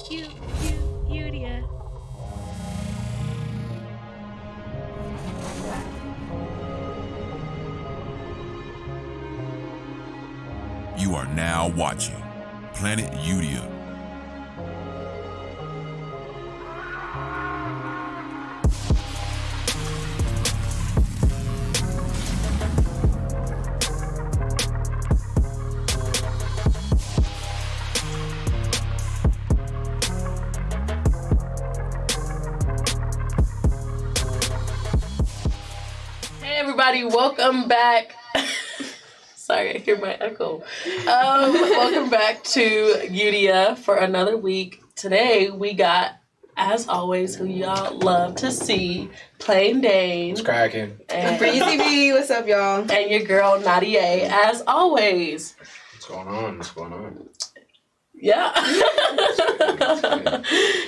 YOUDIA. You are now watching Planet YOUDIA. Hey everybody, welcome back. Sorry, I hear my echo. Welcome back to YOUDIA for another week. Today we got, as always, who y'all love to see, Plain Dane. It's cracking. And Breezy B, what's up, y'all? And your girl NADI, as always. What's going on? What's going on? Yeah.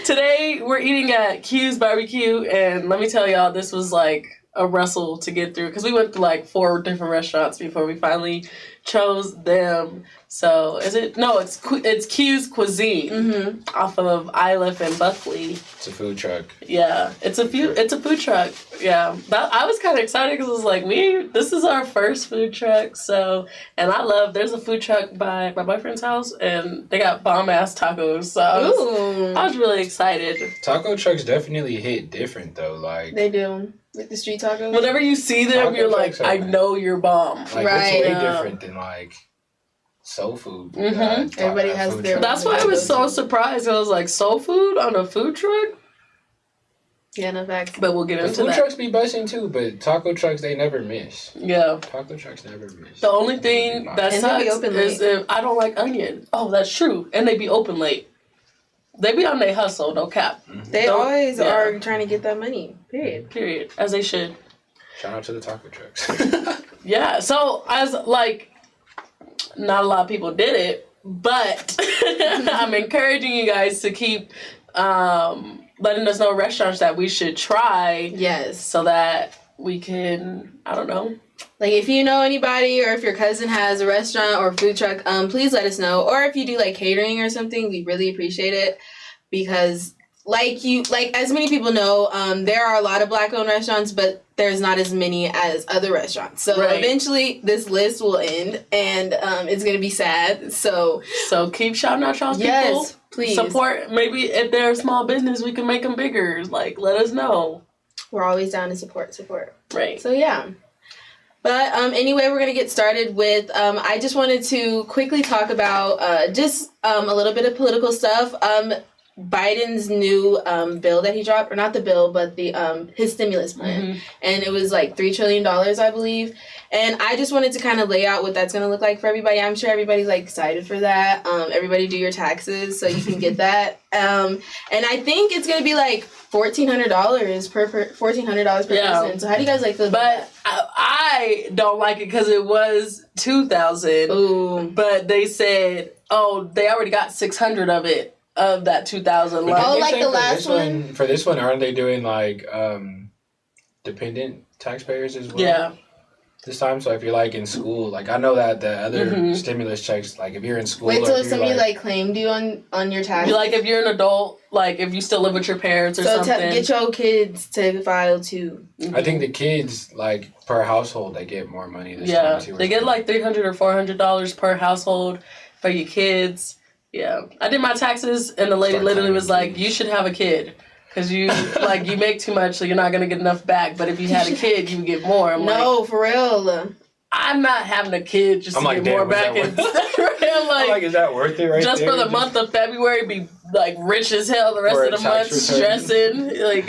Today we're eating at Q's Barbecue, and let me tell y'all, this was like a wrestle to get through because we went to like 4 different restaurants before we finally chose them. So it's Q's Cuisine off of Iliff and Buckley. It's a food truck. Yeah, it's a food truck. Yeah, I was kind of excited because it was like this is our first food truck. So, and there's a food truck by my boyfriend's house, and they got bomb ass tacos. So I was really excited. Taco trucks definitely hit different though. Like They do. Like the street tacos. Whenever you see them, Taco you're like, trucks I know you're bomb. Like Right. it's way different than like soul food. Everybody has food their- truck. That's why I was so surprised. I was like, soul food on a food truck? Yeah, no facts. But we'll get The into food that. trucks be busting too, but taco trucks they never miss. Yeah. Taco trucks never miss. The only thing that And they sucks be open is late. if I don't like onion. Oh, that's true. And they be open late. They be on their hustle, no cap. They Don't- always yeah. are trying to get that money. Period. As they should. Shout out to the taco trucks. Yeah, so as like, not a lot of people did it, but I'm encouraging you guys to keep letting us know restaurants that we should try Yes. so that we can, I don't know. Like if you know anybody or if your cousin has a restaurant or food truck, please let us know. Or if you do like catering or something, we really appreciate it because like as many people know, there are a lot of Black-owned restaurants, but there's not as many as other restaurants. So Right. eventually this list will end and it's going to be sad. So keep shouting out y'all's yes, people. please. Support. Maybe if they're a small business, we can make them bigger. Like, let us know. We're always down to support. Right. So yeah. But anyway, we're going to get started with, I just wanted to quickly talk about just a little bit of political stuff. Biden's new bill that he dropped, or not the bill, but the his stimulus plan. And it was like $3 trillion, I believe. And I just wanted to kind of lay out what that's going to look like for everybody. I'm sure everybody's like excited for that. Everybody do your taxes so you can get that. And I think it's going to be like $1,400 per person. So how do you guys like feel about that? I don't like it because it was $2,000. Ooh. But they said, they already got 600 of it. Of that 2,000 But left. Oh, didn't they like say the for last this one? For this one, aren't they doing like dependent taxpayers as well? Yeah. This time, so if you're like in school, like I know that the other stimulus checks, like if you're in school, Wait or till if you're, somebody like claimed you on your tax. Like if you're an adult, like if you still live with your parents or So something. get your kids to file too. I think the kids, like per household, they get more money this Yeah, time too. they get like $300 or $400 per household for your kids. Yeah, I did my taxes, and the lady Start literally was claiming like, kids. "You should have a kid, cause you you make too much, so you're not gonna get enough back. But if you had a kid, you would get more." I'm like, No, for real. I'm not having a kid just I'm to like, get more damn, back. is that And I'm like, is that worth it right just there? for the month of February, be like rich as hell. The rest For of a the month, tax return. stressing. Like,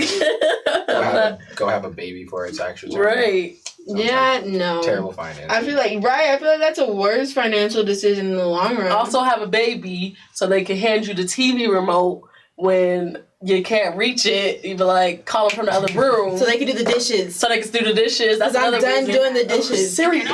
go have a baby for a tax return. right. Sounds Yeah, like no. terrible finance. I feel like that's a worse financial decision in the long run. Also have a baby so they can hand you the TV remote when you can't reach it. You be like, call them from the other room. so they can do the dishes. So they can do the dishes. That's 'Cause I'm another done reason. doing the dishes. Siri,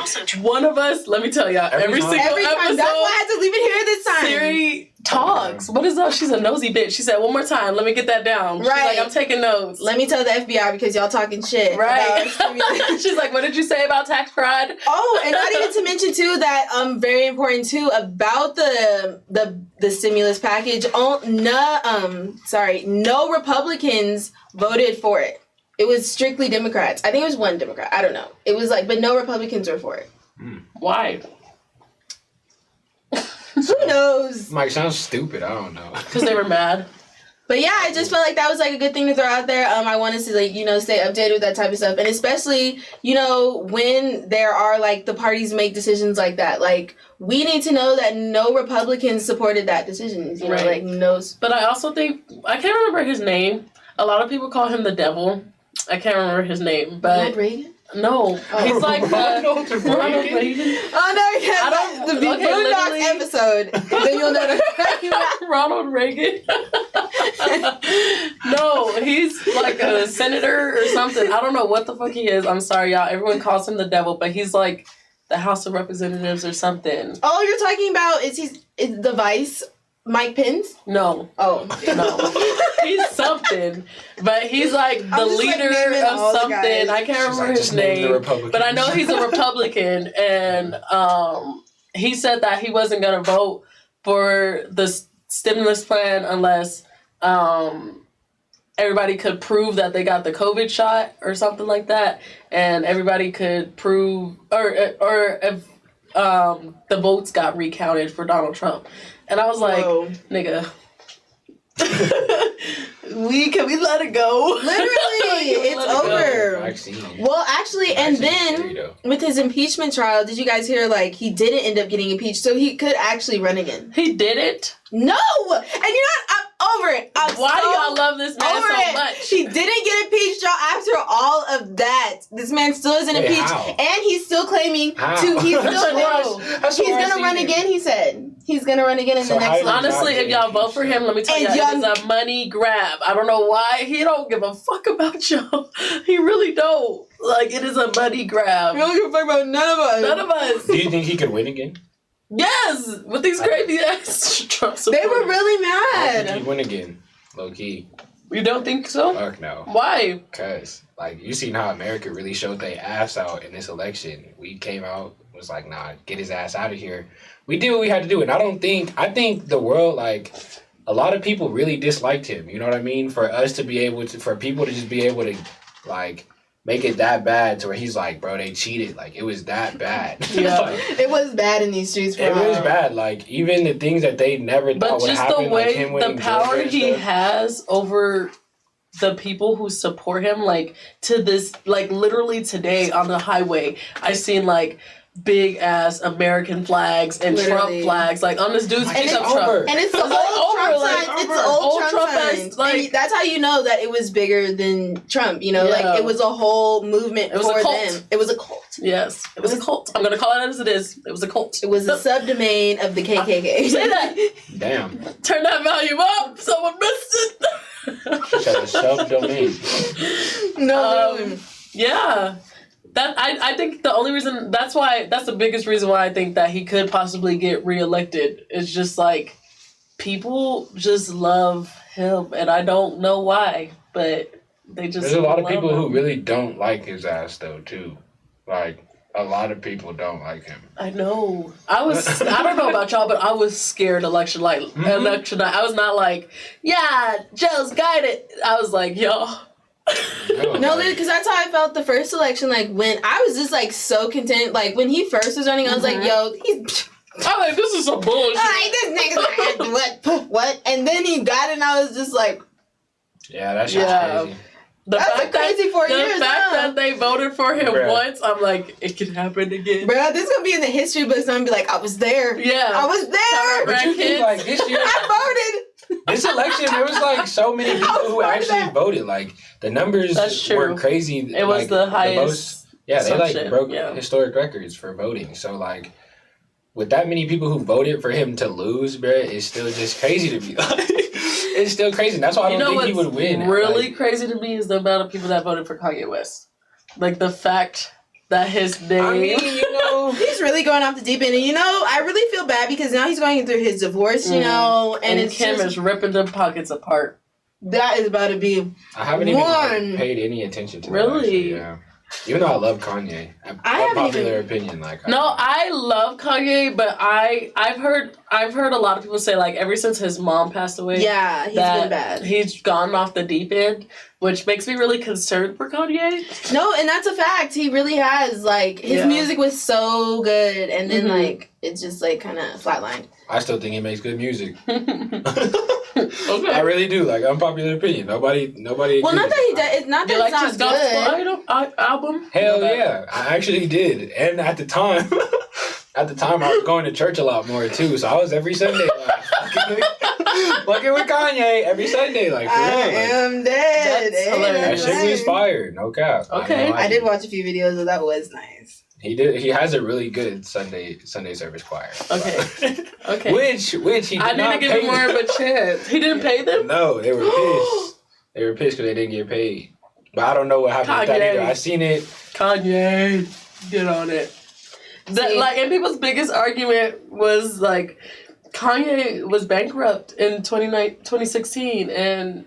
one of us, let me tell y'all, every time. single Every time. episode, That's why I had to leave it here this time. Siri talks. What is as though she's a nosy bitch. She said, one more time, let me get that down. She's Right. like, I'm taking notes. Let me tell the FBI because y'all talking shit. Right. About She's like, what did you say about tax fraud? Oh, and not even to mention too that very important too about the stimulus package. No Republicans voted for it. It was strictly Democrats. I think it was one Democrat. I don't know. It was like, but no Republicans were for it. Why? Who knows? Like, sounds stupid. I don't know. Because they were mad. But yeah, I just felt like that was like a good thing to throw out there. I wanted to like, stay updated with that type of stuff. And especially, when there are like the parties make decisions like that, like we need to know that no Republicans supported that decision. You know, like no. But I also think, I can't remember his name. A lot of people call him the devil. I can't remember his name, but Ronald Reagan? no, he's like Ronald Ronald Reagan? Reagan. Oh no, yeah, the Boondocks episode. Then you'll know that. Ronald Reagan. No, he's like a senator or something. I don't know what the fuck he is. I'm sorry, y'all. Everyone calls him the devil, but he's like the House of Representatives or something. Oh, you're talking about is the Vice Mike Pence? No. Oh No. He's something. But he's like the leader of something. I can't remember his name. But I know he's a Republican. And he said that he wasn't going to vote for the stimulus plan unless everybody could prove that they got the COVID shot or something like that. And everybody could prove, or if the votes got recounted for Donald Trump. And I was like, nigga, can we let it go? Literally, it's over. Vaccine. Well, actually, and then Scary, with his impeachment trial, did you guys hear like he didn't end up getting impeached, so he could actually run again? He did it? No, and you know what? I'm over it. Why do y'all love this man so much? He didn't get impeached, y'all. After all of that, this man still isn't impeached, how? and he's still claiming How? to. He's That's still. gross. He's gonna run again. He said he's gonna run again in the next. Honestly, if y'all vote for him, let me tell you, it is a money grab. I don't know why he don't give a fuck about y'all. He really don't. Like, it is a money grab. We don't give a fuck about none of us. None of us. Do you think he could win again? Yes, with these crazy ass Trump They supporters. were really I think mad. he'd win again. Low key. You don't think so? Fuck no. Why? Because, like, you seen how America really showed their ass out in this election. We came out, was like, nah, get his ass out of here. We did what we had to do. And I think the world, like, a lot of people really disliked him. You know what I mean? For us to be able to, for people to just be able to, like, make it that bad to where he's like, bro, they cheated. Like, it was that bad. Yeah. Like, It was bad in these streets. it was bad. Like, even the things that they never But thought would just happen, the way, like him winning the power Georgia and he stuff. has over the people who support him, like, to this, like, literally today on the highway, I seen, like, big ass American flags and Literally. Trump flags, like, on this dude's And pickup it's truck. over. And it's the old like, over, Trump like, signs. It's over. the old Old Trump Trump signs. signs, like- And that's how you know that it was bigger than Trump. You know, Yeah. like it was a whole movement It was for a cult. them. It was a cult. Yes, it was a cult. I'm gonna call it as it is. It was a cult. It was a subdomain of the KKK. Say that. Damn. Turn that volume up. Someone missed it. Shut a subdomain. No. Yeah. That I think the only reason that's the biggest reason why I think that he could possibly get reelected is just like people just love him and I don't know why, but they just There's a lot of love people him. who really don't like his ass though too. Like a lot of people don't like him. I know. I don't know about y'all, but I was scared election night. Election night. I was not like, yeah, Joe's guided. I was like, y'all. No, because that's how I felt the first election. Like when I was just like so content. Like when he first was running, I was like, yo, he's. I'm like, this is some bullshit. Like this nigga's like, what? And then he got it, and I was just like, Yeah, that shit's crazy. That's a crazy 4 years, The fact huh? that they voted for him Bruh. once, I'm like, it can happen again. bro, this is gonna be in the history books. And I'm gonna be like, I was there. Yeah. I was there. But you think like this year, I voted. this election, there was like so many people who actually voted. Like the numbers That's true. were crazy. It was like, the highest. most, yeah, they some like shit, broke yeah. historic records for voting. So like, with that many people who voted for him to lose, bro, it's still just crazy to me. It's still crazy. That's why I don't think he would win. Really Like, crazy to me is the amount of people that voted for Kanye West. Like the fact that his name. I mean, you know, So he's really going off the deep end. And, you know, I really feel bad because now he's going through his divorce, you know. And it's Kim just, is ripping them pockets apart. that is about to be I haven't even paid any attention to that. Really? Actually, yeah. Even though I love Kanye, unpopular opinion, like no, I love Kanye, but I've heard a lot of people say like ever since his mom passed away, yeah, he's been bad. He's gone off the deep end, which makes me really concerned for Kanye. No, and that's a fact. He really has. Like his music was so good, and then like it's just like kind of flatlined. I still think he makes good music. Okay. I really do. Like unpopular opinion. Nobody. Well, not that he does. It's not that it's not his good. gospel album? Hell yeah, I actually did. And at the time, I was going to church a lot more too. So I was every Sunday fucking with Kanye every Sunday. Like for real. I am dead. That's hilarious. That shit was fire. No cap. Okay. I did watch a few videos of that. Was nice. He did. He has a really good Sunday service choir. Okay. Okay. Which he did I need not to give pay him more of a chance. He didn't pay them? No, they were pissed. They were pissed because they didn't get paid. But I don't know what happened with that either. I seen it. Kanye, get on it. And people's biggest argument was like Kanye was bankrupt in 2016 and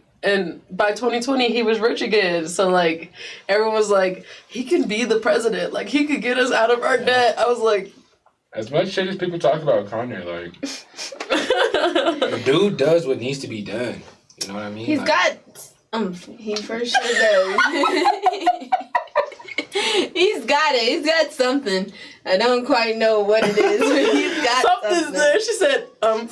by 2020 he was rich again. So like everyone was like, he can be the president. Like he could get us out of our debt. I was like, as much shit as people talk about Kanye, like the dude does what needs to be done. You know what I mean? He's got he for sure does. He's got it. He's got something. I don't quite know what it is, but he's got something. There. She said, I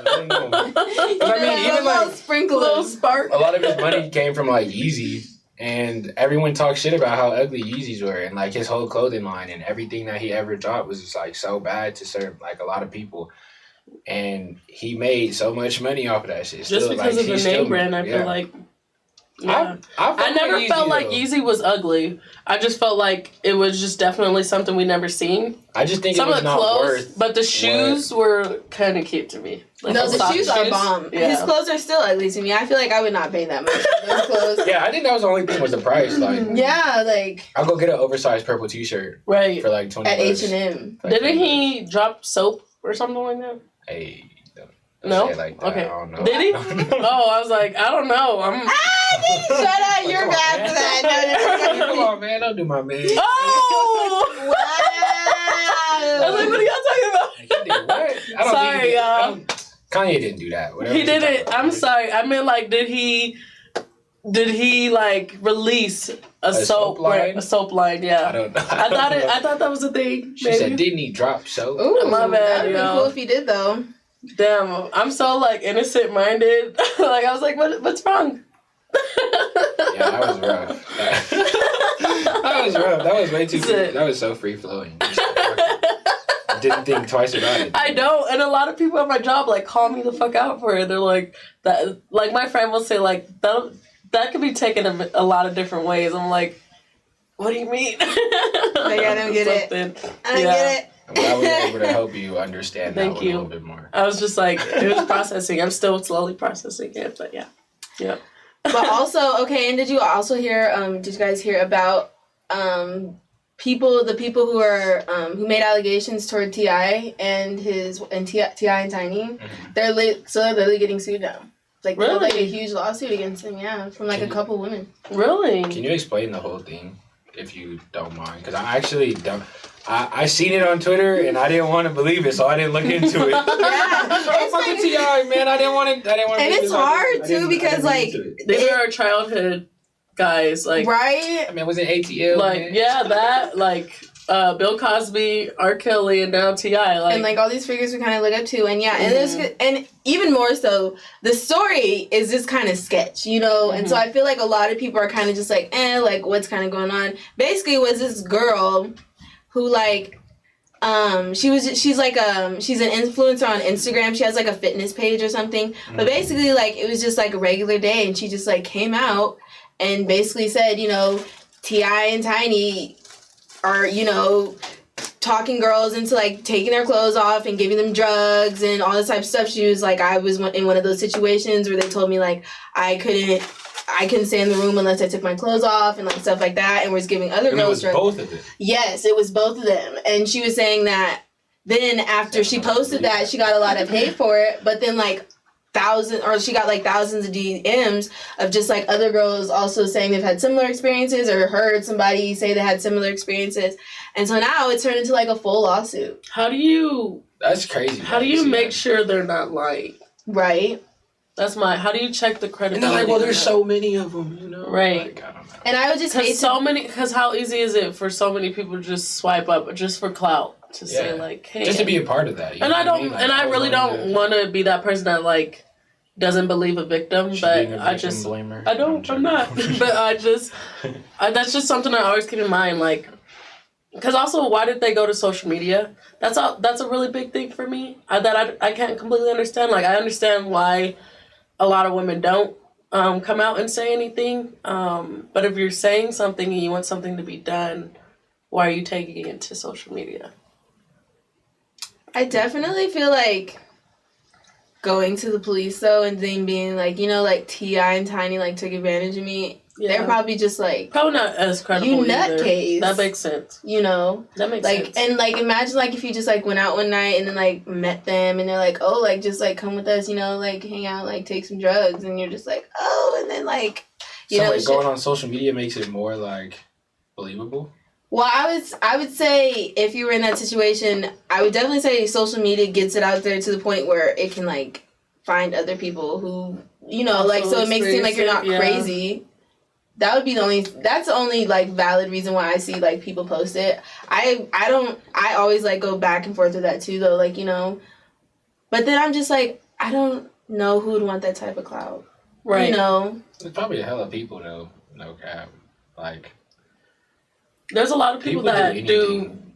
don't know. I mean, even like sprinkle, little spark. A lot of his money came from like Yeezy, and everyone talks shit about how ugly Yeezys were, and like his whole clothing line and everything that he ever dropped was just like so bad to serve like a lot of people. And he made so much money off of that shit. Just because of the name brand, I feel like. Yeah. I never felt like Yeezy was ugly. I just felt like it was just definitely something we never seen. I just think some it was of the not clothes, worth. But the shoes were kind of cute to me. Like no, the shoes are bomb. Yeah. His clothes are still ugly to me. I feel like I would not pay that much for those clothes. Yeah, I think that was the only thing was the price. Like, yeah, like I'll go get an oversized purple T-shirt, right, for like $20 at H&M. Like didn't he drop soap or something like that? Hey. No? Like that. Okay. I don't know. Did he? Oh, I was like, I don't know. Shut up, you're bad for that. Come on, man. Don't do my man. Oh! Wow. I was like, what are y'all talking about? He did what? Sorry, y'all. Kanye didn't do that. Whatever he didn't. I'm sorry. I mean, like, did he like release a soap line? A soap line, yeah. I don't know. I thought that was a thing. She said, didn't he drop soap? Ooh, my bad, that'd be cool if he did though. Damn, I'm so like innocent minded. Like I was like, what's wrong? Yeah, that was rough. That was rough. That was way too. That was so free flowing. Didn't think twice about it. I know, and a lot of people at my job like call me the fuck out for it. They're like that. Like my friend will say like that could be taken a lot of different ways. I'm like, what do you mean? Like I don't get it. I don't get it. I'm glad we were able to help you understand that one a little bit more. I was just like, it was processing. I'm still slowly processing it, but yeah. Yeah. But also, okay, and did you also hear, did you guys hear about the people who are, who made allegations toward T.I. and T.I. and Tiny? Mm-hmm. They're literally getting sued now. Like, really? Like a huge lawsuit against them, yeah, from like a couple women. Really? Can you explain the whole thing, if you don't mind? Because I actually don't. I seen it on Twitter and I didn't want to believe it, so I didn't look into it. Yeah, I'm fucking T.I., man. I didn't want to. And it's hard too because like these are our childhood guys, like right. I mean, was it ATL? Like man? yeah, that like Bill Cosby, R. Kelly, and now T.I. Like and like all these figures we kind of look up to, and yeah, and there's and even more so, the story is just kind of sketch, you know, and so I feel like a lot of people are kind of just like, like what's kind of going on. Basically, it was this girl who like she's like she's an influencer on Instagram. She has like a fitness page or something. But basically like it was just like a regular day and she just like came out and basically said, you know, T.I. and Tiny are, you know, talking girls into like taking their clothes off and giving them drugs and all this type of stuff. She was like, I was in one of those situations where they told me like I I couldn't stay in the room unless I took my clothes off and like stuff like that, and was giving other And girls. it was both of them. Yes, it was both of them, and she was saying that then after she posted that, she got a lot of hate for it, but then like she got like thousands of DMs of just like other girls also saying they've had similar experiences or heard somebody say they had similar experiences, and so now it turned into like a full lawsuit. That's crazy. How do you make sure they're not lying? Right. How do you check the credibility? And they're like, well, there's so many of them, you know? Right. Like, I don't know. And I would just hate because how easy is it for so many people to just swipe up just for clout to say like, hey, just to be a part of that. And I really don't want to be that person that like doesn't believe a victim, but I'm not. But that's just something I always keep in mind, like, because also, why did they go to social media? That's a really big thing for me that I can't completely understand. Like, I understand why a lot of women don't come out and say anything, but if you're saying something and you want something to be done, why are you taking it to social media? I definitely feel like going to the police though and then being like, you know, like T.I. and Tiny like took advantage of me. Yeah. They're probably just like probably not as credible. You nutcase. That makes sense. You know, that makes sense. And like imagine like if you just like went out one night and then like met them and they're like, oh, like just like come with us, you know, like hang out, like take some drugs, and you're just like, oh, and then like you know, like going on social media makes it more like believable. Well, I would say if you were in that situation, I would definitely say social media gets it out there to the point where it can like find other people who, you know, like so it makes it seem like you're not crazy. That would be that's the only like valid reason why I see like people post it. I always like go back and forth with that too though, like, you know. But then I'm just like, I don't know who would want that type of clout. Right. You know. There's probably a hell of people though, no cap. Like there's a lot of people that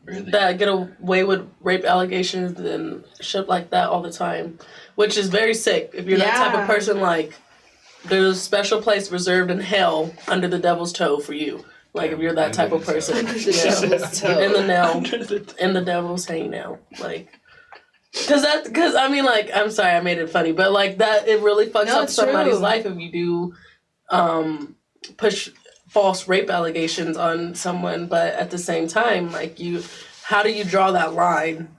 that get away with rape allegations and shit like that all the time, which is very sick. If you're that type of person, like, there's a special place reserved in hell under the devil's toe for you. Like, if you're that type of person. In the devil's hangnail. Like, because I mean, like, I'm sorry I made it funny, but, like, that, it really fucks up somebody's life if you do push false rape allegations on someone, but at the same time, like, how do you draw that line?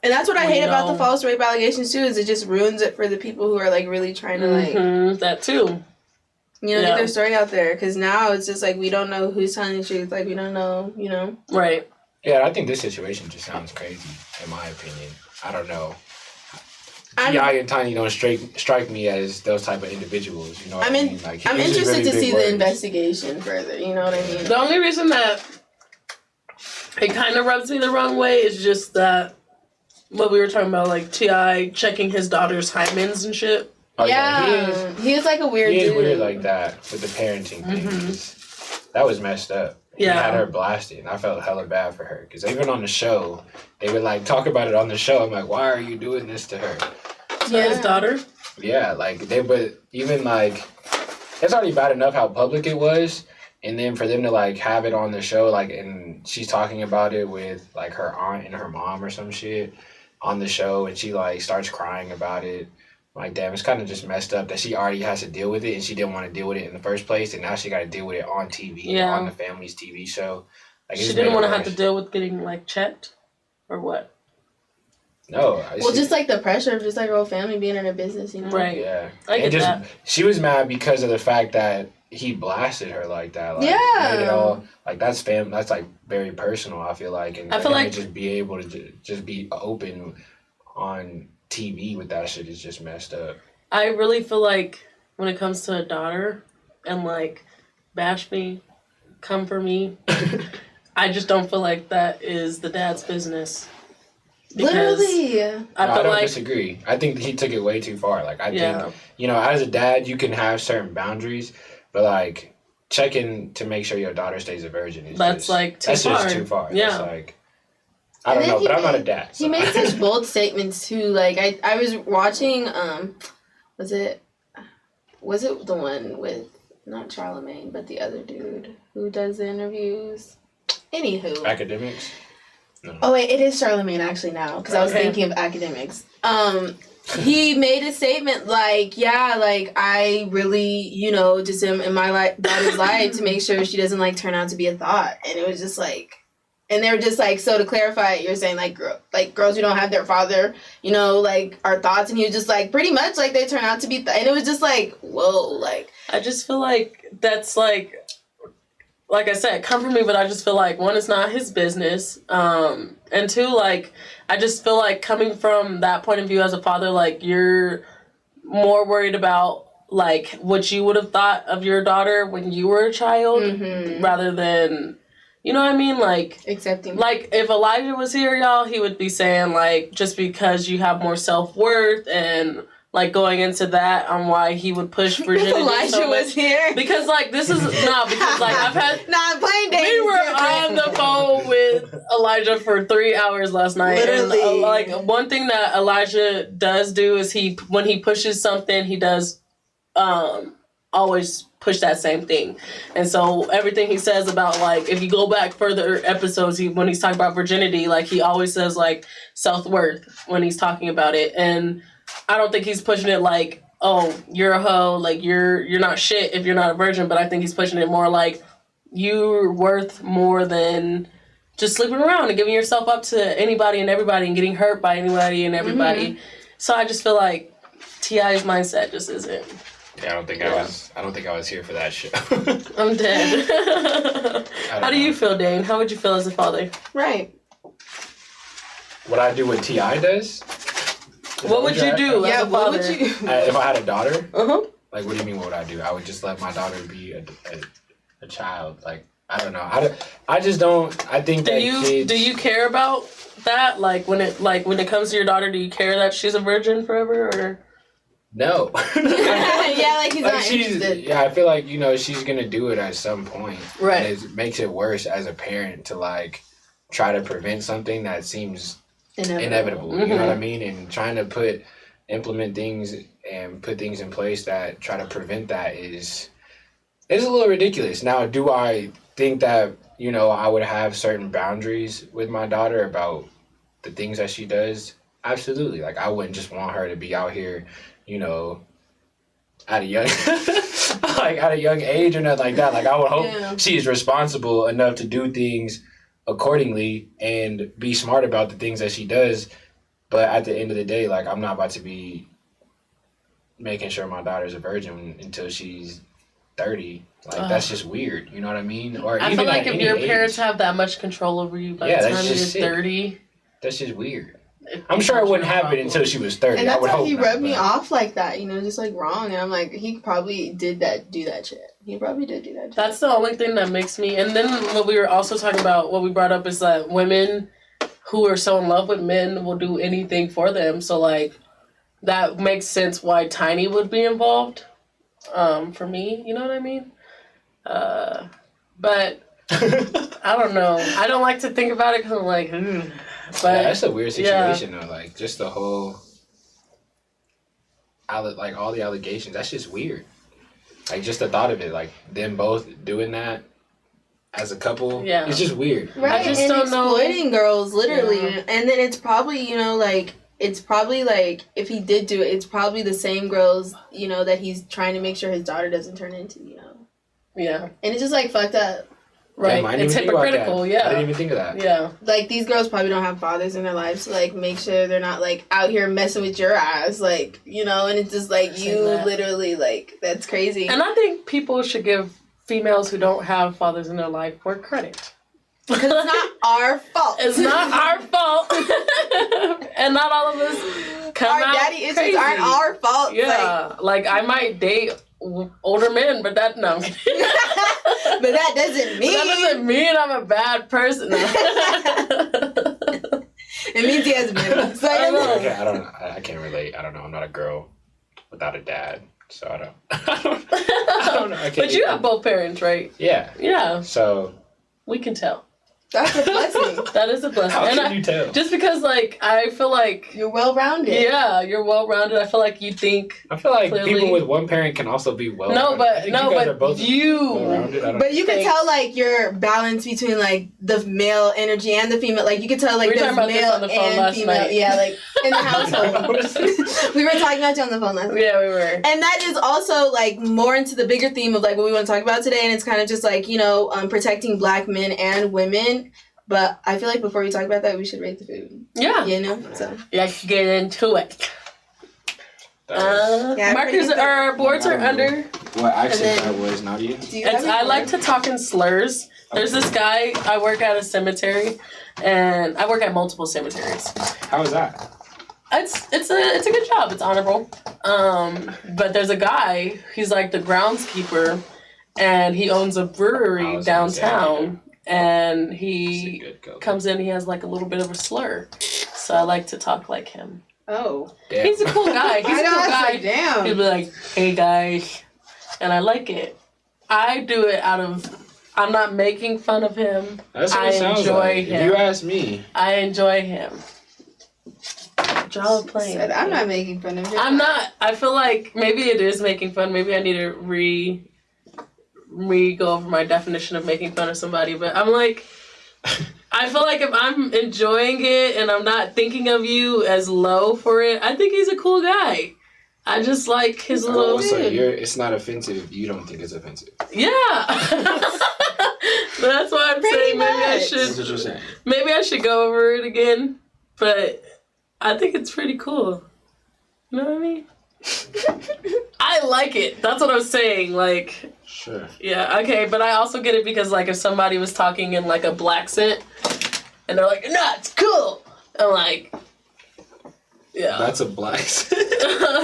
And that's what I hate about the false rape allegations too, is it just ruins it for the people who are like really trying to like that too, you know, get their story out there. Because now it's just like we don't know who's telling the truth, like we don't know, you know. Right. Yeah, I think this situation just sounds crazy, in my opinion. I don't know. T.I. and Tiny don't strike me as those type of individuals. You know what I mean? Like, I'm interested to see the investigation further. You know what I mean? The only reason that it kind of rubs me the wrong way is just that what we were talking about, like T.I. checking his daughter's hymens and shit. Oh, yeah, he is like a weird dude. He is weird like that with the parenting thing. That was messed up. Yeah. He had her blasted, and I felt hella bad for her. Because even on the show, they would, like, talk about it on the show. I'm like, why are you doing this to her? His daughter? Yeah, like, but even, like, it's already bad enough how public it was. And then for them to, like, have it on the show, like, and she's talking about it with, like, her aunt and her mom or some shit on the show. And she, like, starts crying about it. Like, damn, it's kind of just messed up that she already has to deal with it, and she didn't want to deal with it in the first place, and now she got to deal with it on TV, on the family's TV show. Like, she didn't want to have to deal with getting, like, checked? Or what? No. Well, just, like, the pressure of just, like, her whole family being in a business, you know? Right. Yeah. I get that. She was mad because of the fact that he blasted her like that. Like, made it all, like, that's like, very personal, I feel like. And I feel like just be able to just be open on TV with that shit is just messed up. I really feel like when it comes to a daughter and like bash me, come for me, I just don't feel like that is the dad's business. Literally. I don't disagree. I think he took it way too far. Like, I think, you know, as a dad, you can have certain boundaries, but like checking to make sure your daughter stays a virgin is that's just too far. Yeah. It's like, I don't know, but I'm not a dad. So. He made such bold statements too. Like I was watching, was it the one with not Charlemagne, but the other dude who does the interviews? Anywho. Academics? No. Oh wait, it is Charlemagne actually now, because I was thinking of Academics. he made a statement like, yeah, like, I really, you know, just am in my daughter's life to make sure she doesn't, like, turn out to be a thought. And it was just, like, and they were just, like, so to clarify, you're saying, like, girls who don't have their father, you know, like, are thoughts. And he was just, like, pretty much, like, they turn out to be, and it was just, like, whoa, like. I just feel like that's, like I said, come from me, but I just feel like, one, it's not his business. And two, like, I just feel like coming from that point of view as a father, like, you're more worried about, like, what you would have thought of your daughter when you were a child rather than, you know what I mean? Like, Accepting. Like, if Elijah was here, y'all, he would be saying, like, just because you have more self-worth and, like, going into that on why he would push virginity Elijah so much. was here. Because, like, this is, because, like, I've had... Nah, playing dates. We were on the phone with Elijah for 3 hours last night. Literally. And, like, one thing that Elijah does do is when he pushes something, he does always push that same thing. And so everything he says about, like, if you go back further episodes, when he's talking about virginity, like, he always says, like, self-worth when he's talking about it. And I don't think he's pushing it like, oh, you're a hoe, like, you're not shit if you're not a virgin, but I think he's pushing it more like, you're worth more than just sleeping around and giving yourself up to anybody and everybody and getting hurt by anybody and everybody. So I just feel like T.I.'s mindset just isn't. Yeah, I don't think I was here for that shit. I'm dead. How do you feel, Dane? How would you feel as a father? Right. What I do what T.I. does? What would you do as a father? What would you... If I had a daughter? Uh-huh. Like, what do you mean, what would I do? I would just let my daughter be a child. Like, I don't know. I just don't. I think that kids... Do you care about that? Like, when it comes to your daughter, do you care that she's a virgin forever, or? No. Yeah, like he's not interested. Yeah, I feel like, you know, she's gonna do it at some point. Right. And it makes it worse as a parent to, like, try to prevent something that seems inevitable. You know what I mean? And trying to implement things and put things in place that try to prevent that is a little ridiculous. Now, do I think that, you know, I would have certain boundaries with my daughter about the things that she does? Absolutely. Like, I wouldn't just want her to be out here, you know, at a young age or nothing like that. Like, I would hope she is responsible enough to do things accordingly and be smart about the things that she does. But at the end of the day, like, I'm not about to be making sure my daughter's a virgin until she's 30. Like, that's just weird. You know what I mean? Or I even feel like if your parents age, have that much control over you by the time you're 30. That's just weird. I'm sure it wouldn't happen until she was 30. And that's I would how hope he not, rubbed me off like that, you know, just like wrong. And I'm like, he probably do that shit. He probably did do that shit. That's the only thing that makes me. And then what we were also talking about, what we brought up is that women who are so in love with men will do anything for them. So, like, that makes sense why Tiny would be involved. For me, you know what I mean? But I don't know. I don't like to think about it because I'm like, But yeah, that's a weird situation though. Like, just the whole, like, all the allegations. That's just weird. Like, just the thought of it, like, them both doing that as a couple. Yeah, it's just weird. Right, I just and don't know. Exploiting girls, literally. Yeah. And then it's probably, you know, like, it's probably like, if he did do it, it's probably the same girls, you know, that he's trying to make sure his daughter doesn't turn into, you know. Yeah. And it's just like fucked up. Right. Yeah, it's hypocritical, I didn't even think of that. Yeah. Like, these girls probably don't have fathers in their lives to, like, make sure they're not, like, out here messing with your ass, like, you know, and it's just, like, you literally, like, that's crazy. And I think people should give females who don't have fathers in their life more credit. Because it's not our fault. It's not our fault. And not all of us come our out daddy issues crazy. aren't our fault. Yeah. Like, I might date older men, but that, no. But that doesn't mean I'm a bad person. It means he has men. So I can't relate. I don't know. I'm not a girl without a dad, so I don't know. But you have both parents, right? Yeah. Yeah. So we can tell. That's a blessing. That is a blessing. How And can you tell? just because, like, I feel like You're well-rounded. yeah, you're well-rounded. I feel like you think. I feel like Clearly. people with one parent can also be well. No, but you guys are both you. well-rounded. I don't But you can Thanks. tell, like, your balance between, like, the male energy and the female. Like, you can tell, like, We were there's talking about this male on the phone and last female. night. Yeah, like, in the household. We were talking about you on the phone last night. Yeah, we were. And that is also, like, more into the bigger theme of, like, what we want to talk about today. And it's kind of just, like, you know, protecting Black men and women. But I feel like before we talk about that, we should rate the food. Yeah. You know? So. Let's get into it. Yeah, Markers or boards are under. What accent And then- that was, Nadia? Do you have I any like to talk in slurs. There's this guy. I work at a cemetery, and I work at multiple cemeteries. How was that? It's a good job. It's honorable. But there's a guy. He's like the groundskeeper, and he owns a I brewery was gonna say, downtown. And It's a he good go. comes in. He has like a little bit of a slur, so I like to talk like him. Oh. Damn. He's a cool guy. He's a cool guy. Like, damn. He'll be like, "Hey guys," and I like it. I do it out of. I'm not making fun of him. That's what I it sounds enjoy like. him. If you ask me, I enjoy him. Job playing. Said, I'm not making fun of him. I'm not. I feel like maybe it is making fun. Maybe I need to go over my definition of making fun of somebody. But I'm like, I feel like if I'm enjoying it and I'm not thinking of you as low for it, I think he's a cool guy. I just like his little. oh, so it's not offensive. You don't think it's offensive. Yeah. That's why I'm Pretty saying maybe I much. should. That's what you're saying. Maybe I should go over it again. But I think it's pretty cool. You know what I mean? I like it. That's what I was saying. Like, Sure. yeah, okay. But I also get it because, like, if somebody was talking in, like, a black accent, and they're like, "Nah, it's cool." I'm like, yeah. That's a black.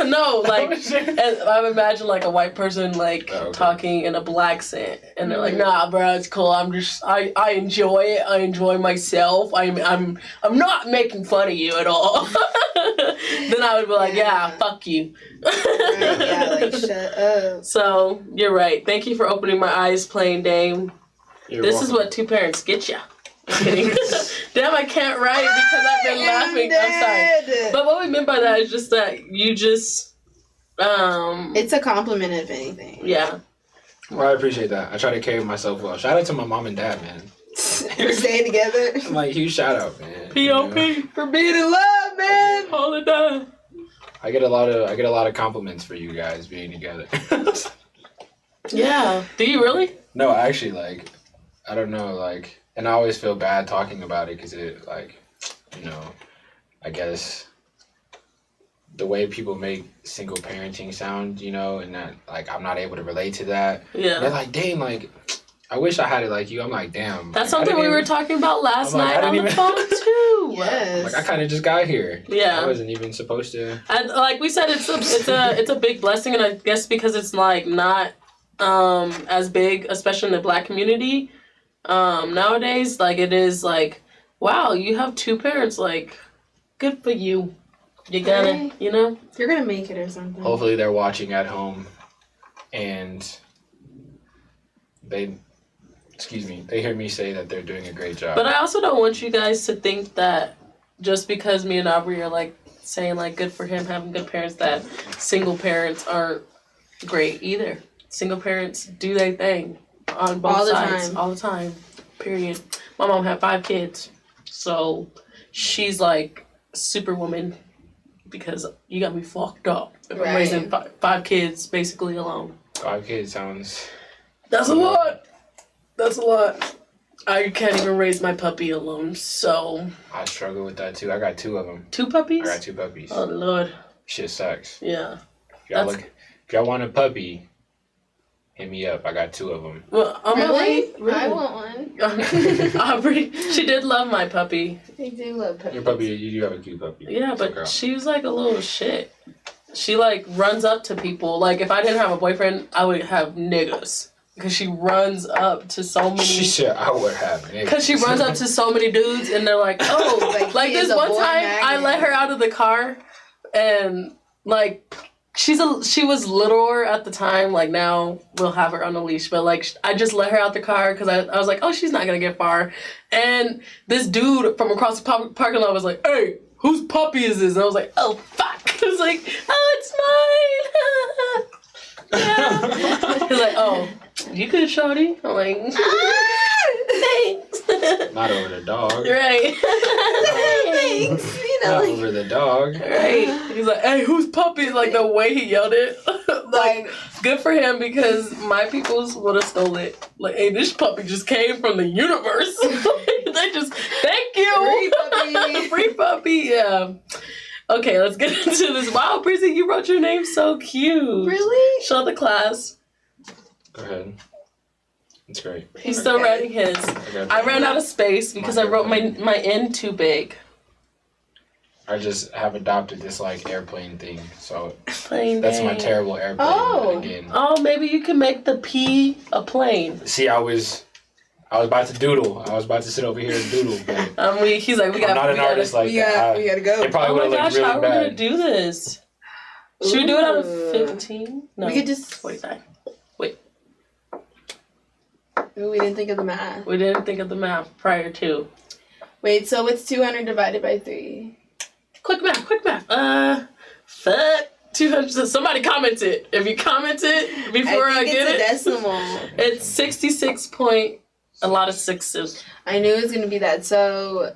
No, like, Oh, shit. and I imagine, like, a white person, like, Oh, okay. talking in a black accent, and they're like, "Nah, bro, it's cool. I enjoy it. I enjoy myself. I'm not making fun of you at all." Then I would be like, "Yeah, fuck you." Yeah, like, shut up. So you're right. Thank you for opening my eyes, playing Dame. This is what two parents get ya. I'm kidding. Damn, I can't write because I've been laughing. I'm sorry. But what we meant by that is just that you just, It's a compliment, if anything. yeah. Well, I appreciate that. I try to carry myself well. Shout out to my mom and dad, man. We're staying together. I'm like, huge shout out, man. P.O.P. For being in love, man. Hold it down. I get a lot of compliments for you guys being together. Yeah. Do you really? No, actually, like, I don't know, like, and I always feel bad talking about it because it, like, you know, I guess the way people make single parenting sound, you know, and that, like, I'm not able to relate to that. Yeah. They're like, damn, like, I wish I had it like you. I'm like, damn. That's like, I something we didn't were even- talking about last I'm like, I night on didn't the even- phone too. Yes. Like, I kind of just got here. Yeah. I wasn't even supposed to. And like we said, it's a big blessing, and I guess because it's like not as big, especially in the Black community nowadays. Like it is like, wow, you have two parents. Like, good for you. You gotta, Right. you know. You're gonna make it or something. Hopefully they're watching at home and they hear me say that they're doing a great job. But I also don't want you guys to think that just because me and Aubrey are like saying like good for him having good parents, that single parents aren't great either. Single parents do their thing on both All the sides time. all the time. Period. My mom had 5 kids, so she's like superwoman because you got me fucked up. If I'm Right. raising 5 kids basically alone. 5 kids sounds. That's a lot. That's a lot. I can't even raise my puppy alone, so... I struggle with that too. I got 2 of them. 2 puppies? I got 2 puppies. Oh, Lord. Shit sucks. Yeah. If y'all want a puppy, hit me up. I got 2 of them. Well, I'm Really? really? I want one. Aubrey, she did love my puppy. I do love puppies. Your puppy, you do have a cute puppy. Yeah, It's a but girl. she was like a little shit. She like runs up to people. Like if I didn't have a boyfriend, I would have niggas. Because she runs up to so many... She said I would have niggas. Because she runs up to so many dudes and they're like, oh, Like, like he this is a one boy time I magnet. let her out of the car and like she was littler at the time. Like now we'll have her on a leash, but like I just let her out the car because I was like, oh, she's not gonna get far. And this dude from across the parking lot was like, hey, whose puppy is this? And I was like, oh fuck. I was like, oh, it's mine. Yeah. He's like, oh, you good, shawty? I'm like, thanks. Not over the dog. Right. Thanks. You know, Not like, over the dog. Right. He's like, hey, whose puppy? Like the way he yelled it. Like, good for him because my peoples would have stole it. Like, hey, this puppy just came from the universe. They just, thank you. Free puppy. Free puppy, yeah. Okay, let's get into this. Wow, Breezy, you wrote your name so cute. Really? Show the class. Go ahead. It's great. He's still writing his. I ran out of space because I wrote my N too big. I just have adopted this like airplane thing, so Plane that's my name. terrible airplane again. Oh, maybe you can make the P a plane. See, I was about to doodle. I was about to sit over here and doodle, but He's like, I'm not an artist like that. We gotta go. It probably Oh would my have gosh, looked how really are we gonna bad. do this? Should we do it out of 15? No. We could just. 45. Ooh, we didn't think of the math. We didn't think of the math prior to. Wait, so what's 200 divided by 3? Quick math. Fuck. 200. Somebody commented. If you commented before I think get it. it's a decimal. It's 66 point. A lot of sixes. I knew it was gonna be that. So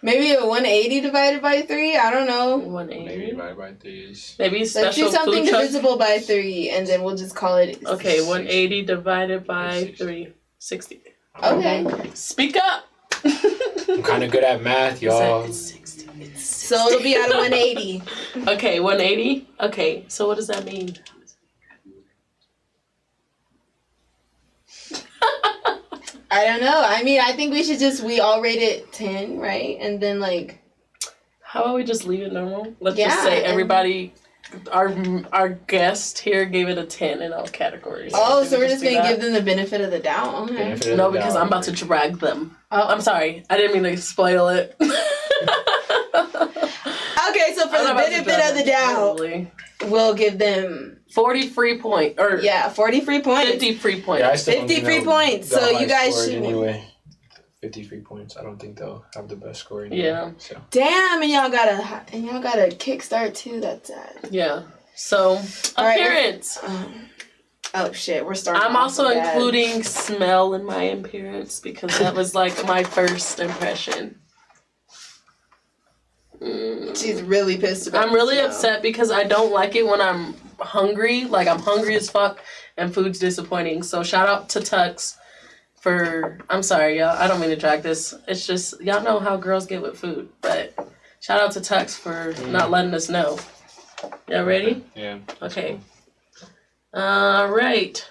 maybe a 180 divided by 3. I don't know. 180. Maybe divided by 3s. Maybe Let's special do something food truck. divisible by 3, and then we'll just call it. Okay, 180 divided by 3. 60. Okay. Speak up. I'm kind of good at math, y'all. It's 60. It's 60. So it'll be out of 180. Okay, 180. Okay, so what does that mean? I don't know. I mean, I think we should we all rate it 10, right? And then like. How about we just leave it normal? Let's Yeah, just say and- everybody, our guest here gave it a 10 in all categories. Oh, Should so we we're just do gonna that? give them the benefit of the doubt. Okay. Benefit of No, the because doubt. I'm about to drag them. Oh. I'm sorry. I didn't mean to spoil it. Okay, so for the benefit of the doubt, we'll give them 40 free point or 40 free points. 50 free point. Yeah, I still don't 50 free know points, the so you high guys score should- anyway. 50 free points. I don't think they'll have the best score anyway. Yeah. So. Damn, and y'all got a kickstart too. That's sad. Yeah. So All right, appearance. Oh shit, we're starting. I'm off also so bad. including smell in my appearance because that was like my first impression. She's really pissed about. I'm really this, upset because I don't like it when I'm hungry. Like I'm hungry as fuck and food's disappointing. So shout out to Tux for, I'm sorry y'all, I don't mean to drag this. It's just, y'all know how girls get with food. But shout out to Tux for not letting us know. Y'all ready? Yeah. Okay. Alright.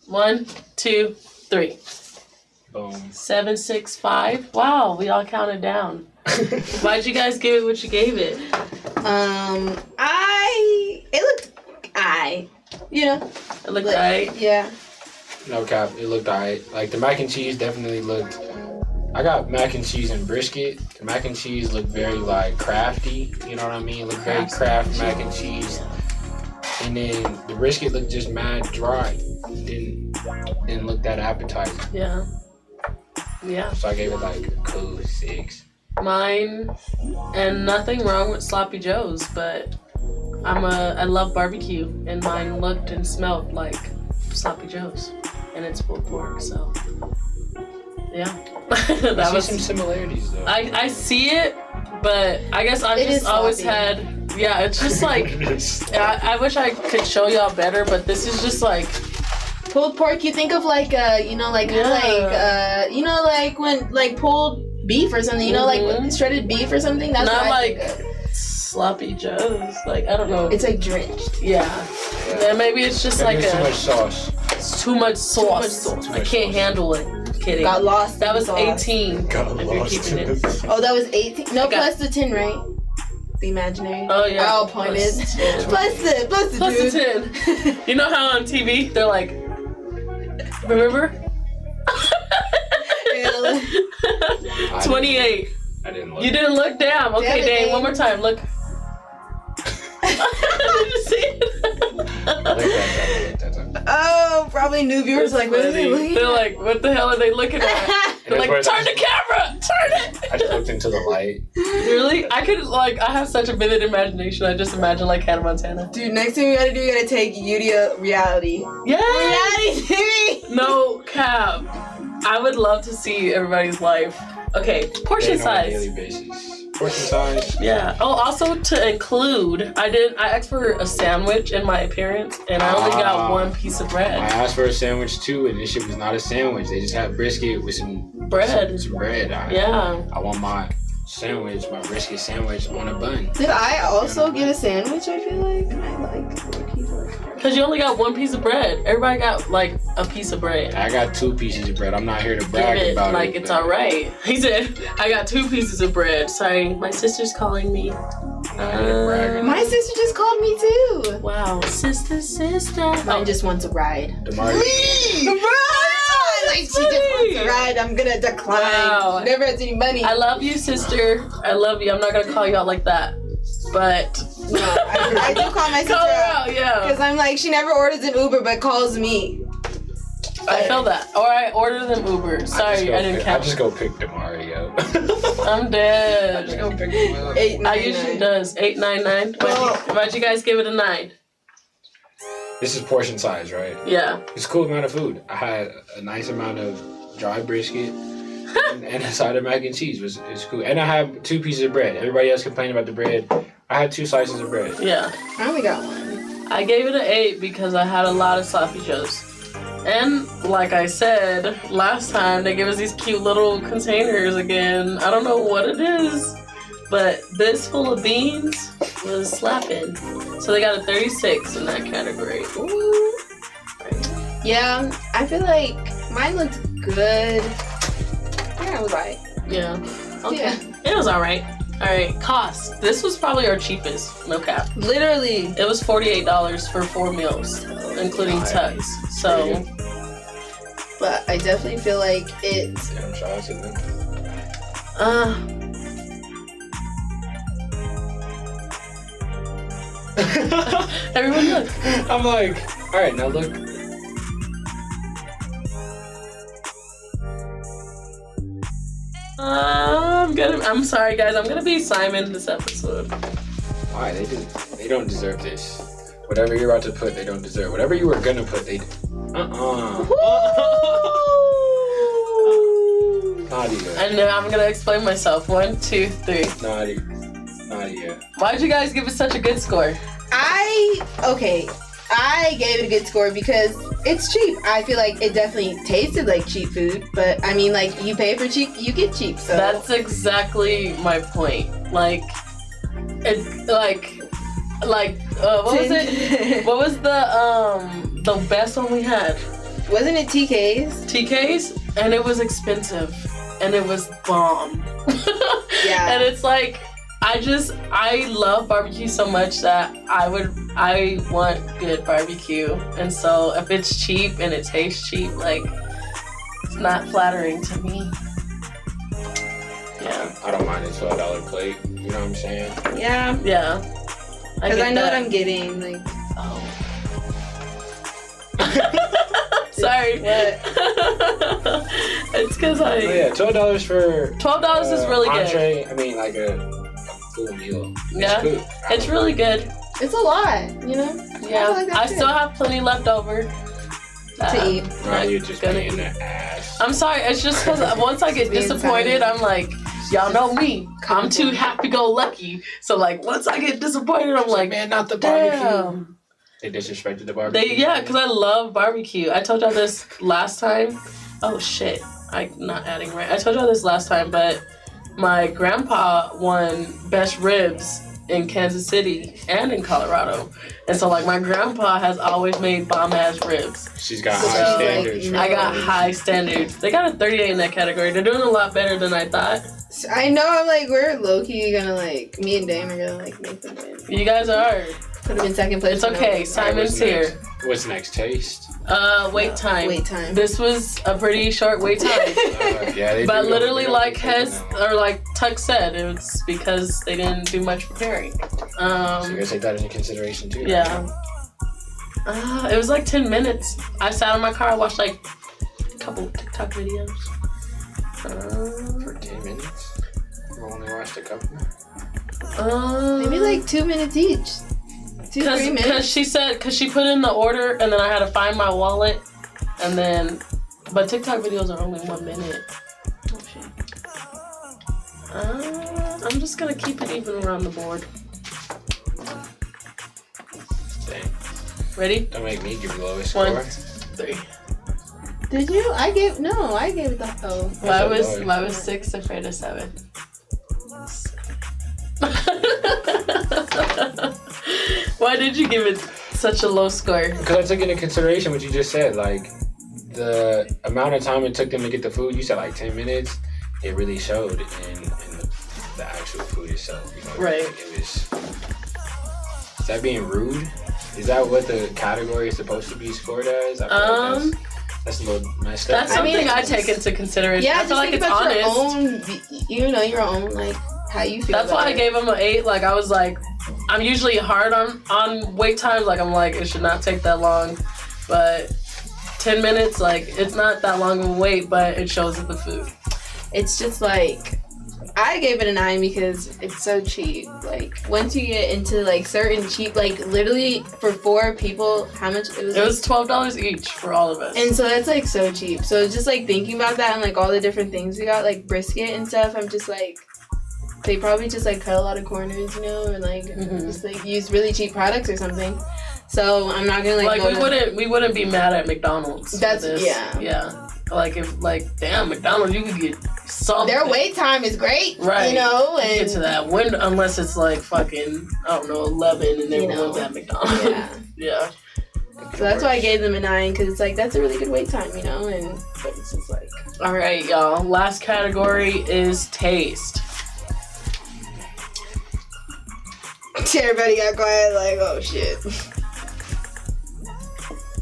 1, 2, 3. Boom. 7, 6, 5. Wow, we all counted down. Why'd you guys give it what you gave it? It looked you know. It looked right. Yeah. No cap, it looked alright. Like the mac and cheese definitely looked. I got mac and cheese and brisket. The mac and cheese looked very like crafty. You know what I mean? It looked very craft mac and cheese. And then the brisket looked just mad dry. Didn't look that appetizing. Yeah. Yeah. So I gave it like a cool 6. Mine, and nothing wrong with Sloppy Joe's, but I love barbecue, and mine looked and smelled like Sloppy Joe's, and it's pulled pork, so yeah. That That was some similarities though. I see it, but I guess I It just is always sloppy. had, yeah, it's just like, I wish I could show y'all better, but this is just like, Pulled pork, you think of like when like pulled beef or something, you know, like shredded beef or something. That's not what I like think of. Sloppy Joe's, like, I don't know. It's like drenched. Yeah. Maybe it's just Maybe like it's too much sauce. it's too much sauce. Too much I can't handle it. Kidding. Got lost. That was in the sauce. 18. Got if you're lost keeping in it. the- Oh, that was 18. No, I got- plus the 10, right? The imaginary. Oh yeah. Oh, pointed. Plus 10. Plus the Plus dude. the 10. You know how on TV they're like, remember? Yeah. 28. I didn't look. You didn't look down. Okay, Damn it, Dane, Dane. one more time. Look. Did you see it? Oh, probably new viewers are like, what are they looking They're at? like, what the hell are they looking at? They're like, turn the camera! Turn it! I just looked into the light. Really? I could, like, I have such a vivid imagination. I just imagine, like, Hannah Montana. Dude, next thing we gotta do, we gotta take YOUDIA reality. Yeah! Reality TV! No cap. I would love to see everybody's life. Okay, portion Dating on a size. daily basis. Portion size. Yeah. Oh, also to include, I asked for a sandwich in my appearance, and I only got one piece of I bread. asked for a sandwich too, and this shit was not a sandwich. They just had brisket with some Bread. Some bread on it. Yeah. I want my sandwich, my brisket sandwich on a bun. Did I also get a sandwich? I feel like I like people. Because you only got one piece of bread. Everybody got, like, a piece of bread. I got 2 pieces of bread. I'm not here to Give brag it about like it. it's but alright. He said, I got 2 pieces of bread. Sorry, my sister's calling me. I'm not here to brag. My sister just called me too. Wow. Sister. Mine just wants a ride. DeMar- Like she just wants a ride. I'm gonna decline. Wow. She never has any money. I love you, sister. I love you. I'm not gonna call you out like that. But No, I do call my sister call her out out, yeah. because I'm like she never orders an Uber but calls me. I feel that. Or I ordered them Uber. Sorry, I didn't I count. just go pick DeMari up. I'm I dead. just go pick him up. 8, I usually does 899. Why'd you guys give it a 9? This is portion size, right? Yeah. It's a cool amount of food. I had a nice amount of dry brisket and a side of mac and cheese. It's cool. And I have 2 pieces of bread. Everybody else complained about the bread. I had 2 slices of bread. Yeah. I only got one. I gave it an 8 because I had a lot of sloppy joes. And like I said last time, they gave us these cute little containers again. I don't know what it is, but this full of beans was slapping. So they got a 36 in that category. Ooh. Yeah, I feel like mine looked good. Yeah, it was alright. Yeah. Okay. Yeah. It was alright. Alright, cost. This was probably our cheapest, no cap. Literally. It was $48 for 4 meals, including tucks. So, But I definitely feel like it's Damn, shout out to them. everyone look. I'm like, all right, now look. I'm sorry guys, I'm gonna be Simon this episode. Why? They don't deserve this. Whatever you're about to put, they don't deserve. Whatever you were gonna put, they Nadia. And now I'm gonna explain myself. 1, 2, 3. Nadia. Why'd you guys give it such a good score? I gave it a good score because it's cheap. I feel like it definitely tasted like cheap food, but I mean, like, you pay for cheap, you get cheap. So That's exactly my point. Like, it, what was it? What was the best one we had? wasn't it TK's? TK's, and it was expensive, and it was bomb. Yeah. And it's like, I love barbecue so much that I want good barbecue. And so if it's cheap and it tastes cheap, like, it's not flattering to me. Yeah. I don't mind a $12 plate. You know what I'm saying? Yeah. Yeah. Because I know what that. I'm getting. Like, Oh. Sorry. What? It's because Oh yeah, $12 for $12 is really good. entree. I mean, like a full meal. Yeah. It's good. It's really good. it's a lot, you know? Yeah. like that's I good. still have plenty left over To eat. Now you're just gonna being eat. an ass. I'm sorry. It's just because once I get Being disappointed, silent. I'm like, y'all know me. I'm too happy-go-lucky. So like, once I get disappointed, I'm like, man, not the barbecue. damn. They disrespected the barbecue. Yeah, because I love barbecue. I told y'all this last time. Oh shit, I'm not adding right. I told y'all this last time, but my grandpa won best ribs in Kansas City and in Colorado. And so like my grandpa has always made bomb ass ribs. She's got So, high standards. I got high standards. They got a 38 in that category. They're doing a lot better than I thought. I know, I'm like, we're low-key gonna, like, me and Dame are gonna, like, make them win. You guys are. Put him in second place. It's okay. Simon's here. What's next? Taste? Wait time. Wait time. This was a pretty short wait time. Yeah, they But do literally, go- like they go HEZ, now. or like Tuck said, it was because they didn't do much preparing. So you gotta take that into consideration too. Yeah. It was like 10 minutes. I sat in my car, I watched like a couple TikTok videos. For 10 minutes? I've only watched a couple. Maybe like 2 minutes each. 2-3 minutes. Cause she put in the order and then I had to find my wallet and then, but TikTok videos are only 1 minute. Oh, shit. I'm just gonna keep it even around the board. Dang. Ready? Don't make me give you the lowest 1, score. 3. Did you? I gave it the. Oh. Why was 6 afraid of 7? Why did you give it such a low score? Because I took into consideration what you just said, like the amount of time it took them to get the food. You said like 10 minutes. It really showed in the actual food itself. You know, Right. It was. Is that being rude? Is that what the category is supposed to be scored as? I feel like that's a little messed up. That's something I take into consideration. Yeah, I feel like think it's about honest. your own, your own, like, how you feel. That's about why I it. gave him an 8. Like I was like, I'm usually hard on wait times. Like I'm like, it should not take that long, but 10 minutes, like it's not that long of a wait, but it shows with the food. It's just like, I gave it a 9 because it's so cheap. Like once you get into like certain cheap, like literally for 4 people, how much it was? It was $12 each for all of us. And so that's like so cheap. So just like thinking about that and like all the different things we got, like brisket and stuff, I'm just like, they probably just like cut a lot of corners, you know, or like just like use really cheap products or something. So I'm not gonna like we wouldn't be mad at McDonald's. for That's- this. yeah. Like if damn McDonald's, you could get something. their wait time is great, Right. You know, Get and to that window unless it's like fucking 11 and everyone's at McDonald's. yeah. Yeah. So that's why I gave them a 9 because it's like that's a really good wait time, you know, and but it's just like All right, y'all. Last category is taste. everybody got quiet, like oh shit.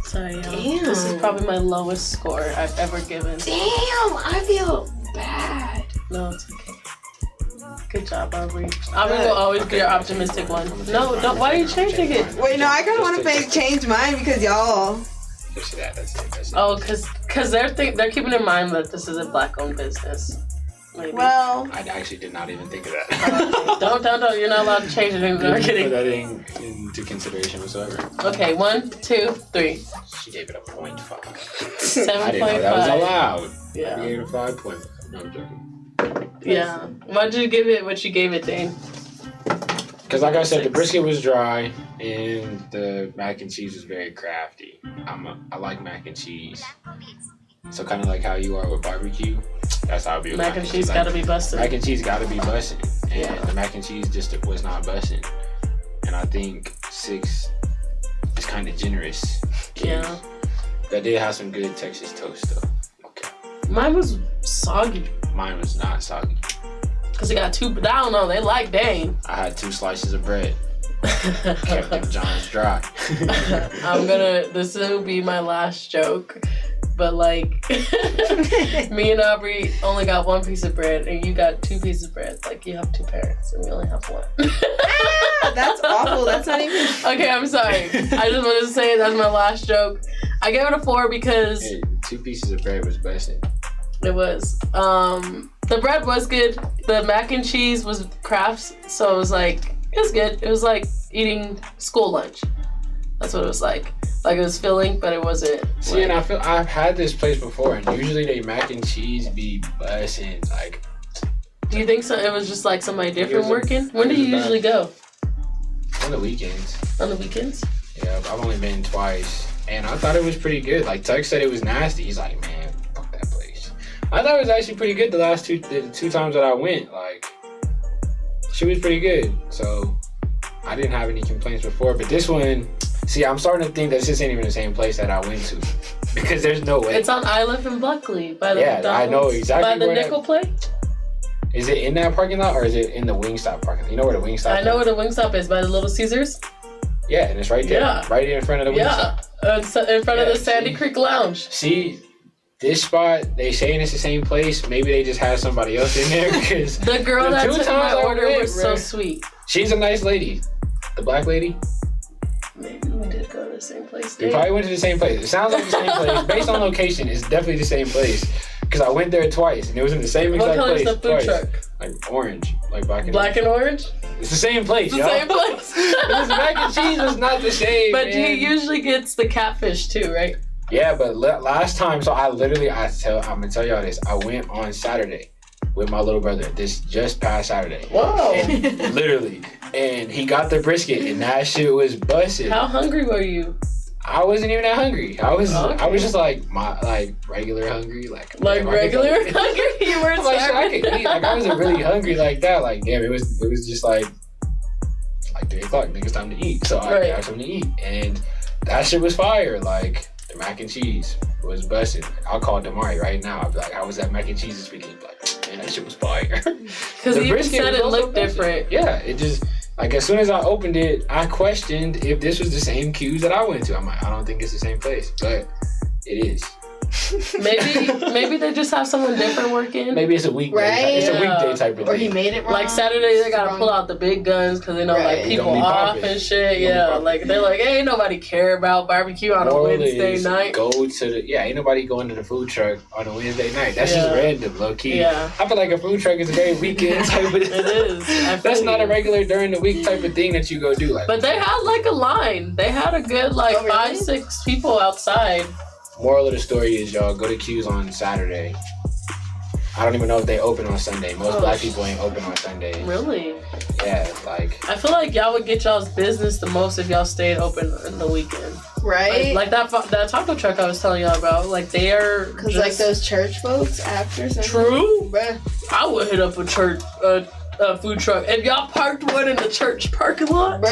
Sorry, y'all. Damn. This is probably my lowest score I've ever given. Damn, I feel bad. No, it's okay. Good job, Aubrey. Aubrey will always be your optimistic one. No, don't. Why are you changing it? Wait, no, I kind of want to change mine because y'all. Just see that. That's it. Oh, cause they're keeping in mind that this is a black-owned business. Maybe. Well, I actually did not even think of that. Don't. You're not allowed to change it in the Didn't put marketing. that into consideration whatsoever. Okay, 1, 2, 3. She gave it a 0.5. I 7.5. didn't know that was allowed. Yeah. I gave it a 5.5. No, I'm joking. Yeah. Why did you give it what you gave it, Dane? Because like I said, the 6. brisket was dry and the mac and cheese was very crafty. I like mac and cheese. So kind of like how you are with barbecue. That's how I be with Mac and cheese gotta be busted. Mac and cheese gotta be busting. And the mac and cheese just was not busting. And I think 6 is kind of generous. Yeah. That did have some good Texas toast though. Okay. Mine was soggy. Mine was not soggy. Cause it got 2. I don't know. They like Dane. I had 2 slices of bread. Kept them Johns dry. This will be my last joke, but like, me and Aubrey only got 1 piece of bread, and you got 2 pieces of bread. Like, you have 2 parents, and we only have 1. that's awful. That's not even. Okay, I'm sorry. I just wanted to say that's my last joke. I gave it a 4 because Hey, 2 pieces of bread was busting. it was. The bread was good. The mac and cheese was crafts, so it was like, it was good. It was like eating school lunch. That's what it was like. Like, it was filling, but it wasn't. See, and I feel I've had this place before, and usually they mac and cheese be busting. Like, Do you think so? It was just like somebody different Here's a- working? When do you here's a usually go? on the weekends. On the weekends? Yeah, I've only been twice, and I thought it was pretty good. Like, Tuck said it was nasty. He's like, man, fuck that place. I thought it was actually pretty good the 2 times that I went. Like, she was pretty good. So, I didn't have any complaints before. But this one, see, I'm starting to think that this ain't even the same place that I went to. Because there's no way. It's on Island and Buckley by the Yeah, McDonald's. I know exactly By the where that- nickel plate? Is it in that parking lot or is it in the Wingstop parking lot? You know where the Wingstop I know is? where the Wingstop is, by the Little Caesars. Yeah, and it's right there. Yeah. Right in front of the window. Yeah, in front of the Sandy see? Creek Lounge. See, this spot, they saying it's the same place. Maybe they just had somebody else in there. Cause The girl that took my order went, was so sweet. She's a nice lady. The black lady. Maybe we did go to the same place. We probably went to the same place. It sounds like the same place. Based on location, it's definitely the same place. Because I went there twice, and it was in the same exact place. What color is the food truck? Like orange. Like black and orange? It's the same place, It's the same place. This mac and cheese was not the same, But man. he usually gets the catfish too, right? Yeah, but last time, so I'm gonna tell y'all this. I went on Saturday with my little brother. This just past Saturday. Whoa. And literally. And he got the brisket, and that shit was busted. How hungry were you? I wasn't even that hungry. I was just like regular hungry, like regular hungry. You weren't I'm like, shit, I starving. could eat. Like I wasn't really hungry like that. Like damn, it was just like 3 o'clock. Nigga, it's time to eat. So I got something to eat, and that shit was fire. Like the mac and cheese was busted. I'll call Damari right now. I'll be like, how was that mac and cheese this weekend? Like, man, that shit was fire. Because you said it looked different. Yeah, it just. Like, as soon as I opened it, I questioned if this was the same queues that I went to. I'm like, I don't think it's the same place, but it is. Maybe they just have someone different working. Maybe it's a weekday. Right? It's a weekday type of thing. Or he made it wrong. Like Saturday, they gotta pull out the big guns because they know like people Don't be off popping. and shit. Don't be Yeah, popping. like they're like, hey, ain't nobody care about barbecue on a Wednesday night. Go to the ain't nobody going to the food truck on a Wednesday night. That's just random, low key. Yeah. I feel like a food truck is a very weekend type of. It is. That's not a regular during the week type of thing that you go do. Like, But they had like a line. They had a good like 5-6 people outside. moral of the story is y'all go to queues on Saturday. I don't even know if they open on Sunday. Most black people ain't open on Sunday. Really? Yeah, like. I feel like y'all would get y'all's business the most if y'all stayed open in the weekend. Right? Like that taco truck I was telling y'all about. Like they are Because like those church folks after Sunday. True. Bruh. I would hit up a church food truck. If y'all parked one in the church parking lot. Bro,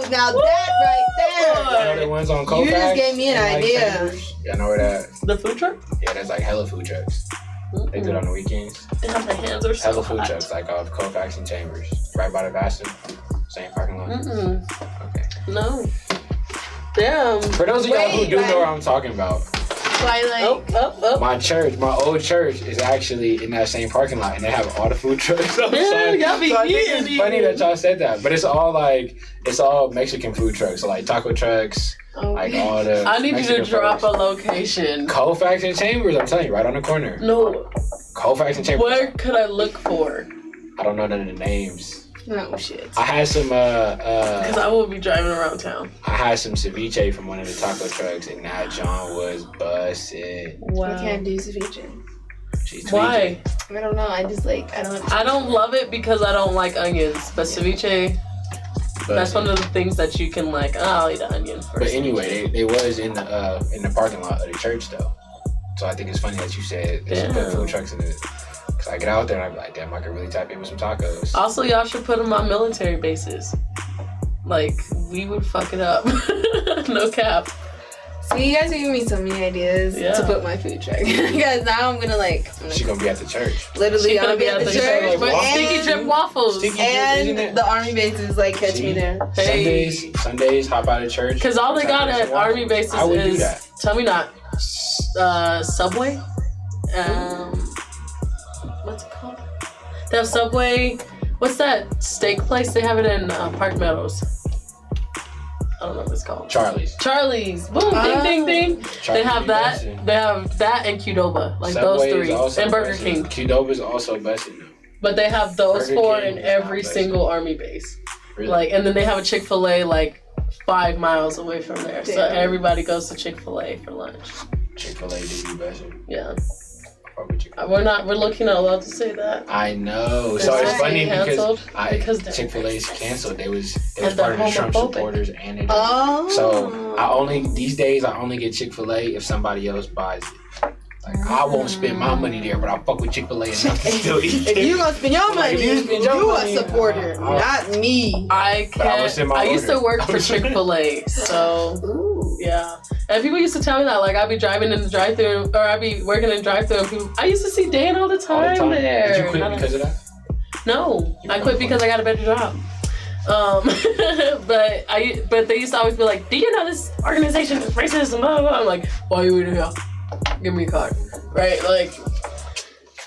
now that right there. You know the ones on Colfax? You just gave me an and, like, idea. Chambers? Yeah, I know where that. The food truck? Yeah, there's like hella food trucks. They do it on the weekends. Damn, my hands are so Hella food hot. trucks, like off Colfax and Chambers. Right by the Boston. Same parking lot. Okay. No. Damn. For those of y'all who do know what I'm talking about, Oh. my church, my old church, is actually in that same parking lot, and they have all the food trucks outside. Yeah, y'all be so I think eating. it's funny that y'all said that, but it's all Mexican food trucks, so like taco trucks, like all the. I need Mexican you to drop folks. a location. Colfax and Chambers, I'm telling you, right on the corner. No. Colfax and Chambers. Where could I look for? I don't know none of the names. Oh shit. I had some Because I will be driving around town. I had some ceviche from one of the taco trucks, and that John was busted. I can't do ceviche. She's Why? I don't know. I just like I don't love it because I don't like onions. But ceviche, that's one of the things that you can like. Oh, I'll eat an onion first. But anyway, they was in the parking lot of the church though. So I think it's funny that you said they should put food trucks in it. Cause I get out there and I'm like, damn, I could really tap in with some tacos. Also, y'all should put them on military bases. Like, we would fuck it up. No cap. See, you guys are giving me so many ideas to put my food truck. Because now I'm gonna She gonna be at the church. literally She I'm gonna be at the church. With sticky drip waffles. And the army bases like catch me there. Hey. Sundays, hop out of church. Because all they got at army bases I would do is, that. tell me not, Subway? What's it called? They have Subway. What's that steak place? They have it in Park Meadows. I don't know what it's called. Charlie's. Boom, ding, ding, ding. They have that. They have that and Qdoba. Like Subway those three. also And Burger busted. King. Qdoba's also busted now. But they have those Burger four King in is every not single army base. Really? Like, and then they have a Chick-fil-A like 5 miles away from there. So Damn. everybody goes to Chick-fil-A for lunch. Chick-fil-A did be busted. Yeah. Fuck with Chick-fil-A. We're looking not allowed to say that. I know. Is So it's that funny canceled? because Because Chick-fil-A's canceled. They was And part of they're the Trump homophobic. supporters and they Oh. So these days I only get Chick-fil-A if somebody else buys it. Like I won't spend my money there, but I'll fuck with Chick-fil-A enough to still eat If it. you gonna spend your money, If you spend your you money, a supporter, not me. I But I was in can't. my I used to order. work for Chick-fil-A, so Ooh. yeah. And people used to tell me that, like I'd be driving in the drive-thru, or I'd be working in the drive-thru, and people. I used to see Dan all the All the time there. Did you quit And I'm because of that? No, I quit because I got a better job. But they used to always be like, do you know this organization is racist and blah, blah, blah. I'm like, why are you in here? Give me a card. Right? Like,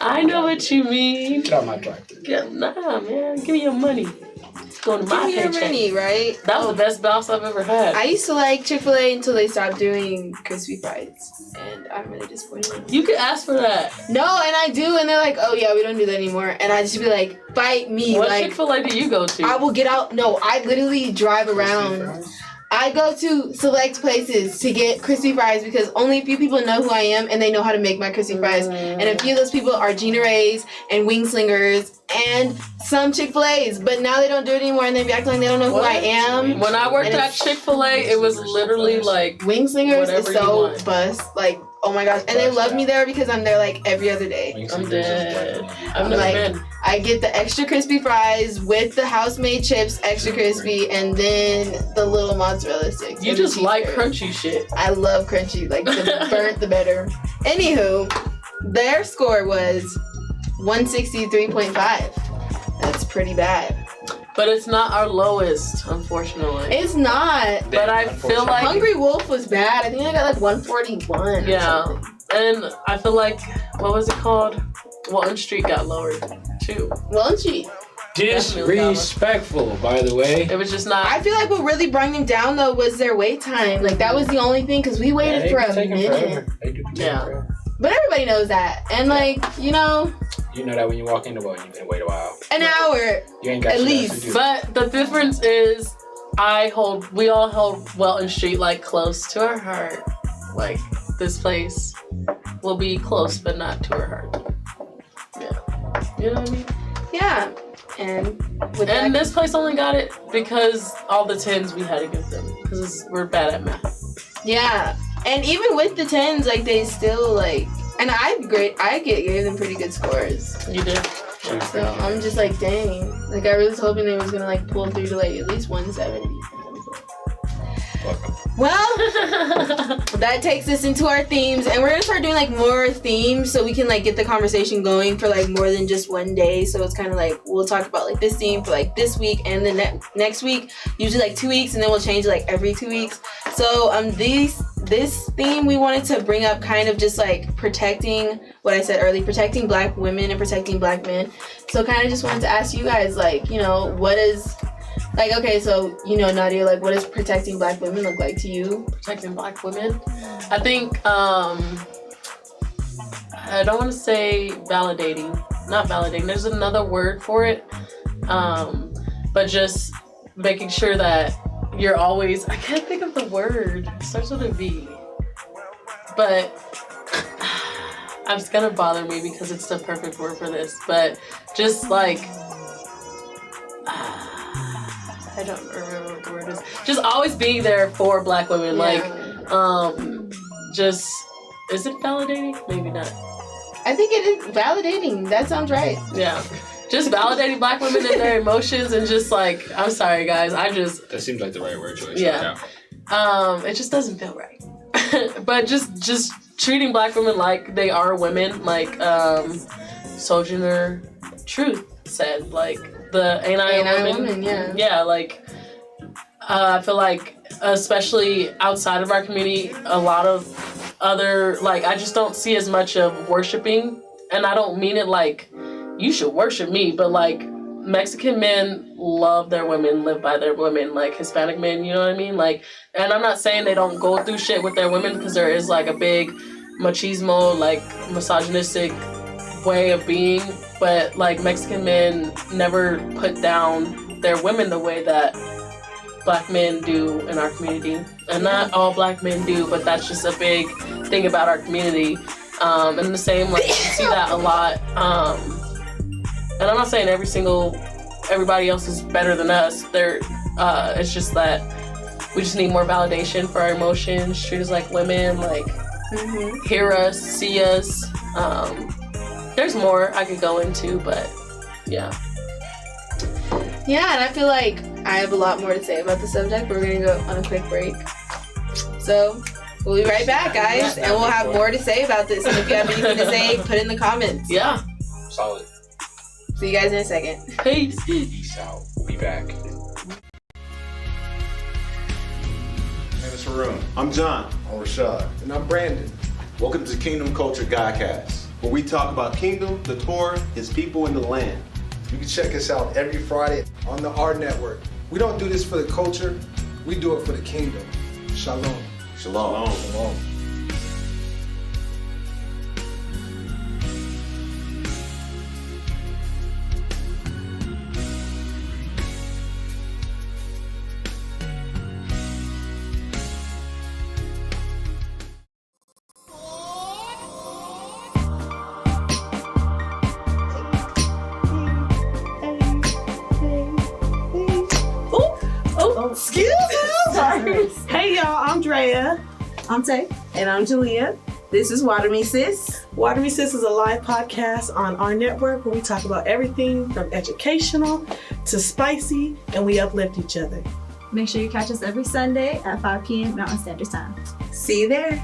I know what you mean. Get out my drive-thru. Nah, man. Give me your money. It's going to my Give me your paycheck. money, right? That was the best boss I've ever had. I used to like Chick-fil-A until they stopped doing crispy fries. And I'm really disappointed. You could ask for that. No, and I do, and they're like, oh yeah, we don't do that anymore. And I just be like, fight me. What like, Chick-fil-A do you go to? I will get out. No, I literally drive around. I go to select places to get crispy fries because only a few people know who I am and they know how to make my crispy fries. And a few of those people are Gina Ray's and Wing Slingers and some Chick-fil-A's. But now they don't do it anymore and they be acting like they don't know who I am. When I worked at Chick-fil-A, it was literally like Wing Slingers is so want. bust. Like, oh my gosh. And they love me there because I'm there like every other day. I'm dead. I've never Like, been. I get the extra crispy fries with the house-made chips, extra crispy, and then the little mozzarella sticks. You and the just like cheese curd. crunchy shit. I love crunchy. Like, the burnt, the better. Anywho, their score was 163.5. That's pretty bad. But it's not our lowest, unfortunately. It's not. But I feel like Hungry Wolf was bad. I think I got like 141. yeah. And I feel like, what was it called? Walton Street got lowered too. Well, gee. Disrespectful, by the way. It was just not. I feel like what really brought them down though was their wait time. Like that was the only thing because we waited for a minute. Yeah. But everybody knows that, and like you know, that when you walk in the boat, you can wait a while. an hour. You ain't got At shit else least. to do. But the difference is, we all hold Welton Street like close to our heart. Like this place will be close, but not to our heart. Yeah. You know what I mean? Yeah, and with And that, this place only got it because all the 10s we had to give them because we're bad at math. yeah, and even with the 10s, like they still like, and I gave them pretty good scores. You did. So I'm just like, dang, like I really was hoping they was gonna like pull through to like at least 170. Well, that takes us into our themes, and we're gonna start doing like more themes so we can like get the conversation going for like more than just one day. So it's kind of like we'll talk about like this theme for like this week and the next week, usually like 2 weeks, and then we'll change like every 2 weeks. So this theme we wanted to bring up kind of just like protecting what I said earlier, protecting Black women and protecting Black men. So kind of just wanted to ask you guys like, you know, what is like, okay, so, you know, Nadia, like, what does protecting Black women look like to you? Protecting Black women? I think, I don't want to say validating. Not validating. There's another word for it. But just making sure that you're always... I can't think of the word. It starts with a V. But it's going to bother me because it's the perfect word for this. But just, like... I don't remember what the word is. Just always being there for Black women. Yeah. Like, just, is it validating? Maybe not. I think it is validating. That sounds right. Yeah. Just validating Black women and their emotions and just like, I'm sorry guys, That seems like the right word choice. Yeah. It just doesn't feel right. But just treating Black women like they are women, like Sojourner Truth said, like, the ain't I a woman? Yeah, like I feel like especially outside of our community, a lot of other, like, I just don't see as much of worshiping, and I don't mean it like you should worship me, but like Mexican men love their women, live by their women, like Hispanic men, you know what I mean? Like, and I'm not saying they don't go through shit with their women, because there is like a big machismo, like misogynistic way of being, but like Mexican men never put down their women the way that Black men do in our community. And not all Black men do, but that's just a big thing about our community. And the same, like, you see that a lot. And I'm not saying everybody else is better than us. It's just that we just need more validation for our emotions, treat us like women, like, hear us, see us. There's more I could go into, but yeah. Yeah, and I feel like I have a lot more to say about the subject, but we're going to go on a quick break. So, we'll be right back, guys, and we'll have more to say about this. And if you have anything to say, put it in the comments. Yeah. Solid. See you guys in a second. Peace. Peace out. We'll be back. room. I'm John. I'm Rashad. And I'm Brandon. Welcome to Kingdom Culture Godcast, where we talk about kingdom, the Torah, his people, and the land. You can check us out every Friday on the R Network. We don't do this for the culture, we do it for the kingdom. Shalom. Shalom. Shalom. Excuse me. Sorry. Hey y'all, I'm Drea. I'm Tay. And I'm Julia. This is Water Me Sis. Water Me Sis is a live podcast on our network where we talk about everything from educational to spicy, and we uplift each other. Make sure you catch us every Sunday at 5 p.m. Mountain Standard Time. See you there.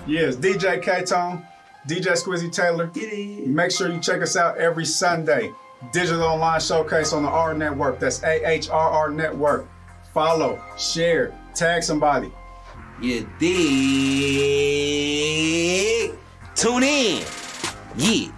Yes, DJ K-Tone, DJ Squizzy Taylor. Make sure you check us out every Sunday. Digital Online Showcase on the R Network. That's AHRR Network. Follow, share, tag somebody. You dig? Tune in. Yeah.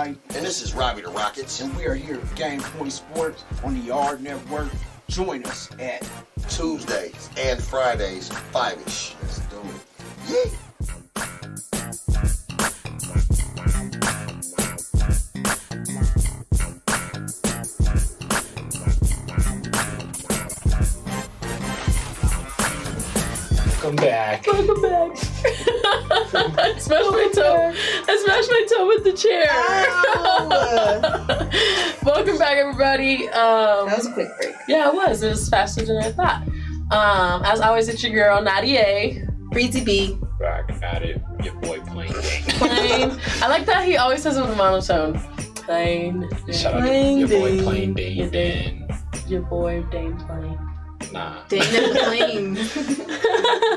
And this is Robbie the Rockets, and we are here at Game Point Sports on the Yard Network. Join us at Tuesdays and Fridays, 5-ish. Let's do it. Yeah. Welcome back. Welcome back. I smashed my toe. I smashed my toe with the chair. Welcome back, everybody. That was a quick break. Yeah, it was. It was faster than I thought. As always, it's your girl, NADI. BREEZY B. Back at it. Your boy Plain Dane. Plain. I like that he always says it with a monotone. Plain. Shout out to your boy Plain Dane. Dane. Your boy Dane Plain. Nah. Dane and Plain.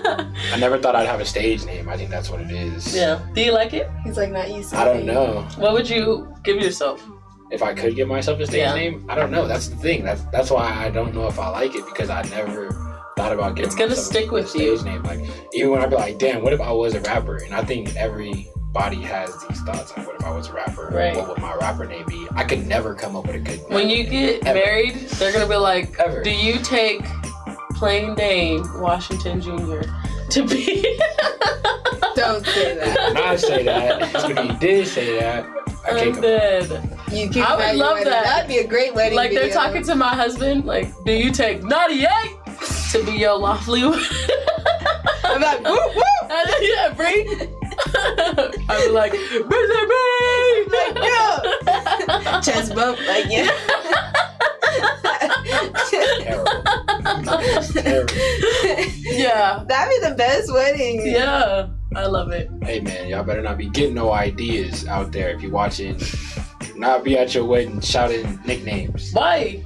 I never thought I'd have a stage name. I think that's what it is. Yeah. Do you like it? He's like not used to I don't know. What would you give yourself? If I could give myself a stage name, I don't know. That's the thing. That's why I don't know if I like it, because I never thought about giving myself stick with a stage name. Like, even when I be like, damn, what if I was a rapper? And I think everybody has these thoughts. Like, what if I was a rapper? Right. What would my rapper name be? I could never come up with a good name. When you get married, they're gonna be like, Ever. do you take Plain Dane Washington Jr. to be? Don't say that. Not say that. If you did say that, I I'm can't. dead. You can I would love that. That'd be a great wedding Like video. they're talking to my husband, like, do you take 98 to be your lawfully? I'm like, whoop whoop. Yeah, Bree. I'd be like, BREEZY. Like, yeah. Chest bump, like, yeah. Terrible. Yeah. That'd be the best wedding. Yeah. I love it. Hey man, y'all better not be getting no ideas out there if you're watching. Not be at your wedding shouting nicknames. Why?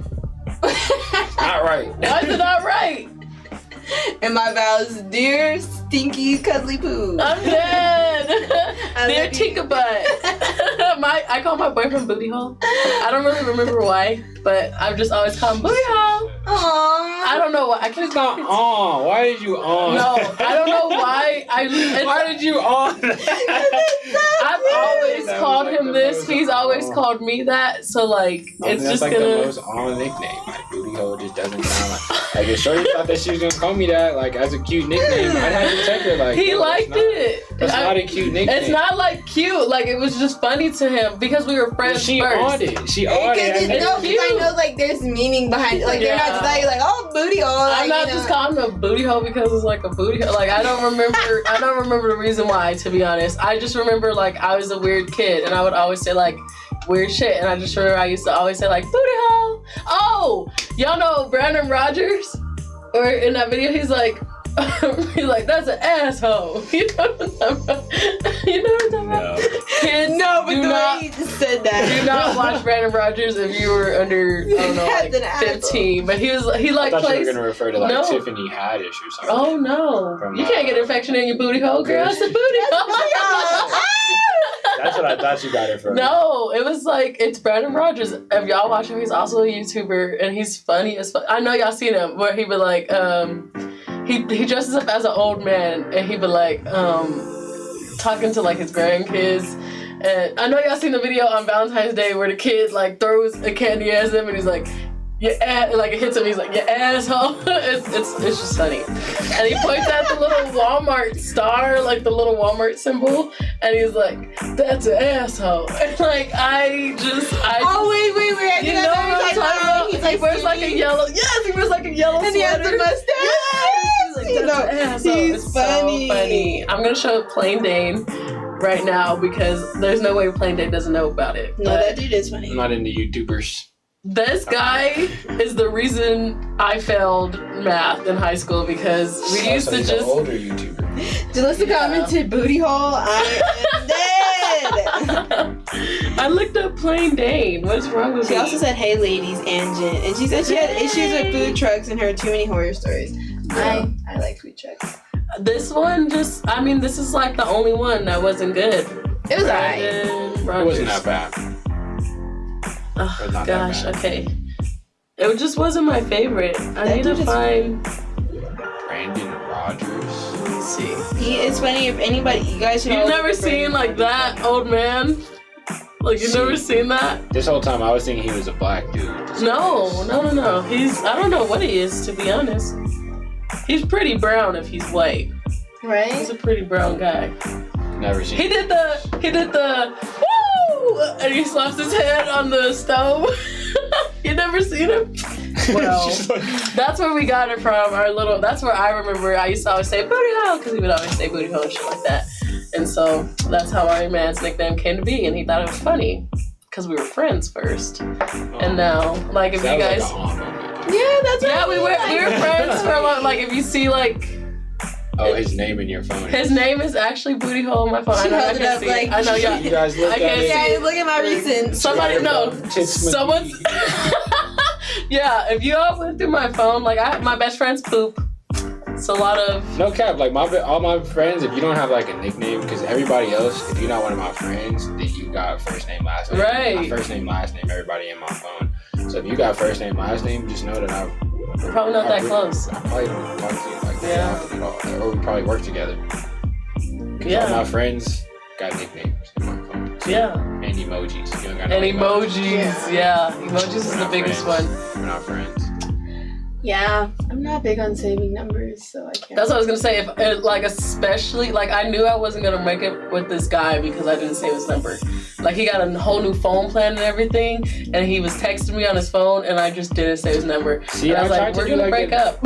Not right. Why is it not right? And my vows, dear stinky cuddly poo. I'm dead. Dear love you. Tinkerbutt. I call my boyfriend Booty Hole. I don't really remember why, but I've just always called him Booty Hole. Aww. I don't know why. I can't Not on. Why did you on? No, I don't know why. Why did you on? I've always That was called like him the this. most He's always on. called me that. So like, it's That's just like gonna. the most on nickname. Like Booty Hole just doesn't sound like if Shorty thought that she was gonna call me that like as a cute nickname, I'd have to check her like. He no, liked it. That's not a cute nickname. It's not like cute. Like it was just funny to him because we were friends She first. on it. She on Because it. I know like there's meaning behind it. Like they're not just like oh booty hole. Like, I'm not you know. just calling him a booty hole because it's like a booty hole. Like I don't remember the reason why, to be honest. I just remember like I was a weird kid and I would always say like, weird shit. And I just remember I used to always say like, booty hole. Oh, y'all know Brandon Rogers? Or in that video, he's like, that's an asshole. You know what I'm talking about? You know what I'm talking about? Kids, No, but do the not, way you just said that. do not watch Brandon Rogers if you were under, I don't know, like That's an 15. But he like I thought plays. you were going to refer to like No. Tiffany Haddish or something. Oh no! From, You can't get infection in your booty hole, girl. It's a booty hole. That's what I thought you got it from. No, it was like, it's Brandon Rogers. If y'all watch him, he's also a YouTuber and he's funny as fuck. I know y'all seen him where he be like, he dresses up as an old man and he be like, talking to like his grandkids. And I know y'all seen the video on Valentine's Day where the kid like throws a candy at him and he's like, like it hits him, he's like, you asshole. It's just funny. And he points at the little Walmart star, like the little Walmart symbol, and he's like, that's an asshole. And like, I wait. you know what I'm talking about? He wears like a yellow, he wears like a yellow And he has the sweater. mustache. Yes! He's like, that's an asshole. He's It's funny. so funny. I'm gonna show Plain Dane right now because there's no way Plain Dane doesn't know about it. No, that dude is funny. I'm not into YouTubers. This guy is the reason I failed math in high school because we used to He's just an older YouTuber. Jalissa commented booty hole. I am dead. I looked up Plain Dane. What's wrong with She me? also said, hey ladies and Jen. And she said she had issues with food trucks and heard too many horror stories. I like food trucks. This one this is like the only one that wasn't good. It was alright. It wasn't that bad. Oh not gosh, that bad. okay. It just wasn't my favorite. I need to find Brandon Rogers. Let me see. He is funny. If anybody, you guys should. You've never seen like that old man? Like you've never seen that? This whole time I was thinking he was a black dude. No. I don't know what he is, to be honest. He's pretty brown if he's white. Right? He's a pretty brown guy. Never seen. He did the woo, and he slaps his head on the stove. You never seen him? Well, that's where we got it from. That's where I remember I used to always say booty hole because he would always say booty hole and shit like that. And so that's how our man's nickname came to be, and he thought it was funny because we were friends first. And now, like if you guys, we were friends for a long. Like if you see like. Oh, his name in your phone. His name is actually Booty Hole in my phone. She held it up like. I know y'all. You guys look I can't at it. see. Yeah, look at my recent. Somebody know. Someone's. Yeah, if you all went through my phone, like my best friend's Poop. It's a lot of. No cap, like all my friends. If you don't have like a nickname, because everybody else, if you're not one of my friends, then you got first name, last name. Right. My first name, last name. Everybody in my phone. So if you got first name, last name, just know that We're probably not that close. I probably don't talk to you like that Yeah. often at all, or we probably work together. Because all my friends got nicknames in my phone. So, Yeah. And emojis. You don't got no And emojis. Yeah. Emojis is the biggest one. We're not friends. Yeah, I'm not big on saving numbers, so I can't. That's what I was gonna say. If like especially like I knew I wasn't gonna make it with this guy because I didn't save his number. Like he got a whole new phone plan and everything, and he was texting me on his phone, and I just didn't save his number. See, and I was like, tried to we're do gonna like break up.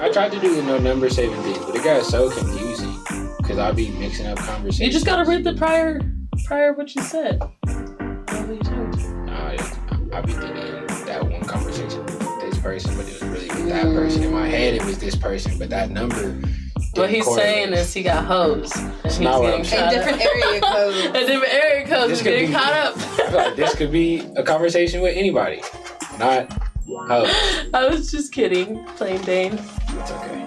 I tried to do the no number saving thing, but it got so confusing because I'd be mixing up conversations. You just gotta read the prior what you said. What you told you. I'd be thinking that one conversation with this person, but it was really with that person. In my head, it was this person, but that number. What he's saying is he got hoes. And he's not what I'm getting saying. caught different up. area codes. A different area codes. He's getting caught up. I feel like this could be a conversation with anybody, not hoes. I was just kidding, Plain Dane. It's okay.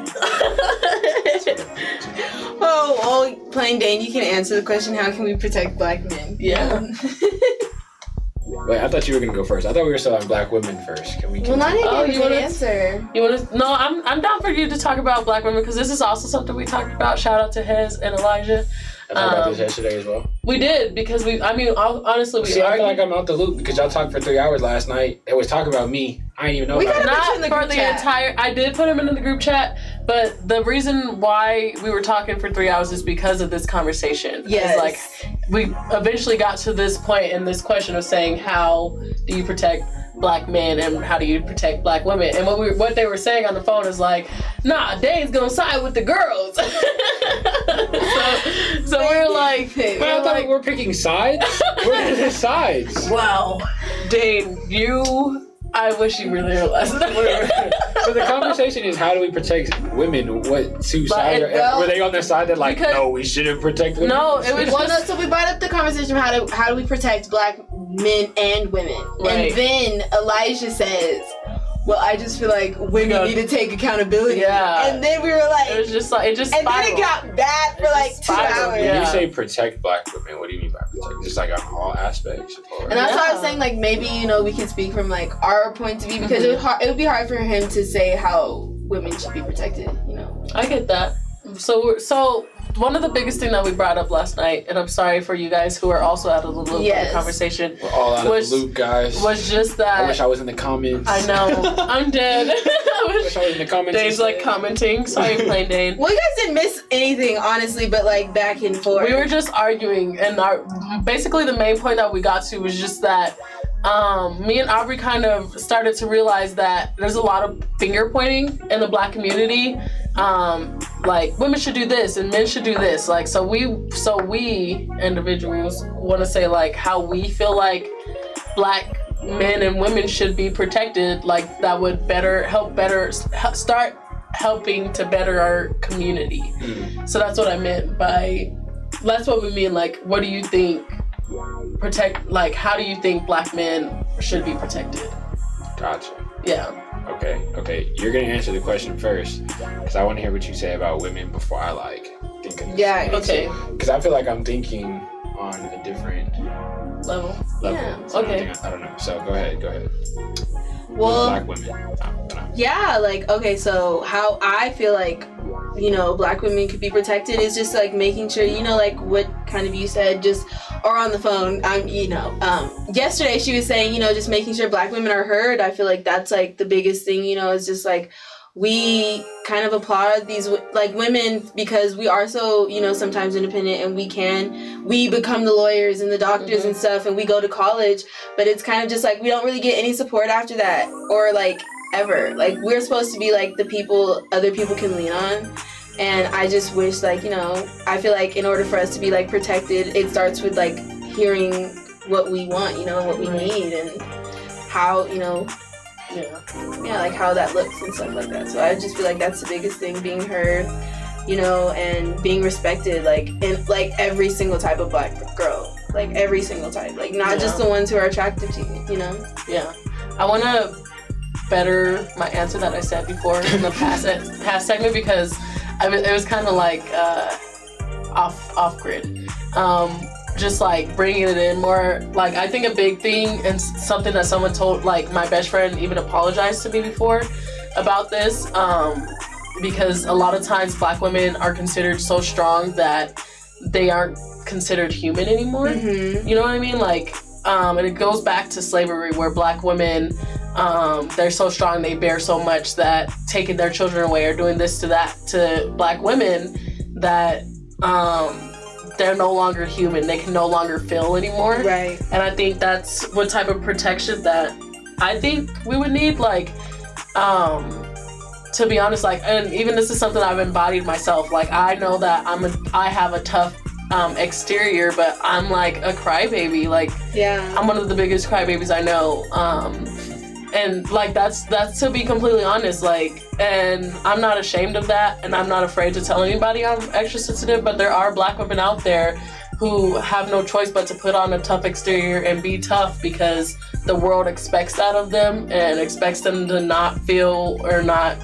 Oh, Plain Dane, you can answer the question, how can we protect black men? Yeah. Wait, I thought you were gonna go first. I thought we were still on black women first. Can we? Well, not Oh, even you want to answer. You want to? No, I'm down for you to talk about black women because this is also something we talked about. Shout out to HEZ and Elijah. I talked about this yesterday as well. We did because honestly, we See, I feel argued. like I'm out the loop because y'all talked for 3 hours last night. It was talking about me. I didn't even know We about gotta it. put you in the Not for group the chat. entire. I did put him into the group chat, but the reason why we were talking for 3 hours is because of this conversation. Yes. It's like we eventually got to this point, and this question of saying, how do you protect black men and how do you protect black women? And what they were saying on the phone is like, nah, Dane's gonna side with the girls. so we're like, we're picking sides. We're picking sides. Wow, Dane, I wish you really realized that. So the conversation is, how do we protect women? What two sides? Were they on their side that like, no, we shouldn't protect women? No, it was so we brought up the conversation of how do we protect black men and women, right. And then Elijah says, well, I just feel like women need to take accountability. Yeah. And then we were like, it was just like, it just and spiraled. then it got bad for like 2 hours. When you say protect black women, what do you mean by protect? Just like on all aspects? And that's why I was saying, like, maybe, we can speak from like our point of view, because it would be hard for him to say how women should be protected, I get that. So one of the biggest thing that we brought up last night, and I'm sorry for you guys who are also out of the loop in the conversation. We're all out of the loop, guys. Was just that. I wish I was in the comments. I know. I'm dead. I wish I was in the comments. Dane's like commenting. Sorry, plain Dane. Well, you guys didn't miss anything, honestly, but like back and forth. We were just arguing, and basically the main point that we got to was just that me and Aubrey kind of started to realize that there's a lot of finger pointing in the black community. Like women should do this and men should do this. Like so we individuals want to say like how we feel like black men and women should be protected. Like that would start helping to better our community. So that's what I meant by. That's what we mean. Like, what do you think? Like, how do you think black men should be protected? Gotcha. Yeah. Okay. You're gonna answer the question first, because I want to hear what you say about women before I think of this. Yeah. Okay. Because I feel like I'm thinking on a different level. Yeah. So okay. I don't know. So go ahead. Well, black women. Yeah. Like, okay. So how I feel like, black women could be protected is just like making sure, like what kind of you said, just or on the phone. Yesterday she was saying, just making sure black women are heard. I feel like that's like the biggest thing, is just like we kind of applaud these like women because we are so, sometimes independent, and we become the lawyers and the doctors and stuff, and we go to college, but it's kind of just like we don't really get any support after that, or like ever. Like we're supposed to be like the people other people can lean on. And I just wish, like, I feel like in order for us to be, like, protected, it starts with, like, hearing what we want, what we need, and how, like, how that looks and stuff like that. So I just feel like that's the biggest thing, being heard, and being respected, like, in, like, every single type of black girl. Like, every single type. Like, not just the ones who are attracted to you, Yeah. I want to better my answer that I said before in the past segment, because it was kind of like off grid. Just like bringing it in more. Like I think a big thing, and something that someone told, like my best friend even apologized to me before about this, because a lot of times black women are considered so strong that they aren't considered human anymore. You know what I mean? Like, and it goes back to slavery, where black women, they're so strong, they bear so much that taking their children away or doing this to that to black women, that they're no longer human. They can no longer feel anymore. Right. And I think that's what type of protection that I think we would need. Like, to be honest, like, and even this is something I've embodied myself. Like, I know that I have a tough exterior, but I'm like a crybaby. Like, I'm one of the biggest crybabies I know. And like that's to be completely honest, like, and I'm not ashamed of that, and I'm not afraid to tell anybody I'm extra sensitive, but there are black women out there who have no choice but to put on a tough exterior and be tough, because the world expects that of them and expects them to not feel or not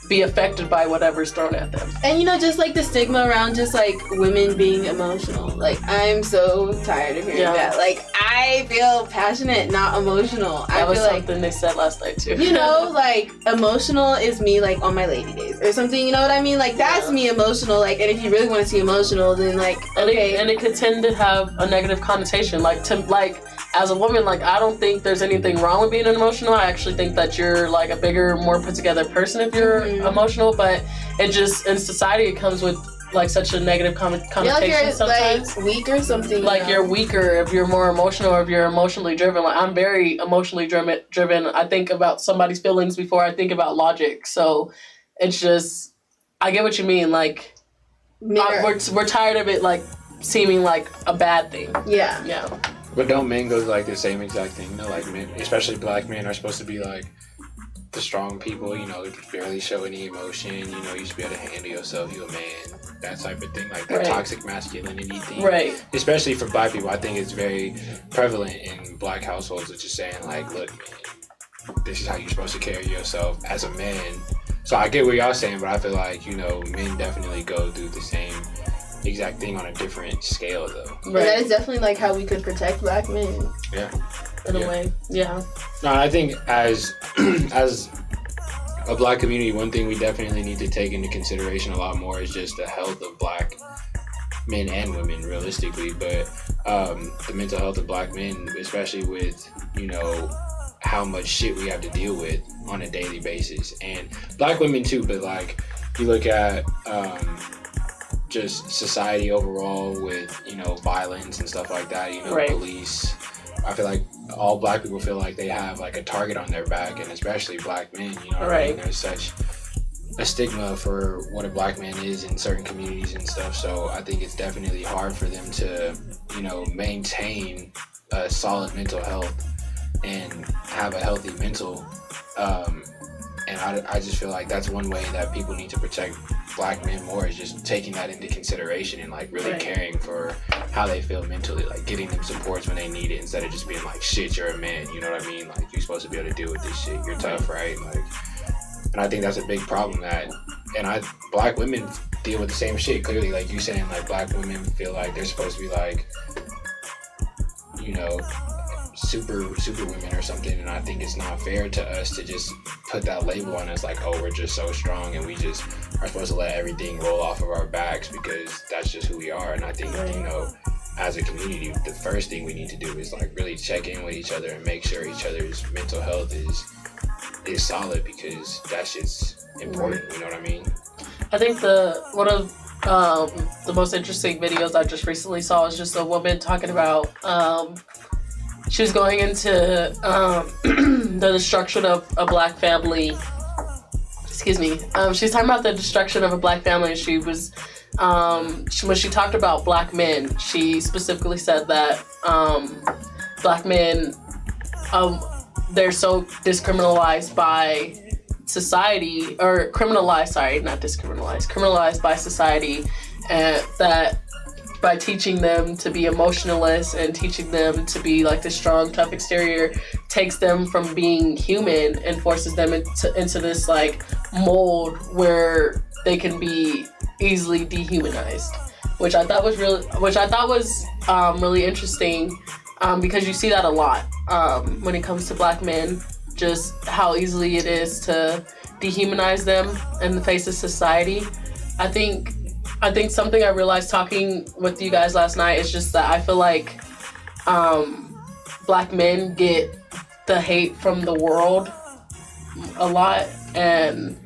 be affected by whatever's thrown at them. And just like the stigma around just like women being emotional. Like, I'm so tired of hearing that. Like, I feel passionate, not emotional. That was feel something they said last night too. Like, emotional is me, like, on my lady days or something, you know what I mean? Like, that's me emotional. Like, and if you really want to see emotional, then like, okay. And it could tend to have a negative connotation. As a woman, like, I don't think there's anything wrong with being emotional. I actually think that you're like a bigger, more put together person if you're emotional, but it just, in society, it comes with like such a negative connotation like you're sometimes. like weak or something. Like you're weaker if you're more emotional or if you're emotionally driven. Like I'm very emotionally driven. I think about somebody's feelings before I think about logic. So it's just, I get what you mean. Like we're tired of it like seeming like a bad thing. Yeah. But don't men go like the same exact thing? You know, like men, especially black men, are supposed to be like the strong people, you know, barely show any emotion, you know, you should be able to handle yourself, you a man, that type of thing, like that toxic masculinity thing. Right. Especially for black people, I think it's very prevalent in black households, of just saying like, look, man, this is how you're supposed to carry yourself as a man. So I get what y'all saying, but I feel like, you know, men definitely go through the same exact thing on a different scale though. Right. And that is definitely like how we could protect black men. Yeah. In a way. Yeah. No, I think as a black community, one thing we definitely need to take into consideration a lot more is just the health of black men and women, realistically. But the mental health of black men, especially with, you know, how much shit we have to deal with on a daily basis, and black women too. But like, you look at just society overall with, you know, violence and stuff like that, you know, police. I feel like all black people feel like they have like a target on their back, and especially black men, you know what I mean? There's such a stigma for what a black man is in certain communities and stuff. So I think it's definitely hard for them to, you know, maintain a solid mental health and have a healthy mental. And I just feel like that's one way that people need to protect black men more, is just taking that into consideration and like really caring for how they feel mentally, like getting them supports when they need it, instead of just being like, shit, you're a man, you know what I mean? Like, you're supposed to be able to deal with this shit, you're tough, right? Like, and I think that's a big problem black women deal with the same shit, clearly, like you saying, like black women feel like they're supposed to be like, you know, super women or something, and I think it's not fair to us to just put that label on us like, oh, we're just so strong and we just are supposed to let everything roll off of our backs because that's just who we are. And I think, you know, as a community, the first thing we need to do is like really check in with each other and make sure each other's mental health is solid, because that shit's important, you know what I mean? I think one of the most interesting videos I just recently saw was just a woman talking about she was going into the destruction of a black family. Excuse me. She's talking about the destruction of a black family, and she was, when she talked about black men, she specifically said that black men, they're so discriminalized by society, or criminalized by society, and that by teaching them to be emotionless and teaching them to be like the strong, tough exterior takes them from being human and forces them into this like mold where they can be easily dehumanized, which I thought was really interesting, because you see that a lot when it comes to black men, just how easily it is to dehumanize them in the face of society. I think something I realized talking with you guys last night is just that I feel like black men get the hate from the world a lot, and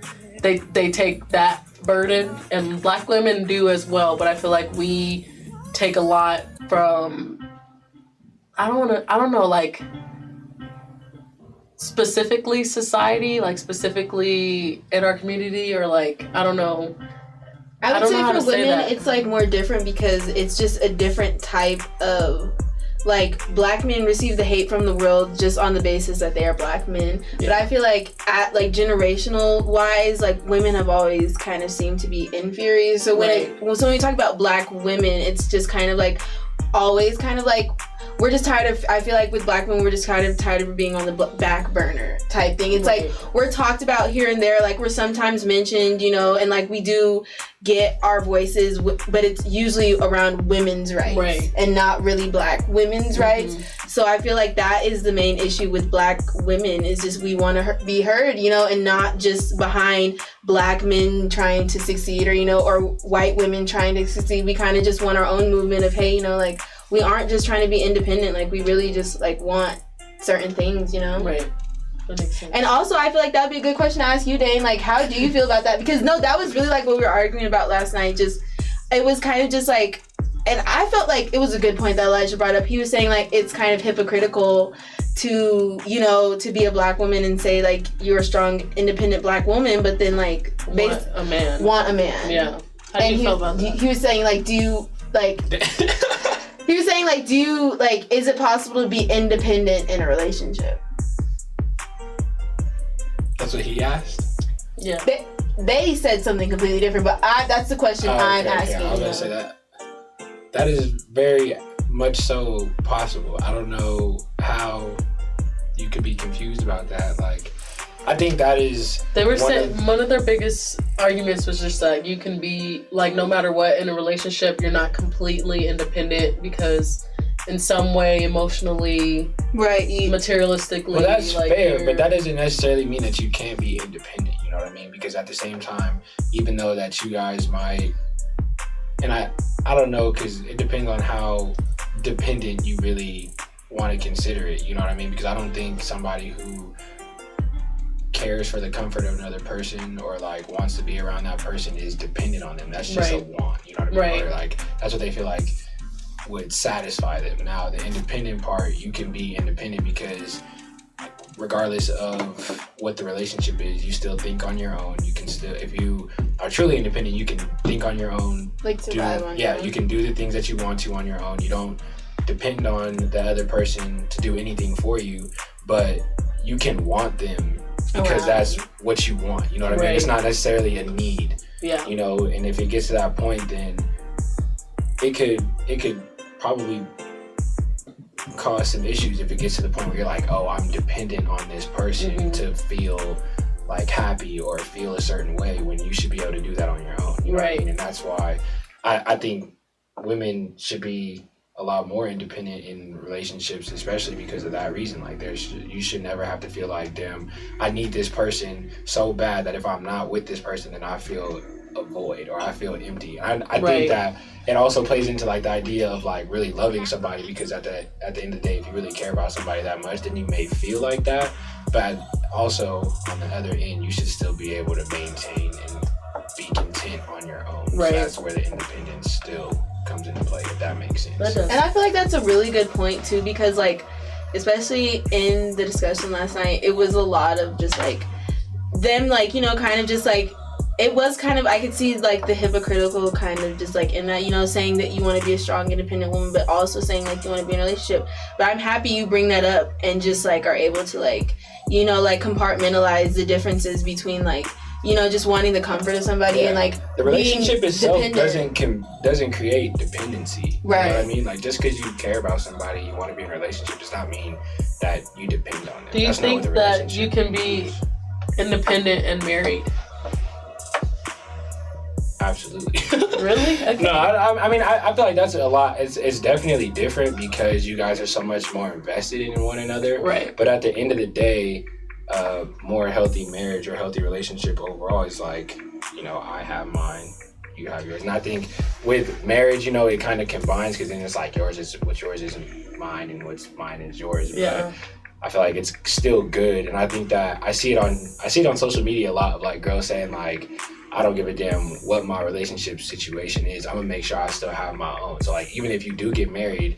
they take that burden, and black women do as well, but I feel like we take a lot from, I don't know, like specifically society, like specifically in our community, or like, I don't know. I would say for women, it's like more different because it's just a different type of, like, black men receive the hate from the world just on the basis that they are black men. Yeah. But I feel like at like generational wise, like women have always kind of seemed to be inferior. So when we talk about black women, it's just kind of like always kind of like, we're just tired of, I feel like with black women, we're just kind of tired of being on the back burner type thing. It's like we're talked about here and there, like we're sometimes mentioned, you know, and like we do get our voices, but it's usually around women's rights and not really black women's rights. So I feel like that is the main issue with black women, is just we want to be heard, you know, and not just behind black men trying to succeed, or, you know, or white women trying to succeed. We kind of just want our own movement of, hey, you know, like, we aren't just trying to be independent. Like, we really just, like, want certain things, you know? Right. That makes sense. And also, I feel like that would be a good question to ask you, Dane. Like, how do you feel about that? Because, no, that was really, like, what we were arguing about last night. Just, it was kind of just like, and I felt like it was a good point that Elijah brought up. He was saying like it's kind of hypocritical to, you know, to be a black woman and say like you're a strong, independent black woman, but then like want a man. Yeah. How do you feel about that? He was saying like, do you like? He was saying like, do you like? Is it possible to be independent in a relationship? That's what he asked. Yeah. They said something completely different, but that's the question I'm asking. I was gonna say that. That is very much so possible. I don't know how you could be confused about that. Like, I think that is. They were saying one of their biggest arguments was just that you can be like, no matter what in a relationship, you're not completely independent because in some way, emotionally, right, materialistically. Well, that's like, fair, but that doesn't necessarily mean that you can't be independent. You know what I mean? Because at the same time, even though that you guys might, and I don't know, because it depends on how dependent you really want to consider it. You know what I mean? Because I don't think somebody who cares for the comfort of another person or like wants to be around that person is dependent on them. That's just a want. You know what I mean? Right. Or like that's what they feel like would satisfy them. Now, the independent part, you can be independent because regardless of what the relationship is, you still think on your own. You can still, if you are truly independent, you can think on your own. Like survive on your own. You can do the things that you want to on your own. You don't depend on the other person to do anything for you, but you can want them because that's what you want. You know what I mean? It's not necessarily a need. Yeah. You know, and if it gets to that point, then it could probably cause some issues if it gets to the point where you're like, oh, I'm dependent on this person to feel like happy or feel a certain way when you should be able to do that on your own. You know what I mean? And that's why I think women should be a lot more independent in relationships, especially because of that reason. Like you should never have to feel like, damn, I need this person so bad that if I'm not with this person, then I feel a void or I feel empty. I think that it also plays into like the idea of like really loving somebody, because at the end of the day, if you really care about somebody that much, then you may feel like that. But also on the other end, you should still be able to maintain and be content on your own. Right. So that's where the independence still comes into play, if that makes sense. And I feel like that's a really good point too, because like, especially in the discussion last night, it was a lot of just like them, like, you know, kind of just like, it was kind of, I could see like the hypocritical kind of just like in that, you know, saying that you want to be a strong, independent woman, but also saying like you want to be in a relationship. But I'm happy you bring that up and just like are able to like, you know, like compartmentalize the differences between like, you know, just wanting the comfort of somebody and like the relationship being itself dependent. doesn't create dependency. Right. You know what I mean? Like just because you care about somebody, you want to be in a relationship, does not mean that you depend on them. Do you think that you can be independent and married? Absolutely. Really? Okay. No, I mean, I feel like that's a lot. It's definitely different because you guys are so much more invested in one another. Right. But at the end of the day, more healthy marriage or healthy relationship overall is like, you know, I have mine, you have yours. And I think with marriage, you know, it kind of combines, because then it's like what's yours is mine and what's mine is yours. Yeah. But I feel like it's still good, and I think that I see it on social media a lot of like girls saying like, I don't give a damn what my relationship situation is. I'm gonna make sure I still have my own. So like, even if you do get married,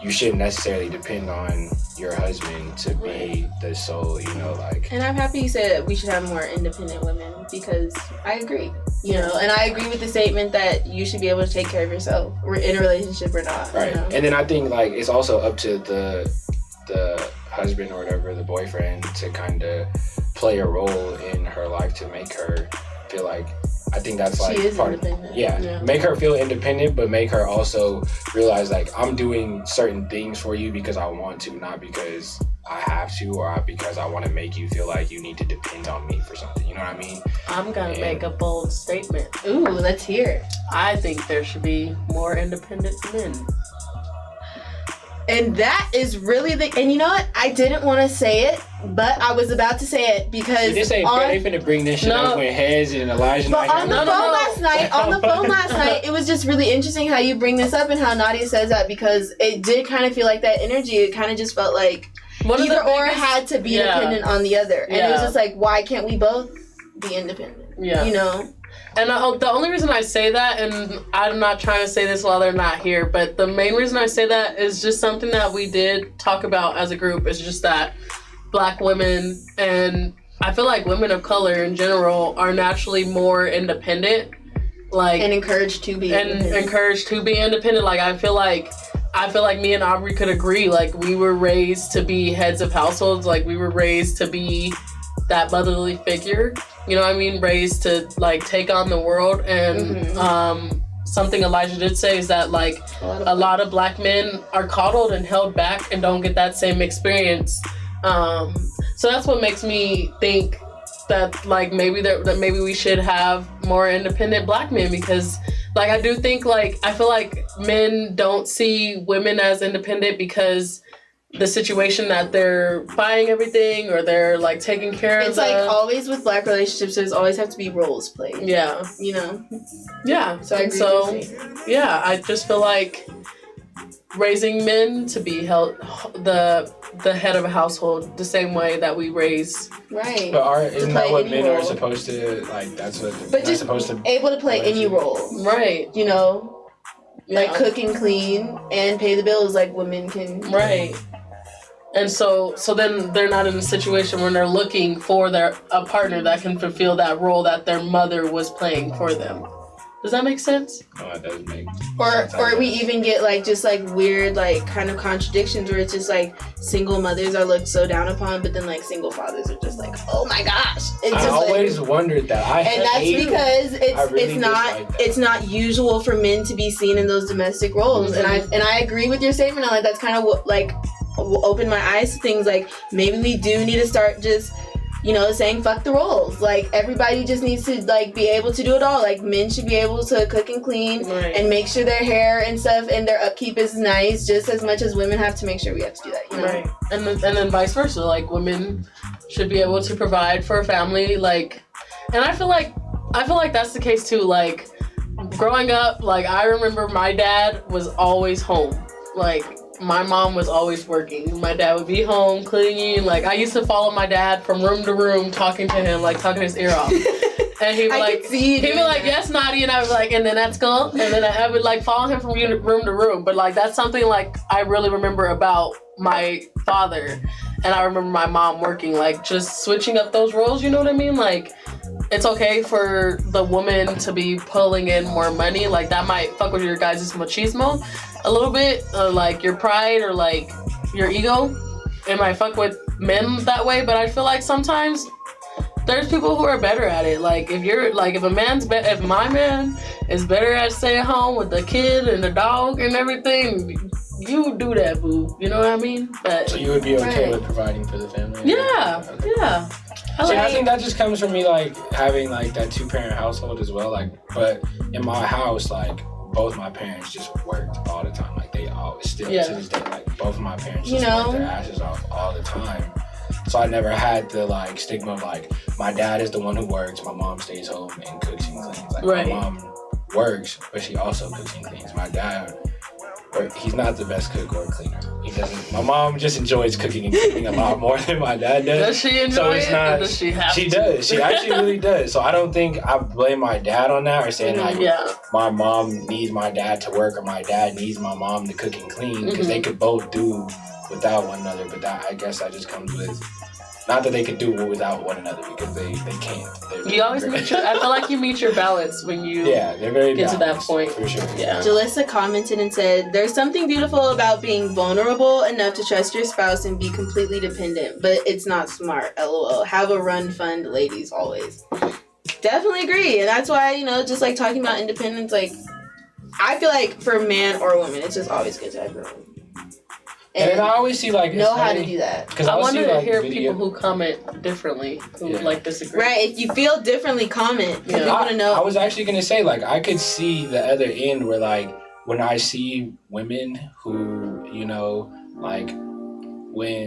you shouldn't necessarily depend on your husband to be the sole, you know, like. And I'm happy you said we should have more independent women, because I agree, you know, and I agree with the statement that you should be able to take care of yourself, in a relationship or not. Right. You know? And then I think like it's also up to the husband or whatever, the boyfriend, to kind of play a role in her life to make her feel like, I think that's like she is part of, independent. make her feel independent, but make her also realize like, I'm doing certain things for you because I want to, not because I have to, or because I want to make you feel like you need to depend on me for something. You know what I mean? I'm gonna make a bold statement. Ooh, let's hear it. I think there should be more independent men. And that is really and you know what? I didn't want to say it, but I was about to say it because this ain't fair. They finna bring this shit up when HEZ and Elijah. But on the phone last night, it was just really interesting how you bring this up and how Nadia says that, because it did kind of feel like that energy. It kind of just felt like either or had to be dependent on the other, and it was just like, why can't we both be independent? Yeah, you know. And the only reason I say that, and I'm not trying to say this while they're not here, but the main reason I say that is just something that we did talk about as a group. Is just that Black women, and I feel like women of color in general, are naturally more independent, like, and encouraged to be independent. Like I feel like me and Aubrey could agree. Like we were raised to be heads of households. Like we were raised to be that motherly figure. You know what I mean? Raised to like take on the world. And something Elijah did say is that like a lot of Black men are coddled and held back and don't get that same experience. So that's what makes me think that like maybe we should have more independent Black men, because like I do think like I feel like men don't see women as independent because the situation that they're buying everything or they're like taking care of. It's like always with Black relationships, there's always have to be roles played. Yeah. You know? Yeah. So I agree with you. Yeah, I just feel like raising men to be held the head of a household the same way that we raise. Right. But isn't that what men role. are supposed to, like, that's what but they're just supposed to able to play any role. Right. You know? Like cook and clean and pay the bills like women can. Right. And so then they're not in a situation where they're looking for a partner that can fulfill that role that their mother was playing for them. Does that make sense? No, it doesn't make sense. Or we even get like just like weird like kind of contradictions where it's just like single mothers are looked so down upon, but then like single fathers are just like, oh my gosh. It's I just always wondered that. And that's because it's not usual for men to be seen in those domestic roles. Mm-hmm. And I agree with your statement. And like that's kind of what like opened my eyes to things like maybe we do need to start just, you know, saying fuck the roles. Like everybody just needs to like be able to do it all. Like men should be able to cook and clean and make sure their hair and stuff and their upkeep is nice just as much as women have to make sure we have to do that. You know? Right. And then vice versa. Like women should be able to provide for a family. Like, and I feel like that's the case too. Like growing up, like I remember my dad was always home. Like my mom was always working. My dad would be home cleaning. Like I used to follow my dad from room to room, talking to him, like talking his ear off. And he'd be like, yes, Nadi, and I was like, and then that's cool. And then I would like follow him from room to room. But like that's something like I really remember about my father, and I remember my mom working, like just switching up those roles. You know what I mean? Like it's okay for the woman to be pulling in more money. Like that might fuck with your guys' machismo a little bit, or like your pride or like your ego. It might fuck with men that way, but I feel like sometimes there's people who are better at it. Like if my man is better at staying home with the kid and the dog and everything, you do that, boo. You know what I mean? But so you would be okay with providing for the family? Yeah, yeah. I think that just comes from me like having like that 2-parent household as well. Like, but in my house, like both my parents just worked all the time. Like they always still to this day, like both of my parents just worked their asses off all the time. So I never had the like stigma of like my dad is the one who works, my mom stays home and cooks and cleans. Like my mom works, but she also cooks and cleans. My dad, he's not the best cook or cleaner. He doesn't. My mom just enjoys cooking and cleaning a lot more than my dad does. Does she enjoy it? Or does she have to? She does. She actually really does. So I don't think I blame my dad on that or saying like my mom needs my dad to work or my dad needs my mom to cook and clean, because they could both do without one another. But that, I guess that just comes with, not that they could do without one another, because they can't. You always meet your, I feel like you meet your balance when you they're very get to that point. For sure. Yeah. Jalissa commented and said, there's something beautiful about being vulnerable enough to trust your spouse and be completely dependent, but it's not smart. LOL. Have a run fund, ladies, always. Definitely agree. And that's why, you know, just like talking about independence, like I feel like for man or woman, it's just always good to have your own. And I always see like know how to do that. Because I want to hear people who comment differently, who like disagree. Right. If you feel differently, comment. Yeah. I want to know. I was actually gonna say like I could see the other end where like when I see women who, you know, like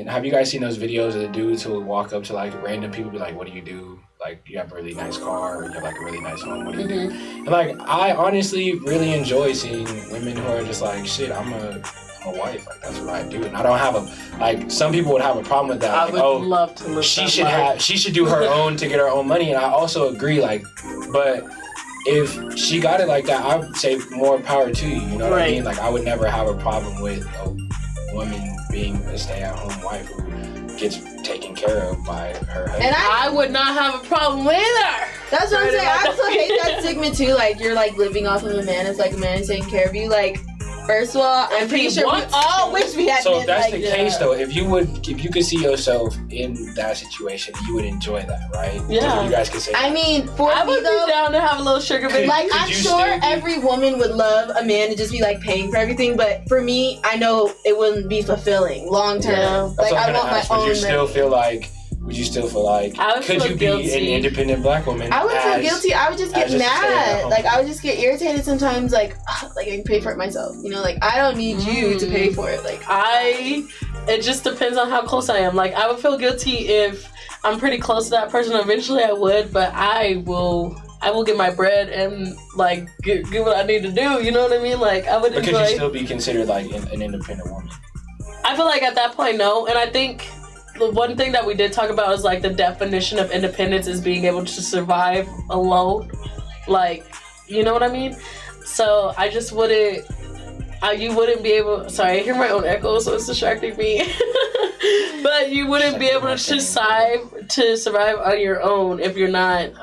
have you guys seen those videos of the dudes who will walk up to like random people and be like, what do you do? Like, you have a really nice car, or you have like a really nice home, what do you do? And like I honestly really enjoy seeing women who are just like, shit, I'm a wife, like that's what I do, and I don't have a like. Some people would have a problem with that. I like, would love to live she should do her own to get her own money, and I also agree. Like, but if she got it like that, I would say more power to you. You know what I mean? Like, I would never have a problem with a woman being a stay-at-home wife who gets taken care of by her husband. And I would not have a problem either. That's what I'm saying. I also hate that stigma too. Like, you're like living off of a man. It's like a man is taking care of you. Like, first of all, I'm pretty sure we all wish we had. So if that's like, the case, though, if you could see yourself in that situation, you would enjoy that, right? Yeah. You guys could say. I mean, I would be down to have a little sugar baby. Like, I'm sure every woman would love a man to just be like paying for everything, but for me, I know it wouldn't be fulfilling long term. Yeah. Like, I want my own. Would you still feel like? Could you guilty. be an independent black woman? I would feel guilty. I would just get mad. Like, I would just get irritated sometimes. Like I can pay for it myself. You know, like, I don't need you to pay for it. Like, it just depends on how close I am. Like, I would feel guilty if I'm pretty close to that person. Eventually, I would, but I will get my bread and like get what I need to do. You know what I mean? Like, I would. But could you still be considered like an independent woman? I feel like at that point, no. And I think the one thing that we did talk about is like the definition of independence is being able to survive alone. Like, you know what I mean? So I just wouldn't. You wouldn't be able. Sorry, I hear my own echo, so it's distracting me. But you wouldn't be able to survive on your own if you're not.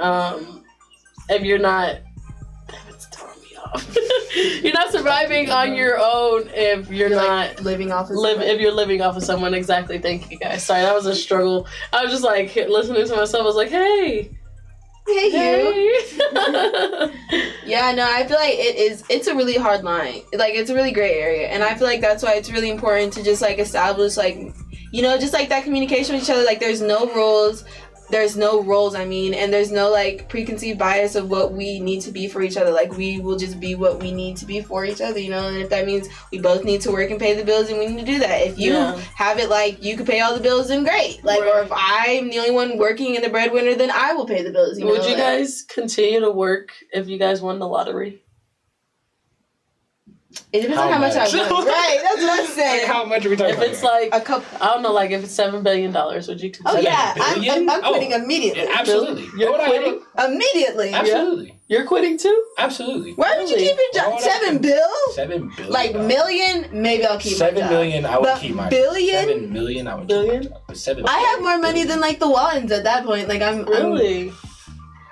You're not surviving on your own if you're not like living off of if you're living off of someone. Exactly. Thank you guys. Sorry, that was a struggle. I was just like listening to myself. I was like, hey. Yeah, no, I feel like it's a really hard line. Like, it's a really gray area, and I feel like that's why it's really important to just like establish, like, you know, just like that communication with each other. Like, there's no roles, I mean, and there's no like preconceived bias of what we need to be for each other. Like, we will just be what we need to be for each other, you know. And if that means we both need to work and pay the bills, and we need to do that. If you have it like you can pay all the bills, then great. Like, or if I'm the only one working and the breadwinner, then I will pay the bills. Would you guys continue to work if you guys won the lottery? It depends on how much I won. Right, that's what I'm saying. How much are we talking if about? If it's like a couple, I don't know, like if it's $7 billion, would you consider? Oh yeah, I'm quitting immediately. Yeah, absolutely. You're quitting immediately. Absolutely. Yeah. You're quitting too? Absolutely. Why would you keep your job? $7 billion? $7 billion. Like million, maybe I'll keep my job. $7 million, I would keep my billion? $7 million, I would keep my job. But $7 billion. I have more money than like the Wallens at that point. Like I'm really.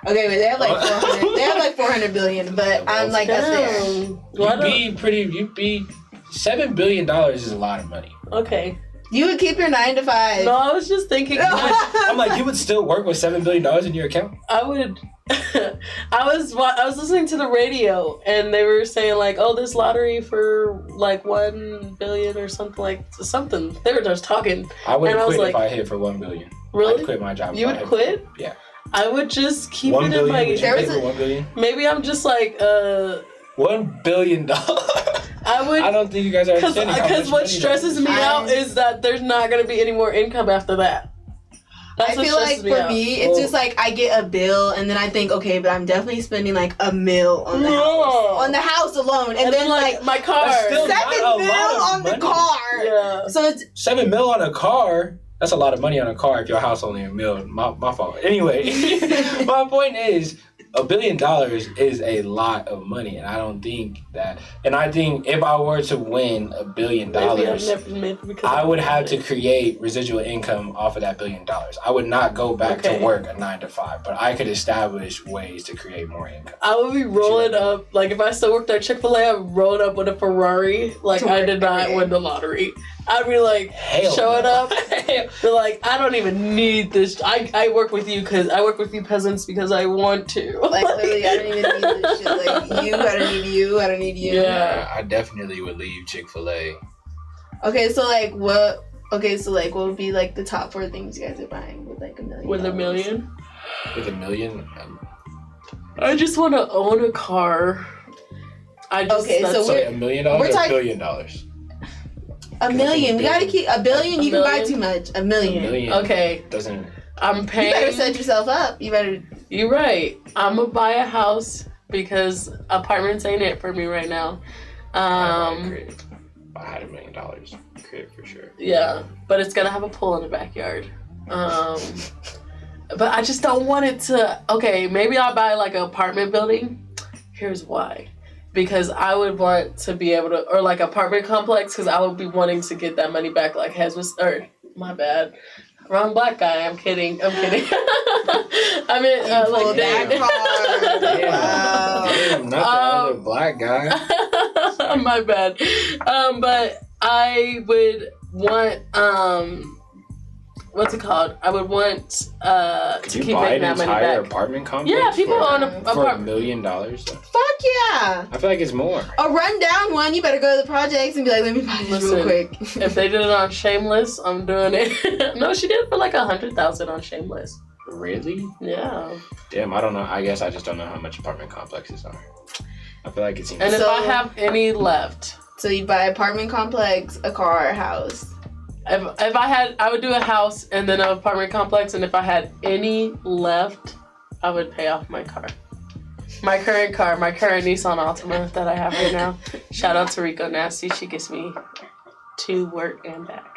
Okay, but they have like 400. They have like 400 billion, but I'm like that's there. You'd be $7 billion is a lot of money. Okay. You would keep your 9 to 5. No, I was just thinking. I'm like, you would still work with $7 billion in your account? I would. I was listening to the radio and they were saying like, oh, this lottery for like 1 billion or something something. They were just talking. I would quit like, if I hit for 1 billion. Really? I'd quit my job. You would quit? Yeah. I would just keep 1 it billion, in my. would you pay for 1 billion? Maybe I'm just like $1 billion. I don't think you guys are understanding because what stresses me out is that there's not going to be any more income after that. I feel like for me, it's just like I get a bill and then I think, okay, but I'm definitely spending like $1 million on the house, on the house alone, and then like my car, $7 million on the car. Yeah. So it's $7 million on a car. That's a lot of money on a car if your house only $1 million. My fault. Anyway, my point is $1 billion is a lot of money, and I don't think that. And I think if I were to win $1 billion, I would have to create residual income off of that $1 billion. I would not go back to work a 9 to 5, but I could establish ways to create more income. I would be rolling up, like if I still worked at Chick-fil-A, I would roll up with a Ferrari, like I did not win the lottery. I'd be like showing up, be like, I don't even need this. I work with you peasants because I want to. Like literally, I don't even need this shit. Like I don't need you. I don't need you. Yeah, I definitely would leave Chick-fil-A. Okay, so what would be like the top 4 things you guys are buying with like $1 million? With $1 million? With $1 million? I just want to own a car. So $1 million or $1 billion? $1 million. We gotta keep $1 billion. You can buy too much. $1 million. $1 million. Okay. I'm paying. You better set yourself up. You're right. I'm gonna buy a house because apartments ain't it for me right now. I had $1 million. Crib for sure. Yeah, but it's gonna have a pool in the backyard. But I just don't want it to. Okay, maybe I'll buy like an apartment building, Here's why. Because I would want to be able to, or like apartment complex, because I would be wanting to get that money back like HEZ was, or my bad. Wrong black guy. I'm kidding. I mean, like that. Damn, not the other black guy. My bad. But I would want, what's it called? I would want to keep making that money back. Apartment complex? Yeah, people own a for $1 million. Fuck yeah! I feel like it's more. A rundown one, you better go to the projects and be like, let me buy this real quick. If they did it on Shameless, I'm doing it. No, she did it for like 100,000 on Shameless. Really? Yeah. Damn, I don't know. I guess I just don't know how much apartment complexes are. I feel like it seems. And if I have any left, so you buy apartment complex, a car, a house. If I had, I would do a house and then an apartment complex, and if I had any left, I would pay off my car. My current Nissan Altima that I have right now. Shout out to Rico Nasty. She gets me to work and back.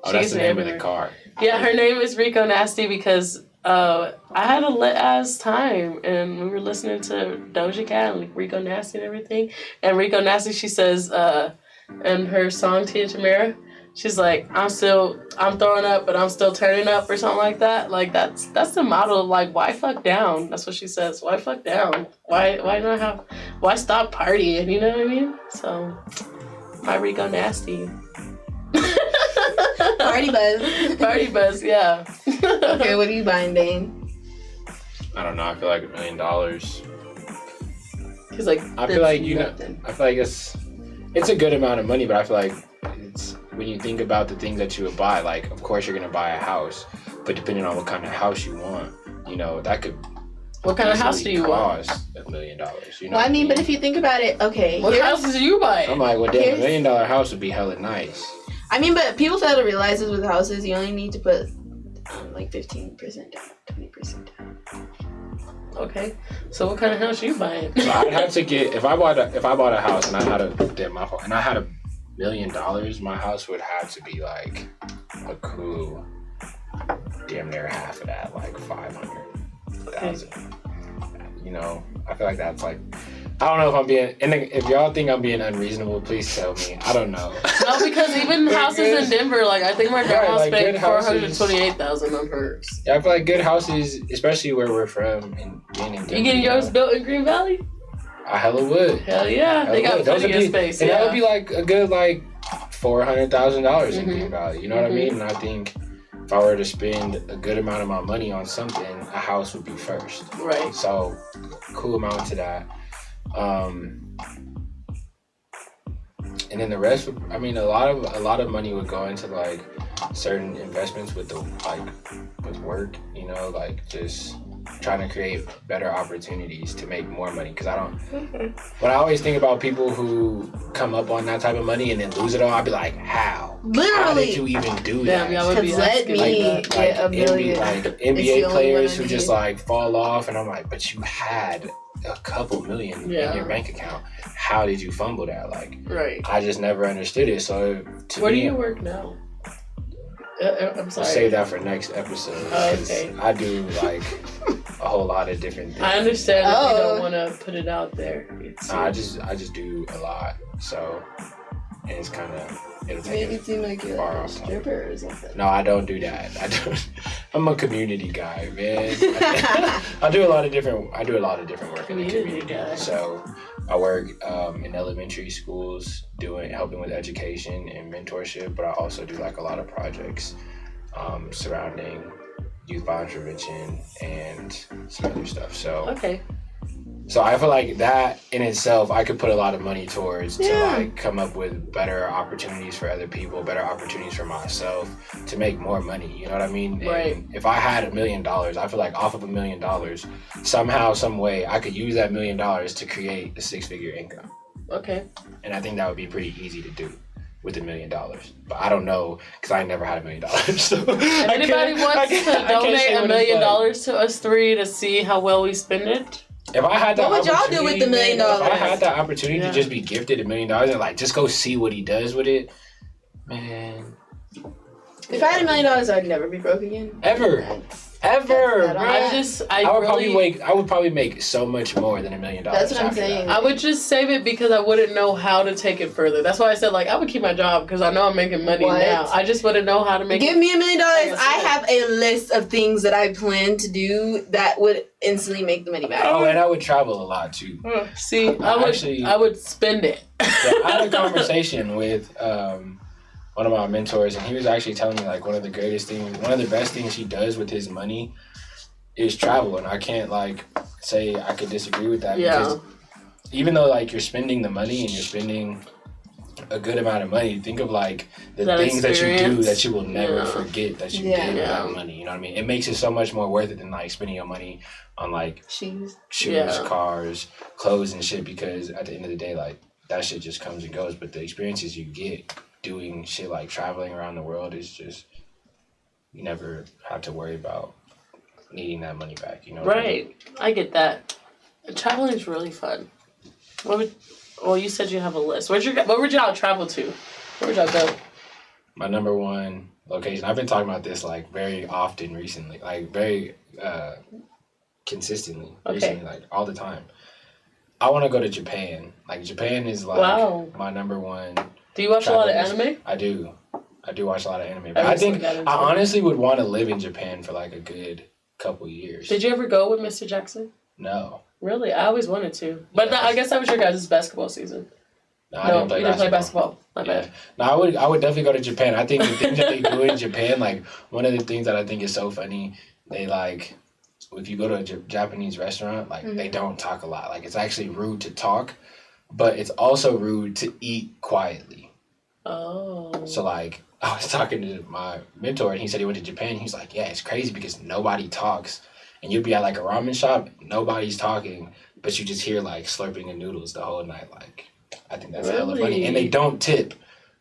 Oh, that's the name of the car. Yeah, her name is Rico Nasty because I had a lit ass time and we were listening to Doja Cat and Rico Nasty and everything. And Rico Nasty, she says in her song Tia Tamara, she's like, I'm throwing up, but I'm still turning up or something like that. Like that's the motto of like, why fuck down? That's what she says. Why fuck down? Why stop partying? You know what I mean? So my Rico Nasty. Party buzz. Party buzz, yeah. Okay, what are you buying, Dane? I don't know. I feel like $1 million. Cause like I feel like I feel like it's a good amount of money, but I feel like it's when you think about the things that you would buy. Like, of course, you're gonna buy a house, but depending on what kind of house you want, you know, that could. What kind of house do you want? $1 million. You know. Well, I mean, but if you think about it, okay. What houses do you buy? I'm like, well, damn, $1 million house would be hella nice. I mean, but people fail to realize this with houses. You only need to put like 15% down, 20% down. Okay, so what kind of house are you buying? So I'd have to get if I bought a house and I had $1 million, my house would have to be like a cool, damn near half of that, like 500,000. You know, I feel like that's like. I don't know if I'm being, and if y'all think I'm being unreasonable, please tell me. I don't know. No, because even houses in Denver, like I think my grandma's paying $428,000 on hers. Yeah, I feel like good houses, especially where we're from, in Denver. You getting yours built in Green Valley? I hella would. Hell yeah, they got plenty of space. And that would be like a good like $400,000 in Green Valley. You know what I mean? And I think if I were to spend a good amount of my money on something, a house would be first. Right. So, cool amount to that. And then the rest would, I mean, a lot of money would go into like certain investments with with work, you know, like just trying to create better opportunities to make more money. Cause when I always think about people who come up on that type of money and then lose it all, I'd be like, how? Literally. How did you even do that? Because let me get a million. Like NBA players who just like fall off, and I'm like, but you had a couple million in your bank account. How did you fumble that? Like, I just never understood it. So where do you work now? I'm sorry. I'll save that for next episode. Okay. I do like a whole lot of different things. I understand if you don't want to put it out there. I just do a lot. So and it's kind of it'll take it seem like you're like a stripper or something. No, I don't do that. I don't. I'm a community guy, man. I do a lot of different work in the community. So I work in elementary schools, helping with education and mentorship, but I also do like a lot of projects surrounding youth violence prevention and some other stuff. So I feel like that in itself, I could put a lot of money towards to like come up with better opportunities for other people, better opportunities for myself to make more money. You know what I mean? Right. And if I had $1 million, I feel like off of $1 million, somehow, some way, I could use that $1 million to create a 6-figure income. Okay. And I think that would be pretty easy to do with $1 million. But I don't know, because I never had $1 million. So if anybody wants to donate $1 million to us three to see how well we spend it. If I had that, what would y'all do with the $1 million? If I had that opportunity to just be gifted $1 million and like just go see what he does with it, man. If I had $1 million, I'd never be broke again. Ever. Ever, bro. I would probably make so much more than $1 million. That's what I'm saying. I would just save it because I wouldn't know how to take it further. That's why I said, like, I would keep my job because I know I'm making money now. I just wouldn't know how to make Give me $1 million. I have a list of things that I plan to do that would instantly make the money back. Oh, and I would travel a lot too. See, I would spend it. Yeah, I had a conversation with one of my mentors, and he was actually telling me like one of the best things he does with his money is travel, and I can't like say I could disagree with that because even though like you're spending the money and you're spending a good amount of money, think of like the things that you do that you will never forget that you did with that money. You know what I mean? It makes it so much more worth it than like spending your money on like shoes, cars, clothes, and shit. Because at the end of the day, like that shit just comes and goes. But the experiences you get doing shit like traveling around the world is just, you never have to worry about needing that money back, you know? Right. I get that. Traveling is really fun. You said you have a list. What would y'all travel to? Where would y'all go? My number one location, I've been talking about this like very often recently, like very consistently recently, like all the time. I want to go to Japan. Like Japan is like my number one. Do you watch a lot of anime? I do watch a lot of anime. But I honestly would want to live in Japan for like a good couple years. Did you ever go with Mr. Jackson? No. Really? I always wanted to. But I guess that was your guys' basketball season. No, I didn't play basketball. My bad. No, I would definitely go to Japan. I think the things that they do in Japan, like one of the things that I think is so funny, they like, if you go to a Japanese restaurant, like they don't talk a lot. Like it's actually rude to talk, but it's also rude to eat quietly. Oh. So like I was talking to my mentor and he said he went to Japan. He's like, yeah, it's crazy because nobody talks. And you'd be at like a ramen shop, nobody's talking, but you just hear like slurping of noodles the whole night. Like, I think that's hella funny. And they don't tip.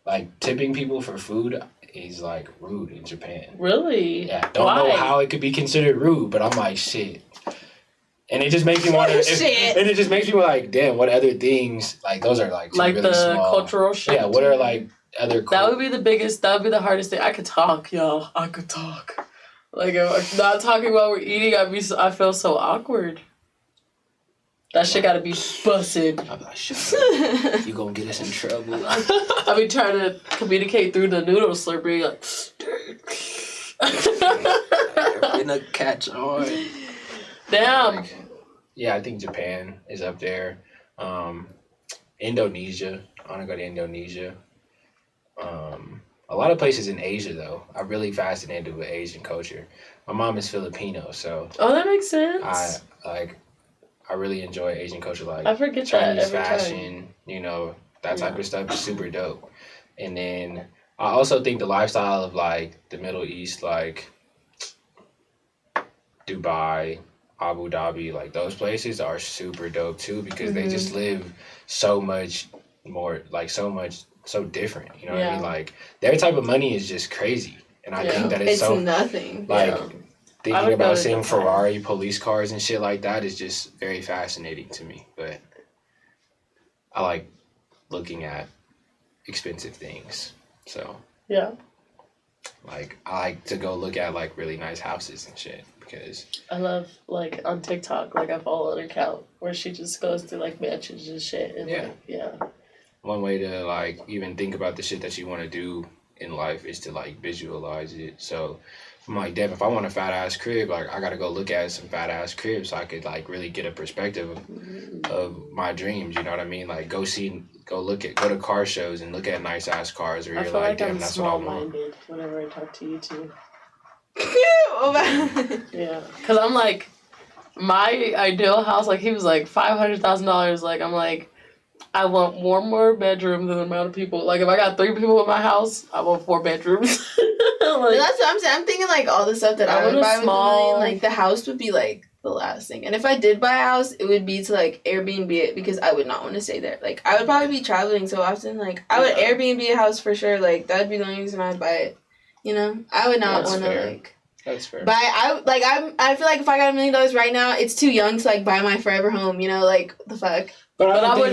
Like tipping people for food is like rude in Japan. Really? Yeah. Don't know how it could be considered rude, but I'm like, shit. And it just makes me want to. And it just makes me like, damn, what other things? Like those are like really the small cultural shit. Yeah. What are like other? That would be the biggest. That would be the hardest thing. I could talk, y'all. I could talk. Like if I'm not talking while we're eating, I feel so awkward. That shit gotta be busted. I'm like, shut up. You gonna get us in trouble. I be trying to communicate through the noodle slurping, like. In a catch on. Damn. Like, yeah, I think Japan is up there. Indonesia. I want to go to Indonesia. A lot of places in Asia, though. I'm really fascinated with Asian culture. My mom is Filipino, so. Oh, that makes sense. I really enjoy Asian culture, like I forget Chinese that fashion, you know, that type of stuff is super dope. And then I also think the lifestyle of like the Middle East, like Dubai, Abu Dhabi, like those places are super dope too because they just live so much more, like so different. You know what I mean? Like their type of money is just crazy, and I think that it's so nothing. Like thinking about seeing Ferrari police cars and shit like that is just very fascinating to me. But I like looking at expensive things, so yeah. Like I like to go look at like really nice houses and shit. Because I love, like, on TikTok, like, I follow an account where she just goes through, like, mansions and shit. And one way to, like, even think about the shit that you want to do in life is to, like, visualize it. So I'm like, damn, if I want a fat-ass crib, like, I got to go look at some fat-ass cribs so I could, like, really get a perspective of my dreams, you know what I mean? Like, go to car shows and look at nice-ass cars where you're like, damn, that's what I want. I feel like I'm small-minded whenever I talk to you, too. Yeah, because I'm like, my ideal house, like he was like $500,000. Like I'm like, I want one more bedroom than the amount of people. Like if I got 3 people in my house, I want 4 bedrooms. Like, that's what I'm saying. I'm thinking like all the stuff that I would buy with $1 million. Like the house would be like the last thing. And if I did buy a house, it would be to like Airbnb it because I would not want to stay there. Like I would probably be traveling so often. Like I would Airbnb a house for sure. Like that'd be the only reason I'd buy it. You know, I would not want to like. That's fair. But I feel like if I got $1 million right now, it's too young to like buy my forever home. You know, like the fuck. But I would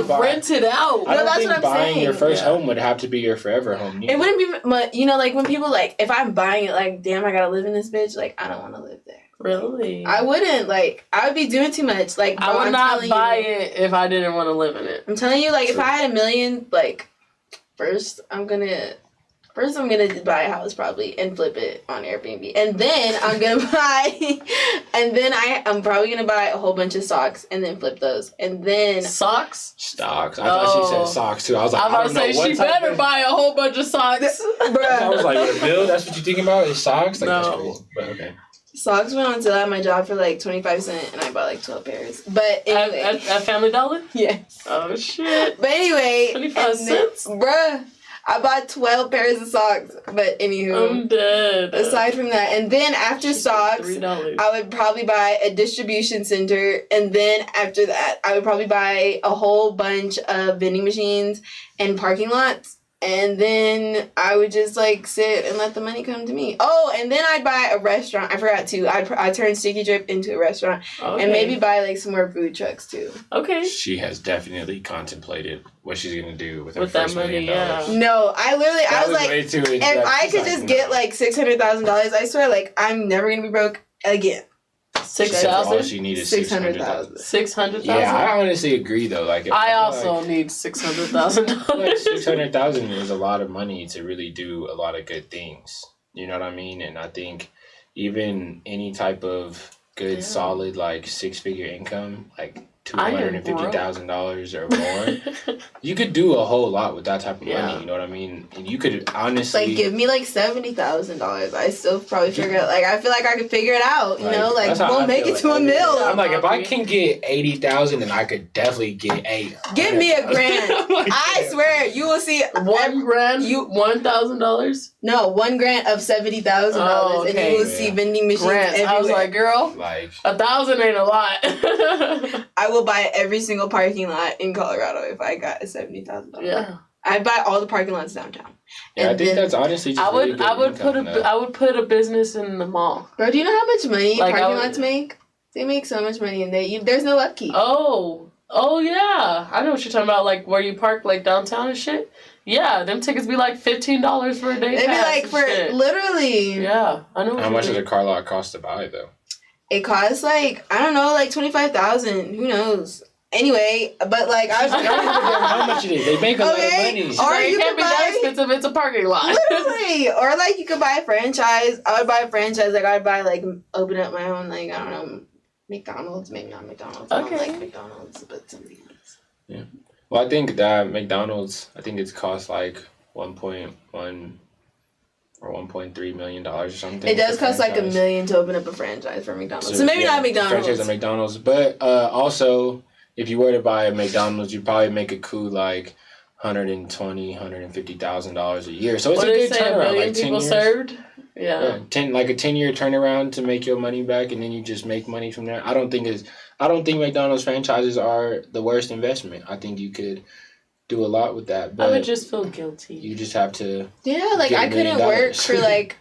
rent it out. I don't that's think what I'm buying saying. your first home would have to be your forever home. It wouldn't be, but you know, like when people like, if I'm buying it, like, damn, I gotta live in this bitch. Like, I don't want to live there. Really? I wouldn't. Like, I would be doing too much. Like, I would not buy it if I didn't want to live in it. I'm telling you, like, if I had $1 million, like, first I'm gonna buy a house probably and flip it on Airbnb, and then I'm gonna buy, and then I'm probably gonna buy a whole bunch of socks and then flip those, and then stocks. Stocks. I thought she said socks too. I was like, I was about to say she better buy a whole bunch of socks. I was like, with a bill? That's what you thinking about? Is socks? Like, No. that's crazy. But okay. Socks went on sale at my job for like 25 cents, and I bought like 12 pairs. But anyway, at Family Dollar. Yes. Oh shit. But anyway, 25 cents, bruh. I bought 12 pairs of socks, but anywho. I'm dead. Aside from that, and then after socks, $3. I would probably buy a distribution center, and then after that, I would probably buy a whole bunch of vending machines and parking lots, and then I would just like sit and let the money come to me. Oh, and then I'd buy a restaurant. I forgot to. I'd turn Sticky Drip into a restaurant, and maybe buy like some more food trucks too. Okay. She has definitely contemplated what she's gonna do with her With first that money, $1 million. No, I literally, I was like, way too if I could just get like $600,000, I swear, like I'm never gonna be broke again. 6,000. All she needs is 600,000. 600,000. Yeah, I honestly agree though. Like, I also need $600,000. like 600,000 is a lot of money to really do a lot of good things. You know what I mean? And I think even any type of good, solid, like 6-figure income, like $250,000 or more, you could do a whole lot with that type of money. You know what I mean? And you could honestly like give me like $70,000. I still probably figure it. Like I feel like I could figure it out. You know, like we'll make it to $1 million. I'm like, if I can get 80,000, then I could definitely get 8. Give me $1,000. I swear, you will see $1,000. You $1,000? No, $1,000 of $70,000, and you will see vending machines everywhere. I was like, girl, like 1,000 ain't a lot. I will buy every single parking lot in Colorado if I got a $70,000. Yeah. I'd buy all the parking lots downtown. Yeah, I think that's honestly just I would put a business in the mall. Bro, do you know how much money Like, parking lots make? They make so much money, and there's no upkeep. Oh yeah, I know what you're talking about. Like where you park, like downtown and shit. Yeah, them tickets be like $15 for a day. They'd be like for literally. Yeah, I know. How much does a car lot cost to buy though? It costs like, I don't know, like $25,000. Who knows? Anyway, but like I was how much it is? They make a lot of money. Or you can't be that expensive. It's a parking lot. Literally, or like you could buy a franchise. I would buy a franchise. Like I'd buy like open up my own, like I don't know, McDonald's. Maybe not McDonald's. I don't like McDonald's, but something else. Yeah. Well, I think that McDonald's, I think it's cost like 1.1 or $1.3 million or something. It does cost like $1 million to open up a franchise for McDonald's. So maybe yeah, not McDonald's. Franchise at McDonald's, but also if you were to buy a McDonald's, you'd probably make a cool like $150,000 a year. So it's a good turnaround. Like 10 years. Served. Yeah. 10-year turnaround to make your money back, and then you just make money from there. I don't think McDonald's franchises are the worst investment. I think you could do a lot with that. But I would just feel guilty. You just have to. Yeah, like I couldn't work for like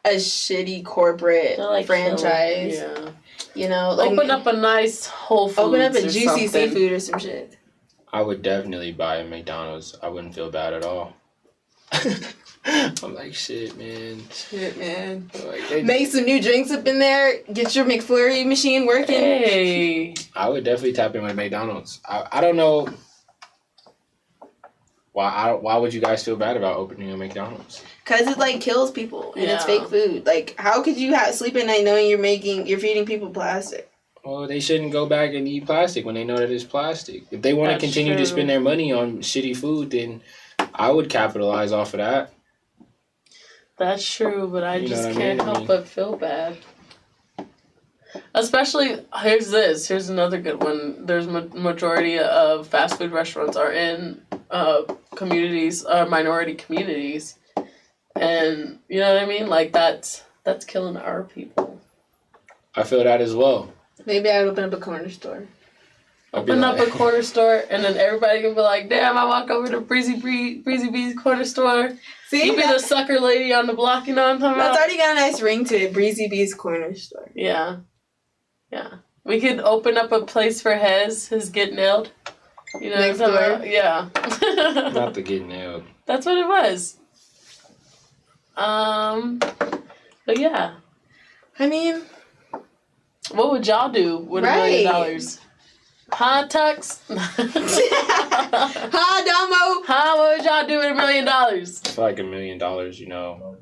a shitty corporate franchise. Yeah. You know, like open up a nice Whole Foods. Open up a Juicy something. Seafood or some shit. I would definitely buy a McDonald's. I wouldn't feel bad at all. I'm like, shit, man. Like, make some new drinks up in there. Get your McFlurry machine working. Hey. I would definitely tap in with McDonald's. I don't know. Why would you guys feel bad about opening a McDonald's? Because it like kills people and it's fake food. Like, how could you sleep at night knowing you're feeding people plastic? Well, they shouldn't go back and eat plastic when they know that it's plastic. If they want to continue to spend their money on shitty food, then I would capitalize off of that. That's true, but I just can't help but feel bad. Especially, here's another good one. There's majority of fast food restaurants are in communities, minority communities. And you know what I mean? Like that's killing our people. I feel that as well. Maybe I'd open up a corner store. Open up a corner store, and then everybody can be like, "Damn, I walk over to Breezy B's corner store." See, you be the sucker lady on the block, you know what I'm talking about? That's already got a nice ring to it. Breezy B's Corner Store. Yeah. Yeah. We could open up a place for HEZ Get Nailed. You know Next what I'm talking door. about? Yeah. Not to get nailed. That's what it was. But yeah. I mean, what would y'all do with $1 million? Huh, Tux? Huh, Domo? Huh, what would y'all do with $1 million? It's like $1 million, you know.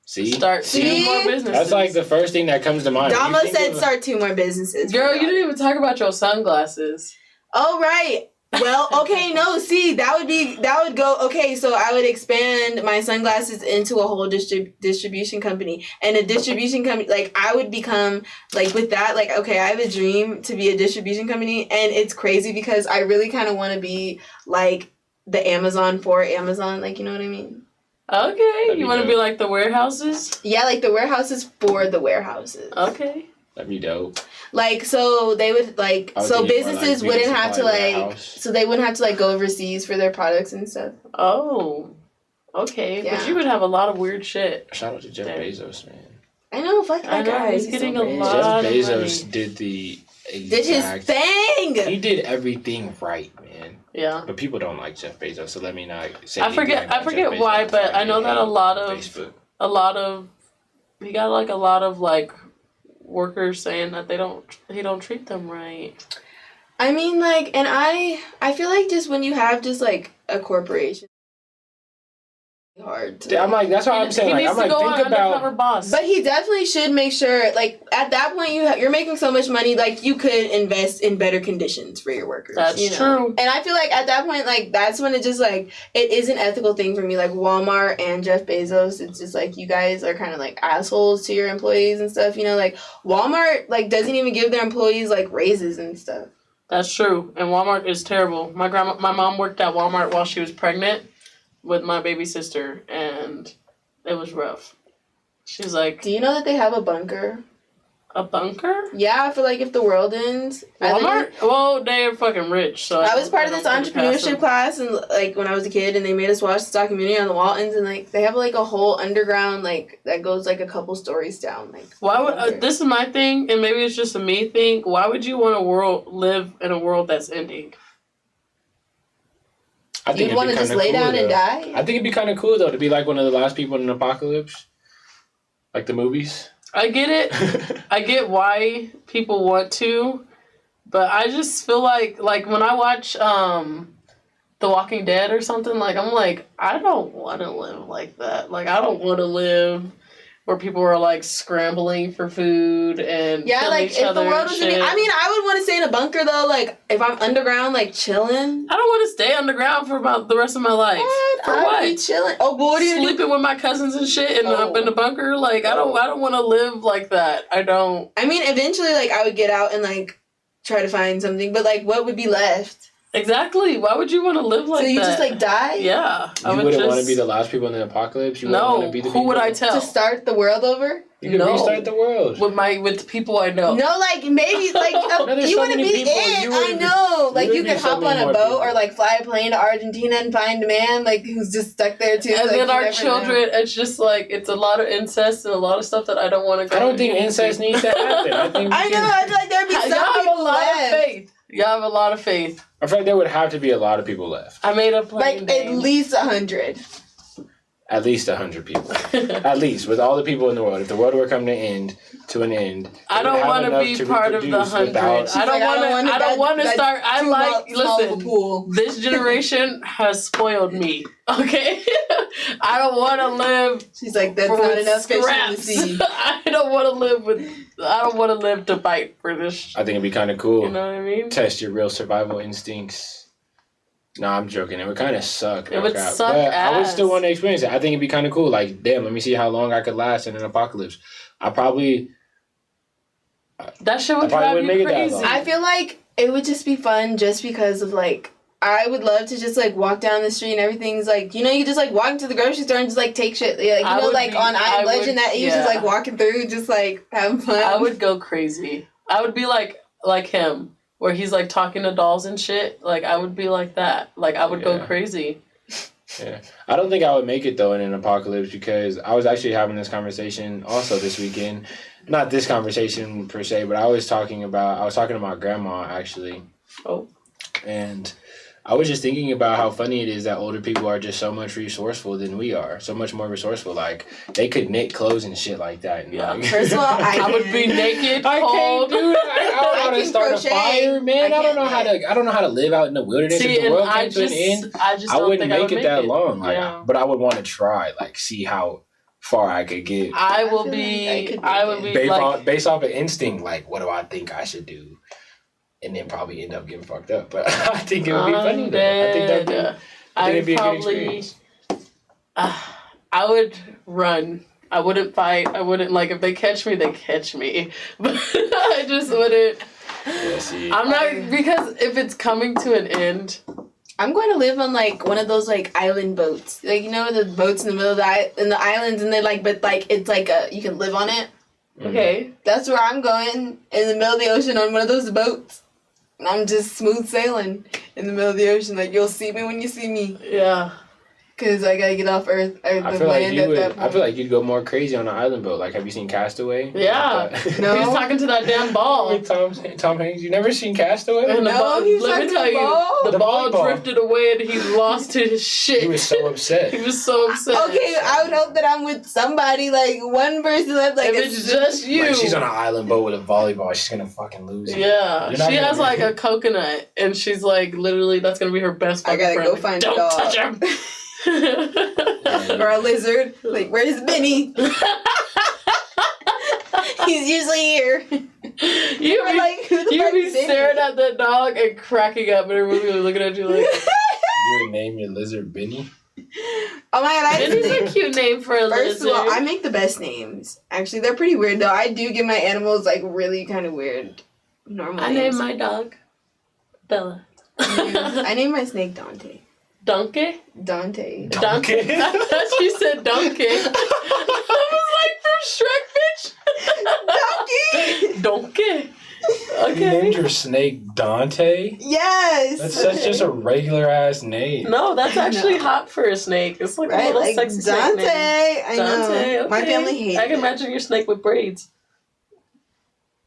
See? Start 2 more businesses. That's like the first thing that comes to mind. Domo said start 2 more businesses. Girl, you didn't even talk about your sunglasses. Oh, right. Well, okay, no, see, that would go, okay, so I would expand my sunglasses into a whole distribution company. And a distribution company, like, I would become, like, with that, like, okay, I have a dream to be a distribution company. And it's crazy because I really kind of want to be, like, the Amazon for Amazon, like, you know what I mean? Okay, you want to be like the warehouses? Yeah, like the warehouses for the warehouses. Okay. That'd be dope. Like, so they would, like, so businesses wouldn't have to, like, so they wouldn't have to, like, go overseas for their products and stuff. Oh, okay. Yeah. But you would have a lot of weird shit. Shout out to Jeff Bezos, man. I know, fuck that guy. He's getting a lot Jeff of Bezos money. did the Did his thing. He did everything right, man. Yeah. But people don't like Jeff Bezos, so let me not say I forget why, but I know that a lot of he got like a lot of like workers saying that he don't treat them right. I mean, like, and I feel like just when you have just like a corporation, hard to, I'm like, that's what I'm saying. He like, needs I'm to like, go on think about undercover boss. but he definitely should make sure, like, at that point you're making so much money, like, you could invest in better conditions for your workers. That's true. And I feel like at that point, like, that's when it just, like, it is an ethical thing for me. Like, Walmart and Jeff Bezos, it's just, like, you guys are kind of, like, assholes to your employees and stuff, you know? Like, Walmart, like, doesn't even give their employees, like, raises and stuff. That's true. And Walmart is terrible. My mom worked at Walmart while she was pregnant with my baby sister, and it was rough. She's like, do you know that they have a bunker? A bunker? Yeah, I feel like if the world ends, Walmart? Well, they're fucking rich. So I was part of this entrepreneurship class, and like when I was a kid, and they made us watch this documentary on the Waltons, and like they have like a whole underground like that goes like a couple stories down. Like, why would this is my thing, and maybe it's just a me thing. Why would you want to live in a world that's ending? I think you'd want to just lay down and die? I think it'd be kind of cool though to be like one of the last people in an apocalypse, like the movies. I get it. I get why people want to, but I just feel like when I watch The Walking Dead or something, like I'm like, I don't want to live like that. Like I don't want to live where people are like scrambling for food and yeah, killing like each if other the world and was shit. I mean, I would want to stay in a bunker though. Like if I'm underground, like chilling. I don't want to stay underground for about the rest of my life. For I'd what? be chilling. Oh, boy, sleeping with my cousins and shit, and up in the bunker. Like I don't want to live like that. I don't. I mean, eventually, like I would get out and like try to find something, but like what would be left? Exactly. Why would you want to live like that? So you just like die? Yeah. You wouldn't want to be the last people in the apocalypse. You wouldn't want to be the who would I tell to start the world over? You can restart the world with people I know. No, like maybe like you wouldn't be it. I know. Like you could hop on a boat or like fly a plane to Argentina and find a man like who's just stuck there too. And like, then our children, it's just like it's a lot of incest and a lot of stuff that I don't want to go. I don't think incest needs to happen. I think I know. I feel like there'd be some people left. Y'all have a lot of faith. I feel like there would have to be a lot of people left. I made a plane. Like at least 100. At least 100 people. At least, with all the people in the world. If the world were coming to an end, I don't want to be part of the 100. I don't want to start. I like, listen, this generation has spoiled me. Okay? I don't want to live. She's like, that's not enough fish in the sea. I don't want to live to fight for this. I think it'd be kind of cool. You know what I mean? Test your real survival instincts. No, I'm joking. It would kind of suck. It would suck but ass. I would still want to experience it. I think it'd be kind of cool. Like, damn, let me see how long I could last in an apocalypse. That shit would drive you crazy. I feel like it would just be fun just because of like, I would love to just like walk down the street and everything's like, you know, you just like walk to the grocery store and just like take shit. Like, you know, like on I Am Legend that you just like walking through, just like having fun. I would go crazy. I would be like him. Where he's like talking to dolls and shit. Like I would be like that. Like I would go crazy. Yeah. I don't think I would make it, though, in an apocalypse because I was actually having this conversation also this weekend. Not this conversation, per se, but I was talking to my grandma, actually. Oh. And I was just thinking about how funny it is that older people are just so much resourceful than we are. So much more resourceful. Like, they could knit clothes and shit like that. And Yeah. like, First of all, I would be naked, I can't cold. do that. I don't know how to start crochet. a fire, man. I don't know how to live out in the wilderness. See, if the and world I came to an end, I just I don't wouldn't think I make would it that long. Like, Yeah. but I would want to try, like, see how far I could get. I feel would like be I could make it. Based off of instinct, like, what do I think I should do? And then probably end up getting fucked up. But I think it would be funny, though. I think that'd be, it'd be a good experience. I would run. I wouldn't fight. I wouldn't, like, if they catch me, they catch me. But I just wouldn't. Yeah, see. I'm not, because if it's coming to an end. I'm going to live on, like, one of those, like, island boats. Like, you know, the boats in the middle of the islands, and they, like, but, like, it's like you can live on it. Okay. That's where I'm going, in the middle of the ocean on one of those boats. And I'm just smooth sailing in the middle of the ocean. Like, you'll see me when you see me. Yeah. Because I gotta get off Earth. I feel like you'd go more crazy on an island boat. Like, have you seen Castaway? Yeah. No. He's talking to that damn ball. Tom Hanks. You never seen Castaway? And No, he was let me talking tell to the you, ball. the ball volleyball. drifted away and he lost his shit. He was so upset. He was so upset. Okay, I would hope that I'm with somebody, like, one person that's, like, If it's just you. Like, she's on an island boat with a volleyball. She's gonna fucking lose it. Yeah, You're not she gonna has be- like a coconut, and she's like, literally, that's gonna be her best I fucking gotta friend. go find a Don't dog. touch him. Or a lizard. Like, where's Benny? He's usually here. You We're like, who the you fuck be is Benny? staring at that dog and cracking up, and everyone's gonna be looking at you like, You would name your lizard Benny? Oh my god, I Benny's think. a cute name for a First lizard. of all, I make the best names. Actually, they're pretty weird though. I do give my animals like really kind of weird normal I names. named my dog Bella. I named my snake Dante. Donkey? Dante. Donkey? I thought she said donkey. I was like, from Shrek, bitch. Donkey. You Okay. named your snake Dante? Yes. That's just a regular ass name. No, that's actually hot for a snake. It's like a Right, little like sexy Dante. snake name. I know. Dante, My okay. family hates I can it. imagine your snake with braids.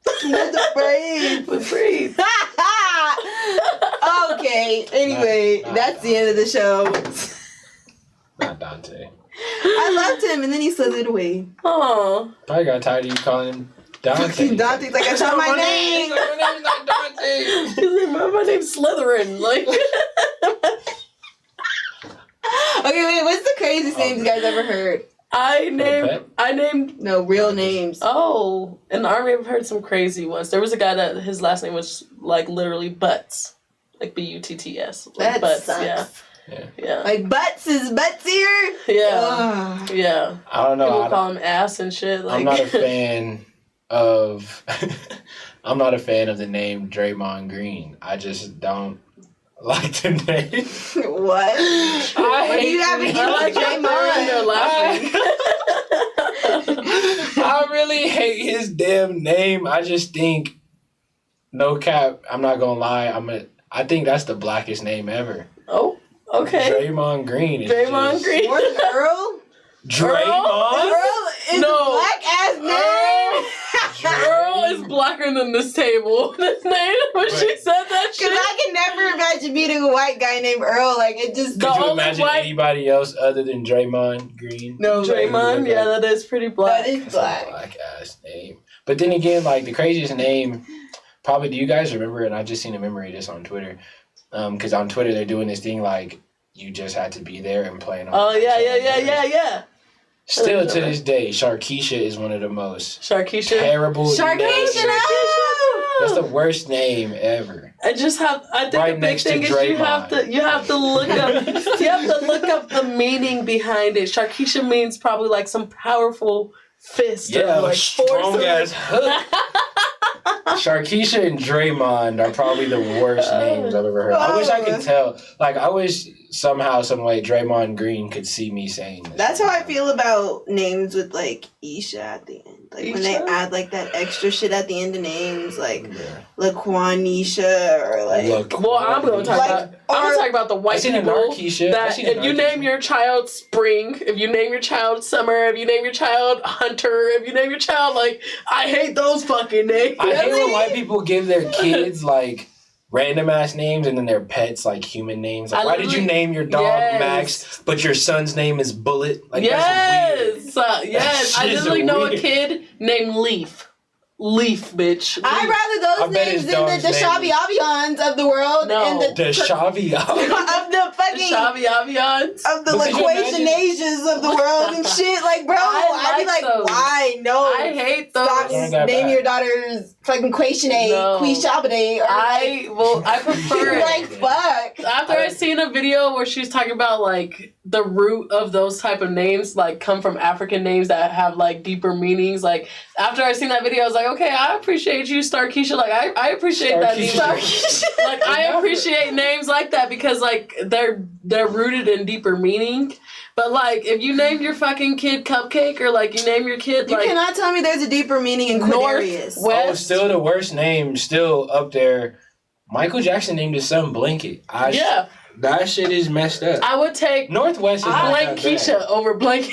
With the braids. With braids. Okay. Anyway, Not that's the end of the show. Not Dante. I loved him, and then he slithered away. Oh. Probably got tired of you calling him Dante. Fucking Dante's like, that's not my name. My name's not Dante. He's like, my name's Slytherin. Like. Okay, wait. What's the craziest names you guys ever heard? I named. No, real names. Oh, in the Army, I've heard some crazy ones. There was a guy that his last name was like literally Butts, like Butts. Like That Butts, sucks. yeah. Like Butts is Buttsier? Yeah. Ugh. Yeah. I don't know. People call him ass and shit. Like. I'm not a fan of. I'm not a fan of the name Draymond Green. I just don't like the name. What? What do you have against Draymond? I really hate his damn name. I just think, no cap, I'm not gonna lie. I think that's the blackest name ever. Oh, okay. Draymond Green. Is Draymond just, Green. More than Earl? Draymond? Earl is No. a black ass name. Earl is blacker than this table. This name when she said that shit. Because I can never imagine meeting a white guy named Earl. Like, it just... Could you imagine anybody else other than Draymond Green? No, Draymond, yeah, that is pretty black. That is That's black. a black ass name. But then again, like the craziest name, probably, do you guys remember? And I just seen a memory of this on Twitter. Because on Twitter they're doing this thing like you just had to be there and playing. Oh yeah. Still to this day, Sharkeisha is one of the most Sharkeisha. terrible. Sharkeisha, That's the worst name ever. I think Right the big next to thing is Draymond. you have to look up the meaning behind it. Sharkeisha means probably like some powerful fist. Yeah, or like strong ass hook. Sharkeisha and Draymond are probably the worst names I've ever heard. I wish I could tell. Like, I wish somehow, some way, Draymond Green could see me saying this. That's how I feel about names with, like, Isha at the end. Like when they add like that extra shit at the end of names, like LaQuanisha or like. Well, I'm gonna talk about the white people. That if you name your child Spring, if you name your child Summer, if you name your child Hunter, if you name your child like, I hate those fucking names. I hate when white people give their kids like random ass names and then their pets like human names. Like, why did you name your dog Max, but your son's name is Bullet? Like, yes, yes. I literally know a kid named Leaf. Leaf, bitch. Leaf. I'd rather those names than the Deshaviavians of the world. No. And the Deshaviavians. of the fucking Deshaviavians. Of the LaQuationasians of the world and shit. Like, bro, I'd be like, those. why? No. I hate those. Stop name your daughters fucking Quationate, Quishabade. I prefer it. Like, fuck. After I seen a video where she's talking about like the root of those type of names like come from African names that have like deeper meanings. Like after I seen that video, I was like, okay, I appreciate you, Starkeisha. Like I appreciate that name. Like I appreciate names like that because like they're rooted in deeper meaning. But like if you name your fucking kid Cupcake or like you name your kid like, you cannot tell me there's a deeper meaning in Quadarius. Oh, still the worst name, still up there. Michael Jackson named his son Blanket. Yeah. That shit is messed up. I would take Northwest is Blankisha over Blanket.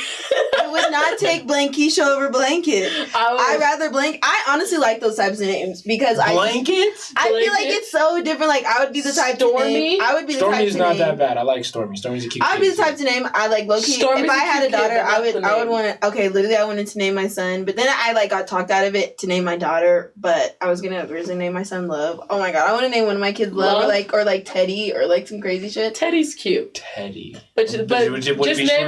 I would not take Blankisha over Blanket. I'd rather Blank. I honestly like those types of names because I feel like it's so different. Like I would be the type to name. I would be the type to name. Stormy's not that bad. I like Stormy. Stormy's a cute. I would be the type to name. I like low-key. If I had a daughter, I would want to. Okay, literally, I wanted to name my son, but then I like got talked out of it to name my daughter. But I was gonna originally name my son Love. Oh my god, I want to name one of my kids Love or like Teddy or like some crazy shit. Teddy's cute. Teddy. But just name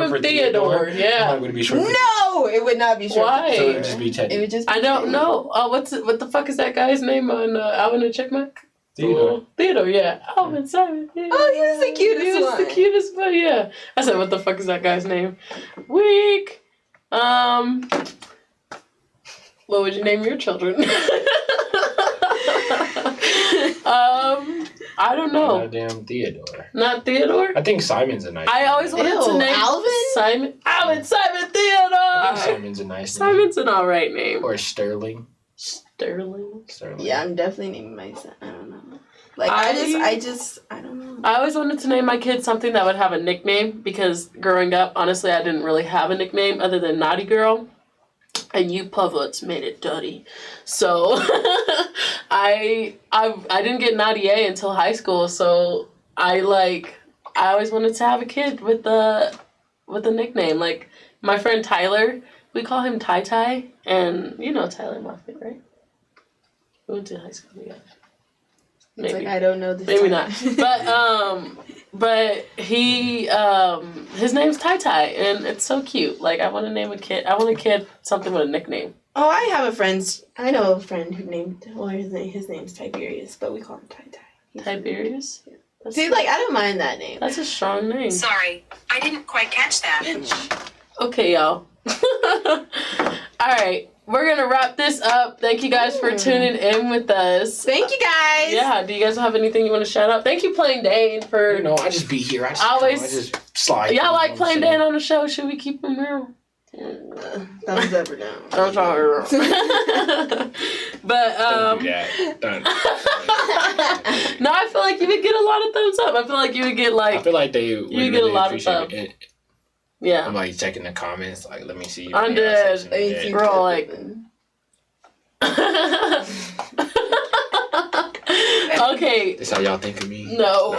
him Theodore. Yeah. Would it be short for No, it would not be short. Why? So it would just be Teddy. It would just be I don't know. What the fuck is that guy's name on Alvin and Chipmunk? Theodore. Theodore, yeah. Alvin Simon. Yeah. Oh, he was the cutest He was one. the cutest one, yeah. I said, what the fuck is that guy's name? Weak. What would you name your children? I don't know. Goddamn Theodore. Not Theodore? I think Simon's a nice I always wanted to name Alvin? Alvin Simon Theodore! I think Simon's a nice name. Simon's an alright name. Or Sterling. Sterling? Yeah, I'm definitely naming my son. I don't know. Like, I don't know. I always wanted to name my kid something that would have a nickname because growing up, honestly, I didn't really have a nickname other than Naughty Girl. And you perverts made it dirty. So I didn't get Naughty A until high school. So I always wanted to have a kid with a nickname. Like my friend Tyler, we call him Ty Ty, and you know Tyler Moffitt, right? We went to high school together. Maybe. It's like I don't know this. Maybe not. But he his name's Ty Ty and it's so cute. Like I want to name a kid. I want a kid something with a nickname. Oh, I know a friend who named his name's Tiberius, but we call him Ty Ty. Tiberius? Yeah. See, like I don't mind that name. That's a strong name. Sorry, I didn't quite catch that. Okay, y'all. Alright. We're gonna wrap this up. Thank you guys for tuning in with us. Thank you guys. Yeah. Do you guys have anything you want to shout out? Thank you, Playing Dane, for. You know, I just be here. I just slide. Y'all like Playing Dane on the show? Should we keep him here? Thumbs up or down. Thumbs up or down. But Don't do that. Don't. No, I feel like you would get a lot of thumbs up. I feel like you would get like. I feel like they would you get a lot of thumbs. Yeah. I'm like checking the comments, like, let me see. I'm dead. We're all like. Okay. That's how y'all think of me? No.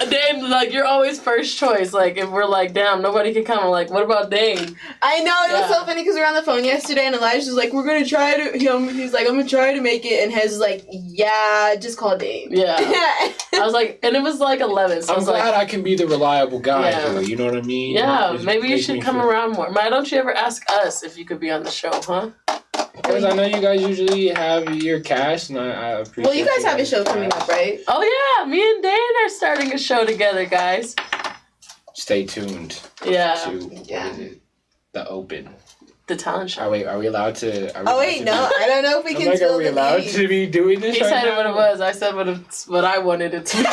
Dane, like, you're always first choice. Like, if we're like, damn, nobody can come. I'm like, what about Dane? I know, it was so funny because we were on the phone yesterday and Elijah's like, we're going to try to, he's like, I'm going to try to make it. And Hez is like, yeah, just call Dane. Yeah. I was like, and it was like 11. So I'm glad I can be the reliable guy here, you know what I mean? Yeah, maybe you should come around more. Why don't you ever ask us if you could be on the show, huh? Because I know you guys usually have your cast, and I appreciate. Well, you guys have a show coming up, right? Oh yeah, me and Dane are starting a show together, guys. Stay tuned. Yeah. To what is it? The Open. The talent show. Are we allowed to? I don't know if we can. Are we allowed to be doing this? He said what it was. I said what I wanted it to be.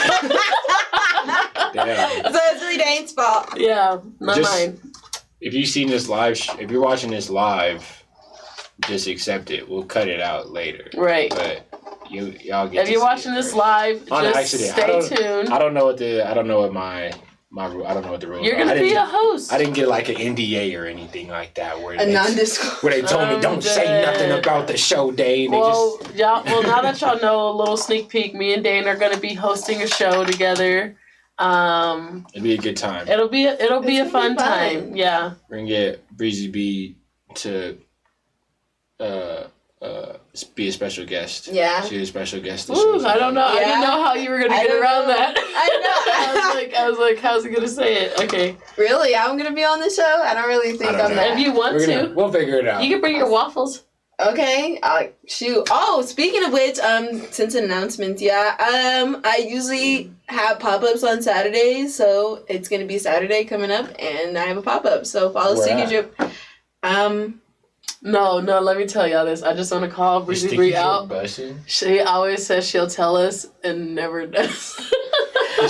Damn. So it's really Dane's fault. Yeah, not mine. If you've seen this live, if you're watching this live. just accept it. We'll cut it out later. Right. But y'all get. If you're watching this live, just stay tuned. I don't know what the rules. I don't know what the rules. You're gonna be a host. I didn't get like an NDA or anything like that where a non-disclosure. Where they told me don't say nothing about the show, Dane. Well, now that y'all know a little sneak peek, me and Dane are gonna be hosting a show together. It'll be a good time. It'll be a fun time. Yeah. We're gonna get Breezy B to be a special guest. Yeah. She's a special guest this Ooh, season. I don't know. Yeah. I didn't know how you were gonna get around that. I was like, how's he gonna say it? Okay. Really? I'm gonna be on the show? I don't really think I'm that. If you want to, we'll figure it out. You can bring your waffles. Okay. Shoot. Oh, speaking of which, since announcements, I usually have pop-ups on Saturdays, so it's gonna be Saturday coming up, and I have a pop-up. So follow Sticky Drip. No, let me tell y'all this. I just want to call Breezy Bree out. She always says she'll tell us and never does.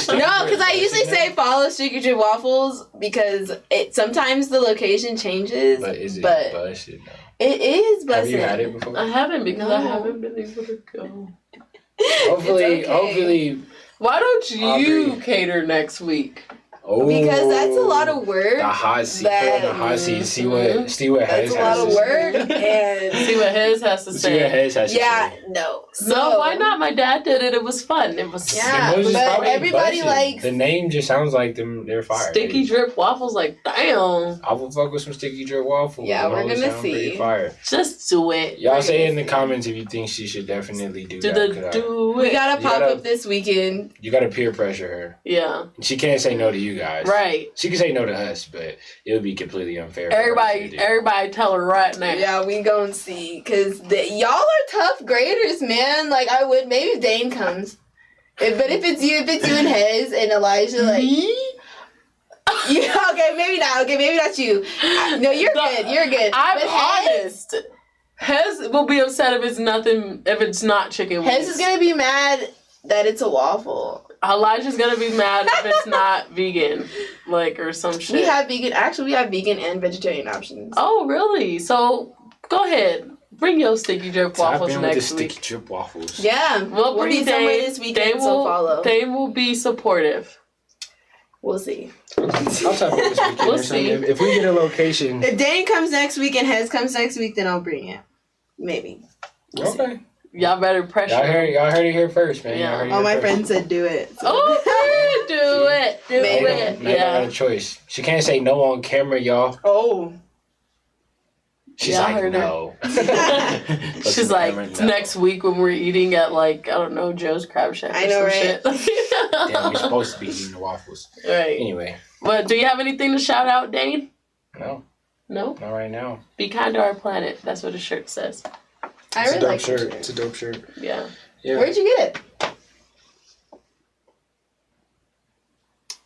No, because I usually say follow Sticky Drip Waffles because sometimes the location changes. But is it bussin'? It is bussin'. Have you had it before? I haven't because I haven't been able to go. Hopefully. Why don't you cater next week? Oh, because that's a lot of work. The hot seat. See what that's HEZ a lot of work and see what HEZ has to say. See what HEZ has to say. No. No, why not? My dad did it. It was fun. It was but everybody likes the name. Just sounds like they're fire. Sticky Drip Waffles. Like damn. I will fuck with some Sticky Drip Waffles. Yeah, we're gonna see. Fire. Just do it. Y'all say in the comments if you think she should definitely do that. Do it. We got a pop up this weekend. You gotta peer pressure her. Yeah. She can't say no to you guys. Right. She can say no to us, but it would be completely unfair. Everybody, tell her right now. Yeah, we gonna see, cause y'all are tough graders, man. Like I would maybe Dane comes, but if it's you and HEZ and Elijah, like. Yeah, okay, maybe not. Okay, maybe not you. No, you're good. You're good. I'm honest. HEZ will be upset if it's not chicken wings. HEZ is gonna be mad that it's a waffle. Elijah's gonna be mad if it's not vegan, or some shit. We have vegan. Actually, we have vegan and vegetarian options. Oh, really? So go ahead, bring your Sticky Drip Waffles next week. Sticky Drip Waffles. Yeah, we'll be somewhere this weekend. So follow. They will be supportive. We'll see. I'll type it this weekend. We'll see. If we get a location. If Dane comes next week and HEZ comes next week, then I'll bring it. Maybe. We'll see. Y'all better pressure. Y'all heard it here first, man. Yeah. All my friends said do it. So. Oh, do it. Do it. They got a choice. She can't say no on camera, y'all. Oh. She's like, no. She's like, next week when we're eating at Joe's Crab Shack. I know, right? Shit. Damn, we're supposed to be eating the waffles. Right. Anyway. But do you have anything to shout out, Dane? No. No? Not right now. Be kind to our planet. That's what the shirt says. I really like shirt. It's a dope shirt. Yeah. Where'd you get it?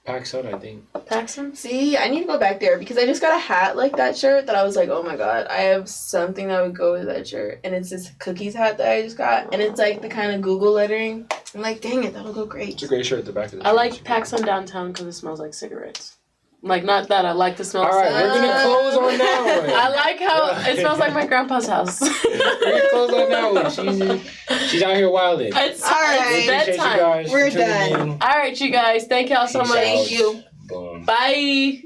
PacSun, I think. PacSun? See, I need to go back there because I just got a hat like that shirt that I was like, oh my god, I have something that would go with that shirt. And it's this cookies hat that I just got. And it's like the kind of Google lettering. I'm like, dang it, that'll go great. It's a great shirt at the back of the I like PacSun downtown because it smells like cigarettes. Not that I like the smell. All right, we're gonna close on that one. I like how it smells like my grandpa's house. We're gonna close on that one. She's out here wilding. It's all right. It's bedtime. We're done. All right, you guys. Thank y'all so much. Peace out. Thank you. Boom. Bye.